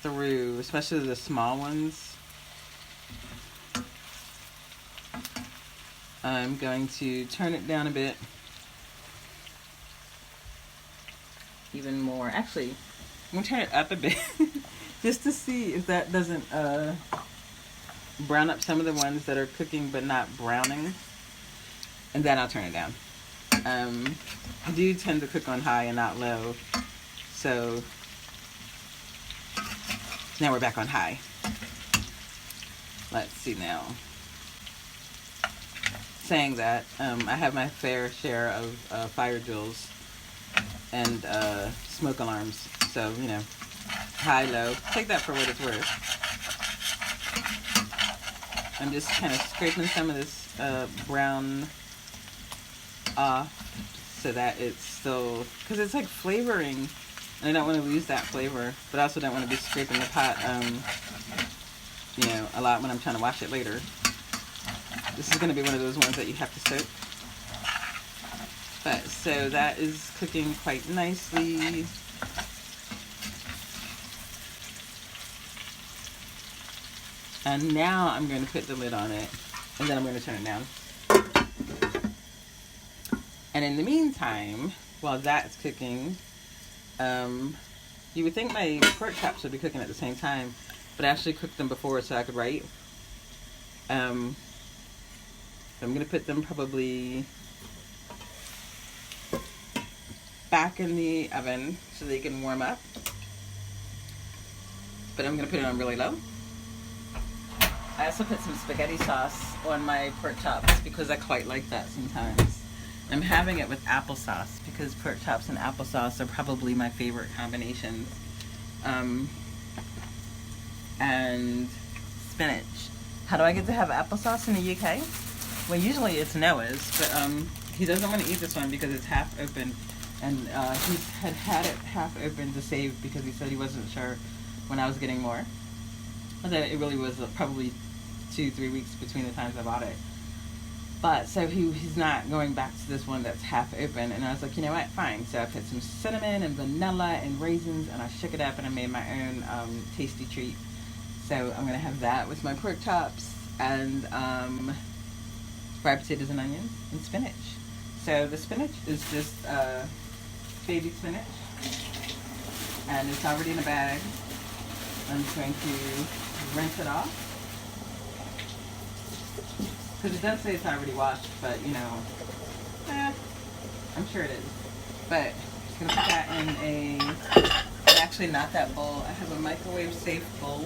through, especially the small ones. I'm going to turn it down a bit. Even more. Actually, I'm going to turn it up a bit just to see if that doesn't brown up some of the ones that are cooking but not browning. And then I'll turn it down. I do tend to cook on high and not low. So now we're back on high. Let's see now. saying that, I have my fair share of fire drills and smoke alarms. So, high, low. Take that for what it's worth. I'm just kind of scraping some of this brown off so that it's still, because it's like flavoring, and I don't want to lose that flavor, but I also don't want to be scraping the pot, a lot when I'm trying to wash it later. This is going to be one of those ones that you have to soak. But, so that is cooking quite nicely. And now I'm going to put the lid on it, and then I'm going to turn it down. And in the meantime, while that's cooking, you would think my pork chops would be cooking at the same time, but I actually cooked them before so I could write. I'm going to put them probably back in the oven so they can warm up. But I'm going to put it on really low. I also put some spaghetti sauce on my pork chops because I quite like that sometimes. I'm having it with applesauce because pork chops and applesauce are probably my favorite combinations. And spinach. How do I get to have applesauce in the UK? Well, usually it's Noah's, but he doesn't want to eat this one because it's half open. And he had it half open to save because he said he wasn't sure when I was getting more. But it really was probably 2-3 weeks between the times I bought it. But so he's not going back to this one that's half open. And I was like, you know what, fine. So I put some cinnamon and vanilla and raisins, and I shook it up, and I made my own tasty treat. So I'm going to have that with my pork chops and fried potatoes and onions and spinach. So the spinach is just baby spinach, and it's already in a bag. I'm just going to rinse it off. Because it does say it's already washed, but I'm sure it is. But I'm going to put that in actually not that bowl. I have a microwave safe bowl.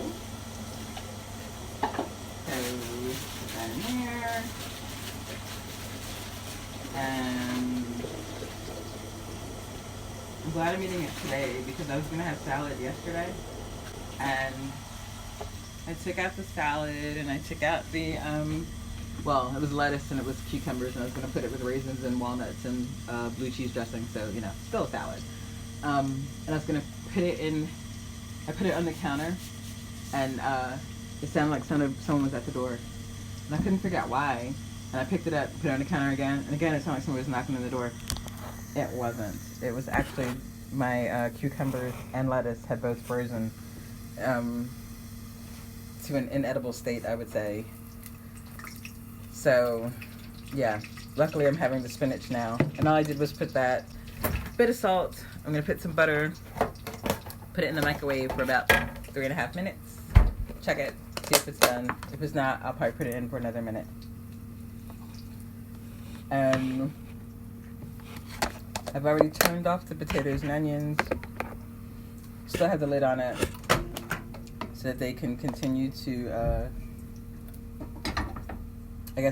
So put that in there. And I'm glad I'm eating it today because I was going to have salad yesterday. And I took out the salad and I took out the, it was lettuce and it was cucumbers, and I was going to put it with raisins and walnuts and blue cheese dressing, so, still a salad. And I was going to put it in, I put it on the counter, and it sounded like someone was at the door. And I couldn't figure out why. And I picked it up, put it on the counter again, and again it sounded like someone was knocking on the door. It wasn't. It was actually my cucumbers and lettuce had both frozen to an inedible state, I would say. So, yeah. Luckily, I'm having the spinach now. And all I did was put that bit of salt. I'm going to put some butter. Put it in the microwave for about 3.5 minutes. Check it. See if it's done. If it's not, I'll probably put it in for another minute. I've already turned off the potatoes and onions. Still have the lid on it so that they can continue to,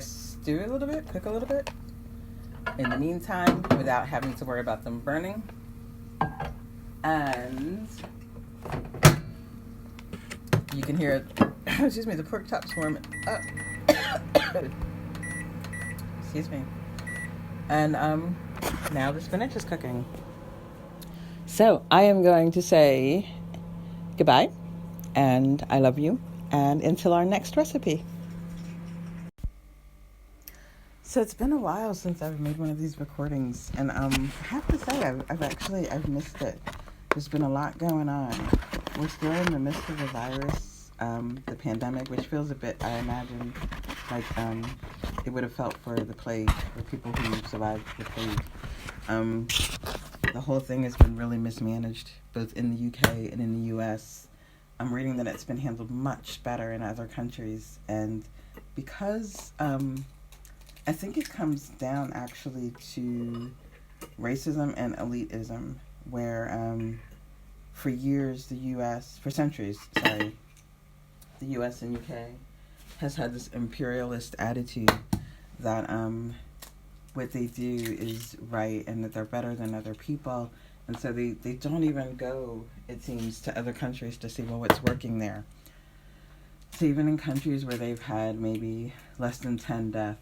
stew a little bit, cook a little bit. In the meantime, without having to worry about them burning. And you can hear the pork chops warming up. Excuse me. And now the spinach is cooking. So I am going to say goodbye, and I love you, and until our next recipe. So it's been a while since I've made one of these recordings, and I have to say I've missed it. There's been a lot going on. We're still in the midst of the virus, the pandemic, which feels a bit, I imagine, like it would have felt for the plague, for people who survived the plague. The whole thing has been really mismanaged, both in the UK and in the US. I'm reading that it's been handled much better in other countries, and because I think it comes down actually to racism and elitism, where for centuries, the US and UK has had this imperialist attitude that what they do is right and that they're better than other people. And so they don't even go, it seems, to other countries to see, well, what's working there. So even in countries where they've had maybe less than 10 deaths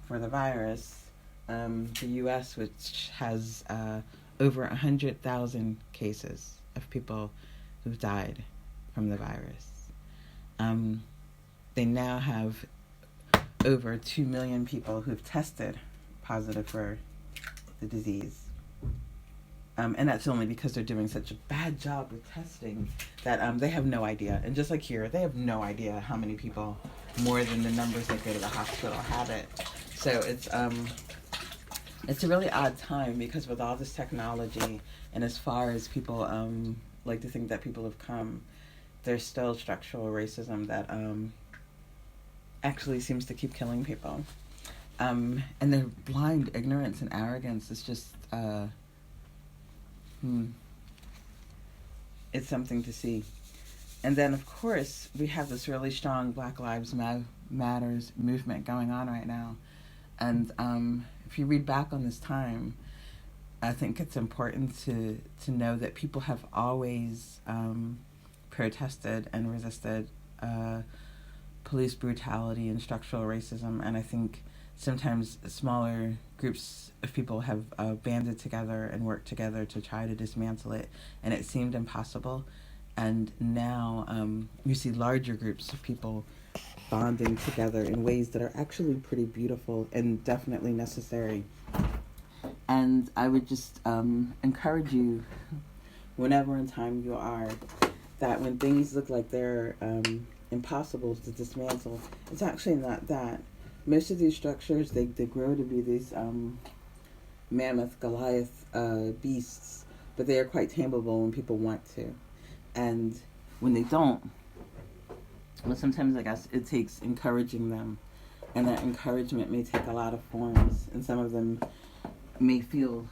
for the virus, the U.S., which has over 100,000 cases of people who've died from the virus, they now have over 2 million people who've tested positive for the disease. And that's only because they're doing such a bad job with testing that they have no idea. And just like here, they have no idea how many people, more than the numbers that go to the hospital, have it. So it's a really odd time, because with all this technology and as far as people like to think that people have come, there's still structural racism that actually seems to keep killing people. And their blind ignorance and arrogance is just... it's something to see. And then, of course, we have this really strong Black Lives Matters movement going on right now. And if you read back on this time, I think it's important to know that people have always protested and resisted police brutality and structural racism. And I think sometimes smaller groups of people have banded together and worked together to try to dismantle it, and it seemed impossible. And now you see larger groups of people bonding together in ways that are actually pretty beautiful and definitely necessary. And I would just encourage you, whenever in time you are, that when things look like they're impossible to dismantle, it's actually not that. Most of these structures, they grow to be these mammoth, Goliath beasts, but they are quite tameable when people want to. And when they don't, well, sometimes I guess it takes encouraging them. And that encouragement may take a lot of forms, and some of them may feel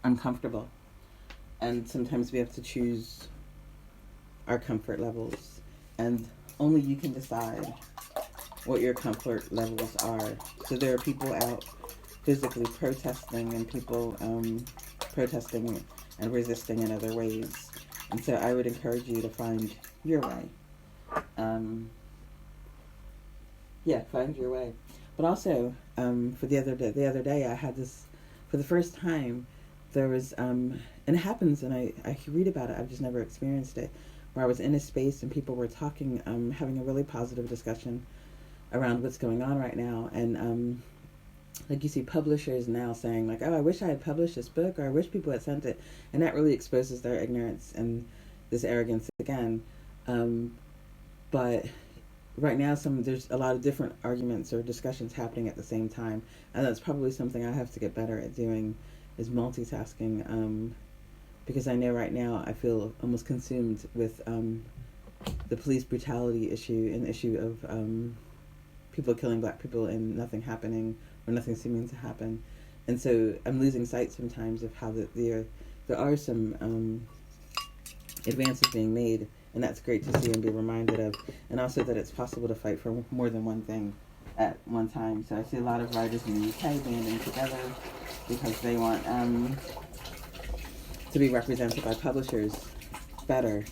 uncomfortable. And sometimes we have to choose our comfort levels. And only you can decide what your comfort levels are. So there are people out physically protesting, and people protesting and resisting in other ways. And so I would encourage you to find your way. Find your way. But also, for the other day, I had this, for the first time, there was, and it happens, and I read about it, I've just never experienced it, where I was in a space and people were talking, having a really positive discussion around what's going on right now. And like you see publishers now saying like, oh, I wish I had published this book, or I wish people had sent it. And that really exposes their ignorance and this arrogance again. But right now there's a lot of different arguments or discussions happening at the same time. And that's probably something I have to get better at doing, is multitasking. Because I know right now I feel almost consumed with the police brutality issue and the issue of people killing Black people and nothing happening, or nothing seeming to happen. And so I'm losing sight sometimes of how there are some advances being made, and that's great to see and be reminded of. And also that it's possible to fight for more than one thing at one time. So I see a lot of writers in the UK banding together because they want to be represented by publishers better.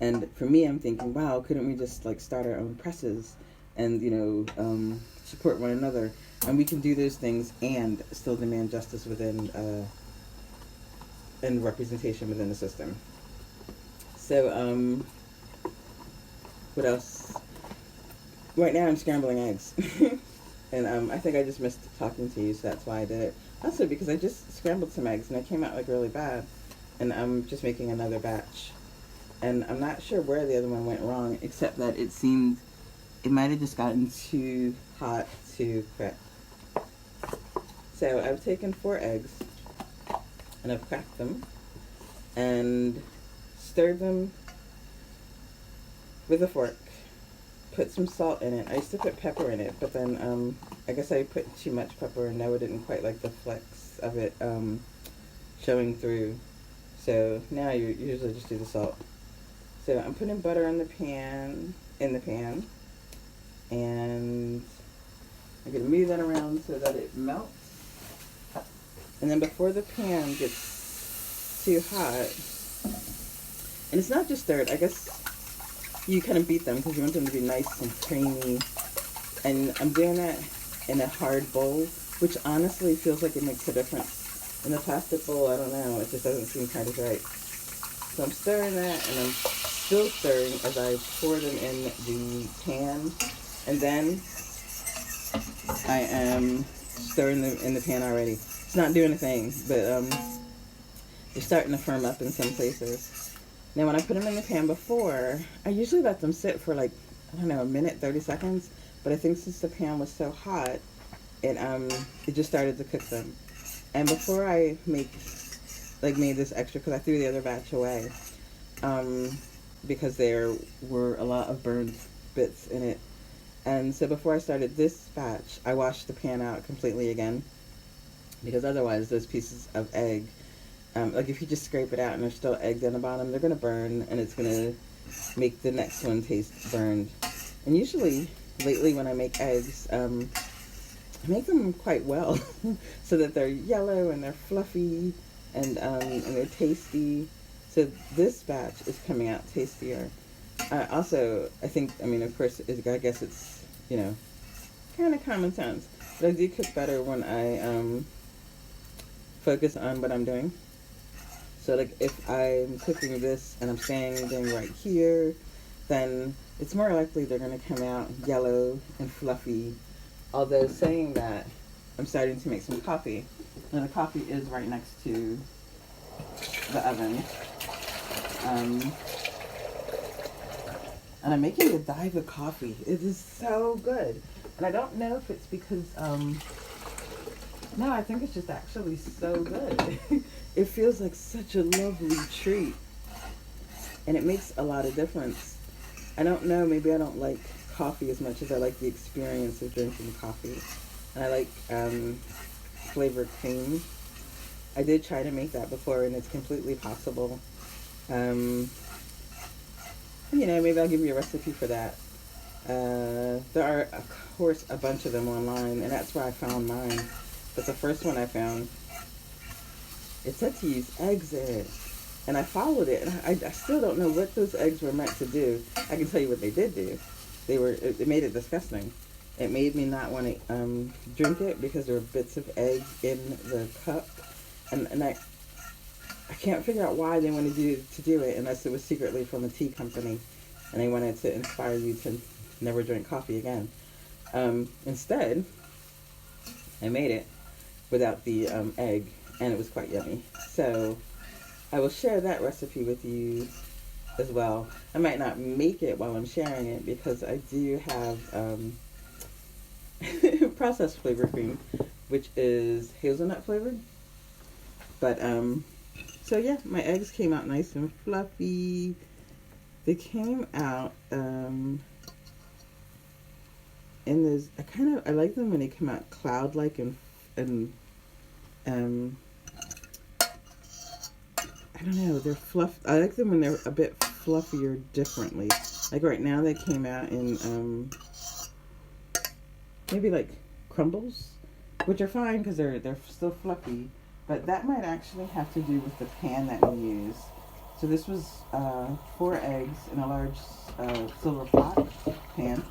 And for me, I'm thinking, wow, couldn't we just like start our own presses and, support one another? And we can do those things and still demand justice within, and representation within the system. So, what else? Right now I'm scrambling eggs. And I think I just missed talking to you, so that's why I did it. Also because I just scrambled some eggs and they came out like really bad. And I'm just making another batch. And I'm not sure where the other one went wrong, except that it seemed it might have just gotten too hot to quick. So I've taken 4 eggs and I've cracked them and stirred them with a fork. Put some salt in it. I used to put pepper in it, but then I guess I put too much pepper and now I didn't quite like the flecks of it showing through. So now you usually just do the salt. So I'm putting butter in the pan, and I'm going to move that around so that it melts. And then before the pan gets too hot, and it's not just stirred, I guess you kind of beat them because you want them to be nice and creamy. And I'm doing that in a hard bowl, which honestly feels like it makes a difference. In a plastic bowl, I don't know, it just doesn't seem kind of right. So I'm stirring that, and I'm still stirring as I pour them in the pan. And then I am stirring them in the pan already. It's not doing a thing, but they're starting to firm up in some places. Now, when I put them in the pan before, I usually let them sit for like, I don't know, a minute, 30 seconds. But I think since the pan was so hot, it just started to cook them. And before I made this extra, because I threw the other batch away, because there were a lot of burned bits in it. And so before I started this batch, I washed the pan out completely again, because otherwise those pieces of egg, like if you just scrape it out and there's still eggs on the bottom, they're going to burn, and it's going to make the next one taste burned. And usually, lately when I make eggs, I make them quite well, so that they're yellow and they're fluffy and they're tasty. So this batch is coming out tastier. Also, I think, of course, I guess it's, kind of common sense, but I do cook better when I focus on what I'm doing. So, like, if I'm cooking this and I'm standing right here, then it's more likely they're going to come out yellow and fluffy. Although, saying that, I'm starting to make some coffee. And the coffee is right next to the oven. And I'm making a Diva coffee. It is so good. And I don't know if it's because, no, I think it's just actually so good. It feels like such a lovely treat. And it makes a lot of difference. I don't know, maybe I don't like coffee as much as I like the experience of drinking coffee. And I like flavored cream. I did try to make that before, and it's completely possible. Maybe I'll give you a recipe for that. There are, of course, a bunch of them online, and that's where I found mine. But the first one I found, it said to use eggs in it. And I followed it, and I still don't know what those eggs were meant to do. I can tell you what they did do. It made it disgusting. It made me not want to drink it because there were bits of egg in the cup. And I can't figure out why they wanted you to do it unless it was secretly from a tea company and they wanted to inspire you to never drink coffee again. Instead, I made it without the egg, and it was quite yummy. So I will share that recipe with you as well. I might not make it while I'm sharing it because I do have processed flavor cream, which is hazelnut flavored. But so yeah, my eggs came out nice and fluffy. They came out in this. I like them when they come out cloud-like and I don't know. They're fluff. I like them when they're a bit fluffier differently. Like right now, they came out in maybe like crumbles, which are fine because they're still fluffy. But that might actually have to do with the pan that we use. So this was 4 eggs in a large silver pot pan.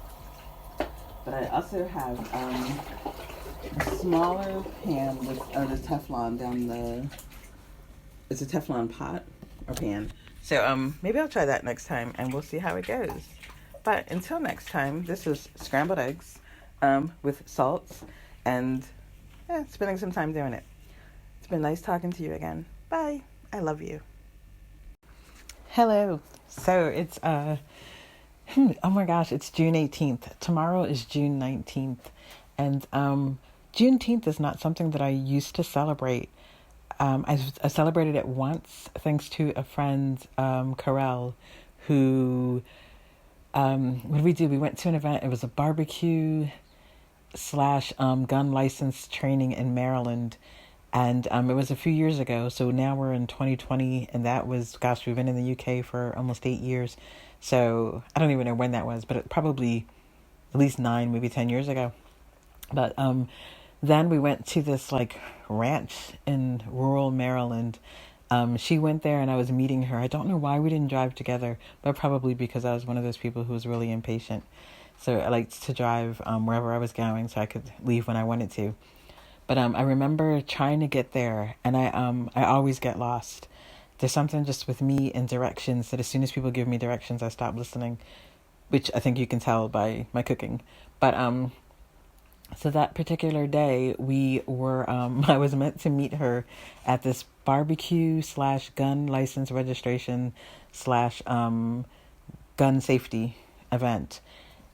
But I also have a smaller pan with the Teflon down the. It's a Teflon pot or pan. So maybe I'll try that next time, and we'll see how it goes. But until next time, this is scrambled eggs with salt and spending some time doing it. It's been nice talking to you again. Bye. I love you. Hello. So it's oh my gosh, it's June 18th. Tomorrow is June 19th. And Juneteenth is not something that I used to celebrate. I celebrated it once thanks to a friend, Carell, who, what did we do? We went to an event. It was a barbecue / gun license training in Maryland. And it was a few years ago. So now we're in 2020. And that was, gosh, we've been in the UK for almost 8 years. So I don't even know when that was, but it probably at least 9, maybe 10 years ago. But then we went to this like ranch in rural Maryland. She went there and I was meeting her. I don't know why we didn't drive together, but probably because I was one of those people who was really impatient. So I liked to drive wherever I was going so I could leave when I wanted to. But I remember trying to get there, and I always get lost. There's something just with me and directions that as soon as people give me directions, I stop listening, which I think you can tell by my cooking. But so that particular day, we were I was meant to meet her at this barbecue slash gun license registration slash gun safety event.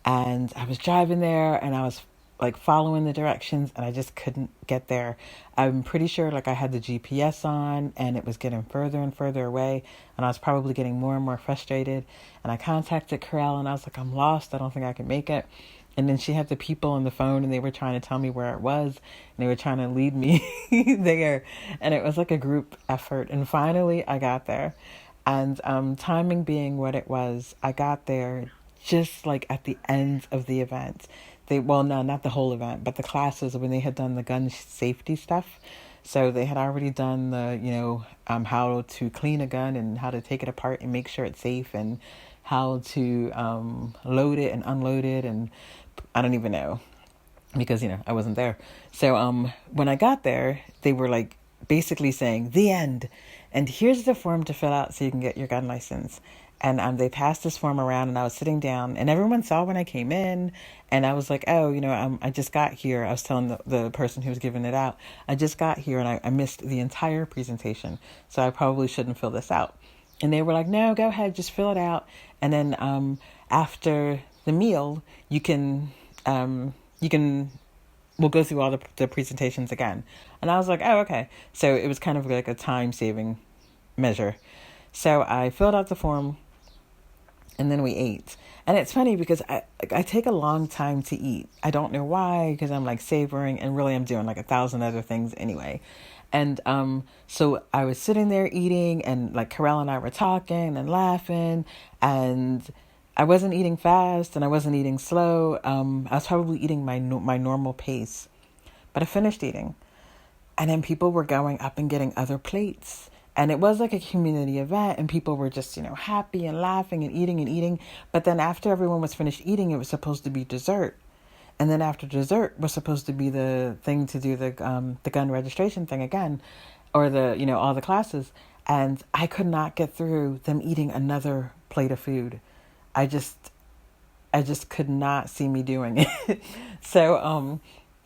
And I was driving there and I was like following the directions and I just couldn't get there. I'm pretty sure like I had the GPS on and it was getting further and further away and I was probably getting more and more frustrated. And I contacted Corel and I was like, I'm lost. I don't think I can make it. And then she had the people on the phone and they were trying to tell me where it was and they were trying to lead me there. And it was like a group effort. And finally I got there. And timing being what it was, I got there just like at the end of the event. No, not the whole event, but the classes when they had done the gun safety stuff. So they had already done the, how to clean a gun and how to take it apart and make sure it's safe and how to load it and unload it. And I don't even know because, I wasn't there. So when I got there, they were like basically saying the end. And here's the form to fill out so you can get your gun license. And they passed this form around and I was sitting down and everyone saw when I came in and I was like, oh, I just got here. I was telling the person who was giving it out, I just got here and I missed the entire presentation. So I probably shouldn't fill this out. And they were like, no, go ahead, just fill it out. And then after the meal, we'll go through all the presentations again. And I was like, oh, okay. So it was kind of like a time saving measure. So I filled out the form and then we ate. And it's funny because I take a long time to eat. I don't know why, because I'm like savoring and really I'm doing like 1,000 other things anyway. And so I was sitting there eating and like Corel and I were talking and laughing and I wasn't eating fast and I wasn't eating slow. I was probably eating my normal pace, but I finished eating. And then people were going up and getting other plates. And it was like a community event and people were just, happy and laughing and eating. But then after everyone was finished eating, it was supposed to be dessert. And then after dessert was supposed to be the thing to do the gun registration thing again, or all the classes. And I could not get through them eating another plate of food. I just could not see me doing it. So,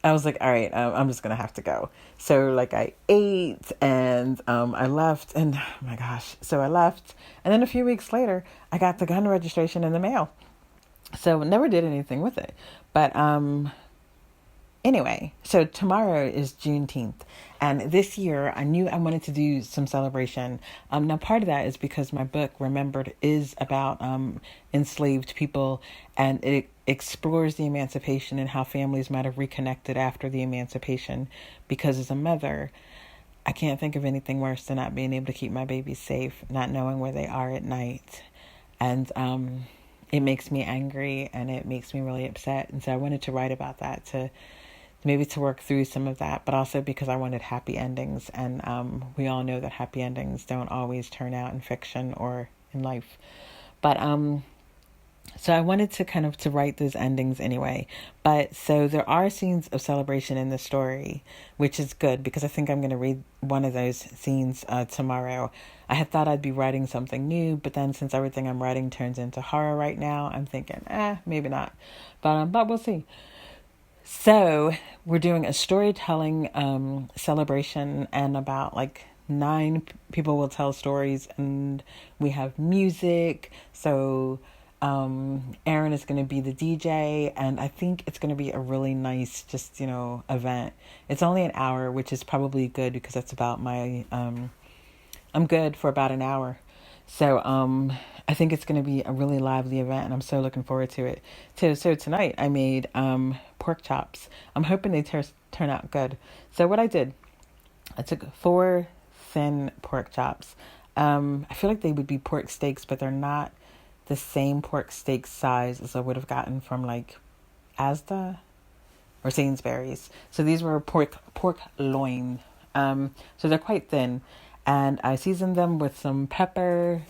I was like, all right, I'm just going to have to go. So like I ate and I left and oh my gosh. So I left. And then a few weeks later, I got the gun registration in the mail. So never did anything with it. But anyway, so tomorrow is Juneteenth. And this year I knew I wanted to do some celebration. Now part of that is because my book, Remembered, is about enslaved people and it explores the emancipation and how families might have reconnected after the emancipation. Because as a mother, I can't think of anything worse than not being able to keep my babies safe, not knowing where they are at night. And it makes me angry and it makes me really upset. And so I wanted to write about that to work through some of that, but also because I wanted happy endings. And we all know that happy endings don't always turn out in fiction or in life. But so I wanted to kind of to write those endings anyway. But so there are scenes of celebration in the story, which is good because I think I'm going to read one of those scenes tomorrow. I had thought I'd be writing something new, but then since everything I'm writing turns into horror right now, I'm thinking, maybe not. But we'll see. So we're doing a storytelling celebration and about like 9 people will tell stories and we have music. So Aaron is going to be the DJ and I think it's going to be a really nice just, event. It's only an hour, which is probably good because that's about my, I'm good for about an hour. So I think it's going to be a really lively event and I'm so looking forward to it too. So tonight I made pork chops. I'm hoping they turn out good. So what I did, I took 4 thin pork chops. I feel like they would be pork steaks, but they're not the same pork steak size as I would have gotten from like Asda. or Sainsbury's. So these were pork loin. So they're quite thin, and I seasoned them with some pepper,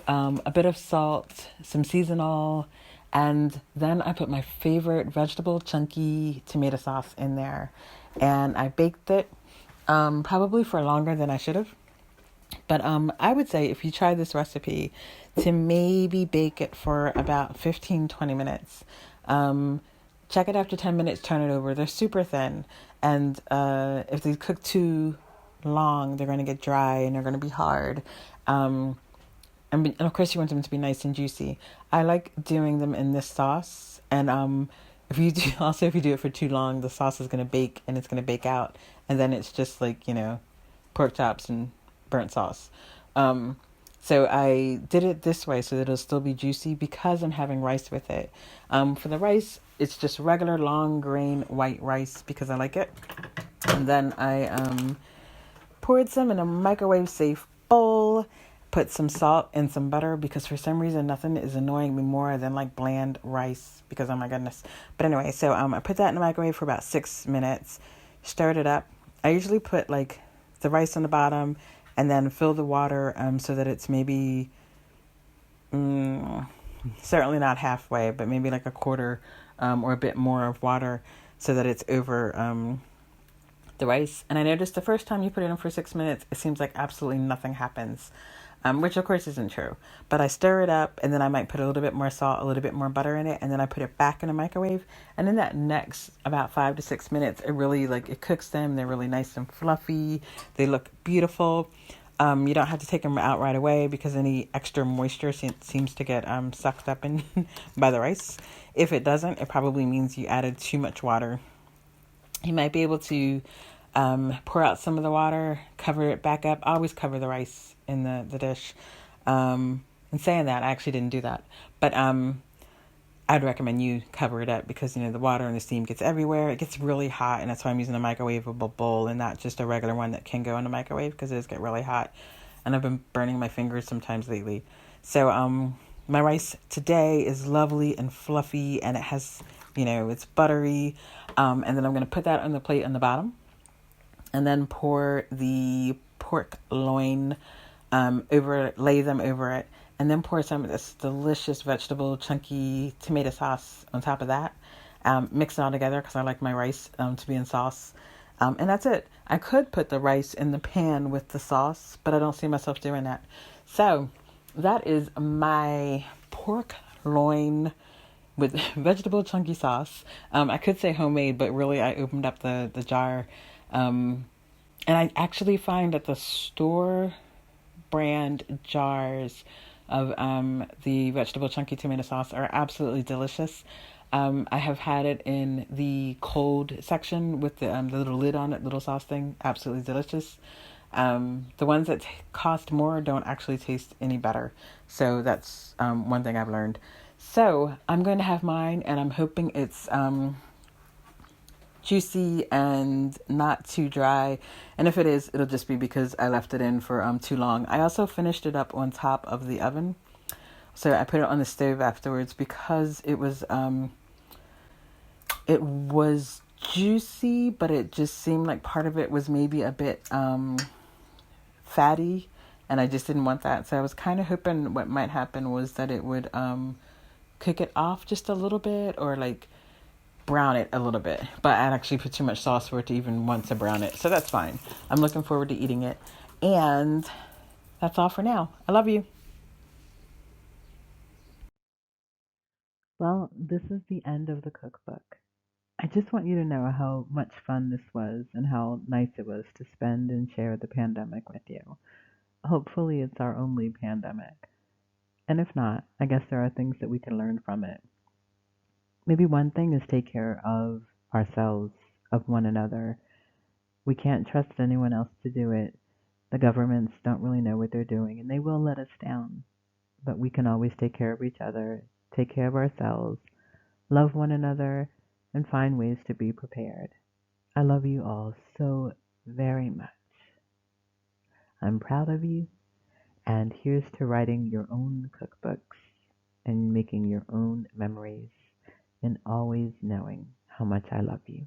a bit of salt, some seasonal, and then I put my favorite vegetable chunky tomato sauce in there, and I baked it probably for longer than I should have. But I would say if you try this recipe, to maybe bake it for about 15-20 minutes. Check it after 10 minutes, turn it over. They're super thin. And if they cook too long, they're going to get dry and they're going to be hard. And of course, you want them to be nice and juicy. I like doing them in this sauce. And if you do it for too long, the sauce is going to bake and it's going to bake out. And then it's just like, pork chops and burnt sauce. So I did it this way so that it'll still be juicy because I'm having rice with it. For the rice, it's just regular long grain white rice because I like it. And then I poured some in a microwave safe bowl, put some salt and some butter because for some reason nothing is annoying me more than like bland rice because oh my goodness. But anyway, so I put that in the microwave for about 6 minutes, stirred it up. I usually put like the rice on the bottom and then fill the water so that it's maybe certainly not halfway, but maybe like a quarter or a bit more of water so that it's over the rice. And I noticed the first time you put it in for 6 minutes, it seems like absolutely nothing happens, which of course isn't true. But I stir it up and then I might put a little bit more salt, a little bit more butter in it, and then I put it back in the microwave. And in that next about 5 to 6 minutes, it really it cooks them. They're really nice and fluffy. They look beautiful. You don't have to take them out right away because any extra moisture seems to get sucked up in by the rice. If it doesn't, it probably means you added too much water. You might be able to pour out some of the water, cover it back up. I always cover the rice in the dish. And saying that, I actually didn't do that. But I'd recommend you cover it up because, the water and the steam gets everywhere. It gets really hot, and that's why I'm using a microwavable bowl and not just a regular one that can go in the microwave because it does get really hot. And I've been burning my fingers sometimes lately. So my rice today is lovely and fluffy, and it has, it's buttery. And then I'm going to put that on the plate on the bottom and then pour the pork loin over it, lay them over it, and then pour some of this delicious vegetable chunky tomato sauce on top of that. Mix it all together because I like my rice to be in sauce. And that's it. I could put the rice in the pan with the sauce, but I don't see myself doing that. So that is my pork loin with vegetable chunky sauce. I could say homemade, but really I opened up the jar. And I actually find that the store brand jars of the vegetable chunky tomato sauce are absolutely delicious. I have had it in the cold section with the little lid on it, little sauce thing. Absolutely delicious. The ones that cost more don't actually taste any better. So that's one thing I've learned. So I'm going to have mine, and I'm hoping it's juicy and not too dry. And if it is, it'll just be because I left it in for too long. I also finished it up on top of the oven. So I put it on the stove afterwards because it was juicy, but it just seemed like part of it was maybe a bit fatty, and I just didn't want that. So I was kind of hoping what might happen was that it would cook it off just a little bit, or like brown it a little bit, but I'd actually put too much sauce for it to even want to brown it. So that's fine. I'm looking forward to eating it. And that's all for now. I love you. Well, this is the end of the cookbook. I just want you to know how much fun this was and how nice it was to spend and share the pandemic with you. Hopefully it's our only pandemic. And if not, I guess there are things that we can learn from it. Maybe one thing is take care of ourselves, of one another. We can't trust anyone else to do it. The governments don't really know what they're doing, and they will let us down. But we can always take care of each other, take care of ourselves, love one another, and find ways to be prepared. I love you all so very much. I'm proud of you, and here's to writing your own cookbooks and making your own memories, and always knowing how much I love you.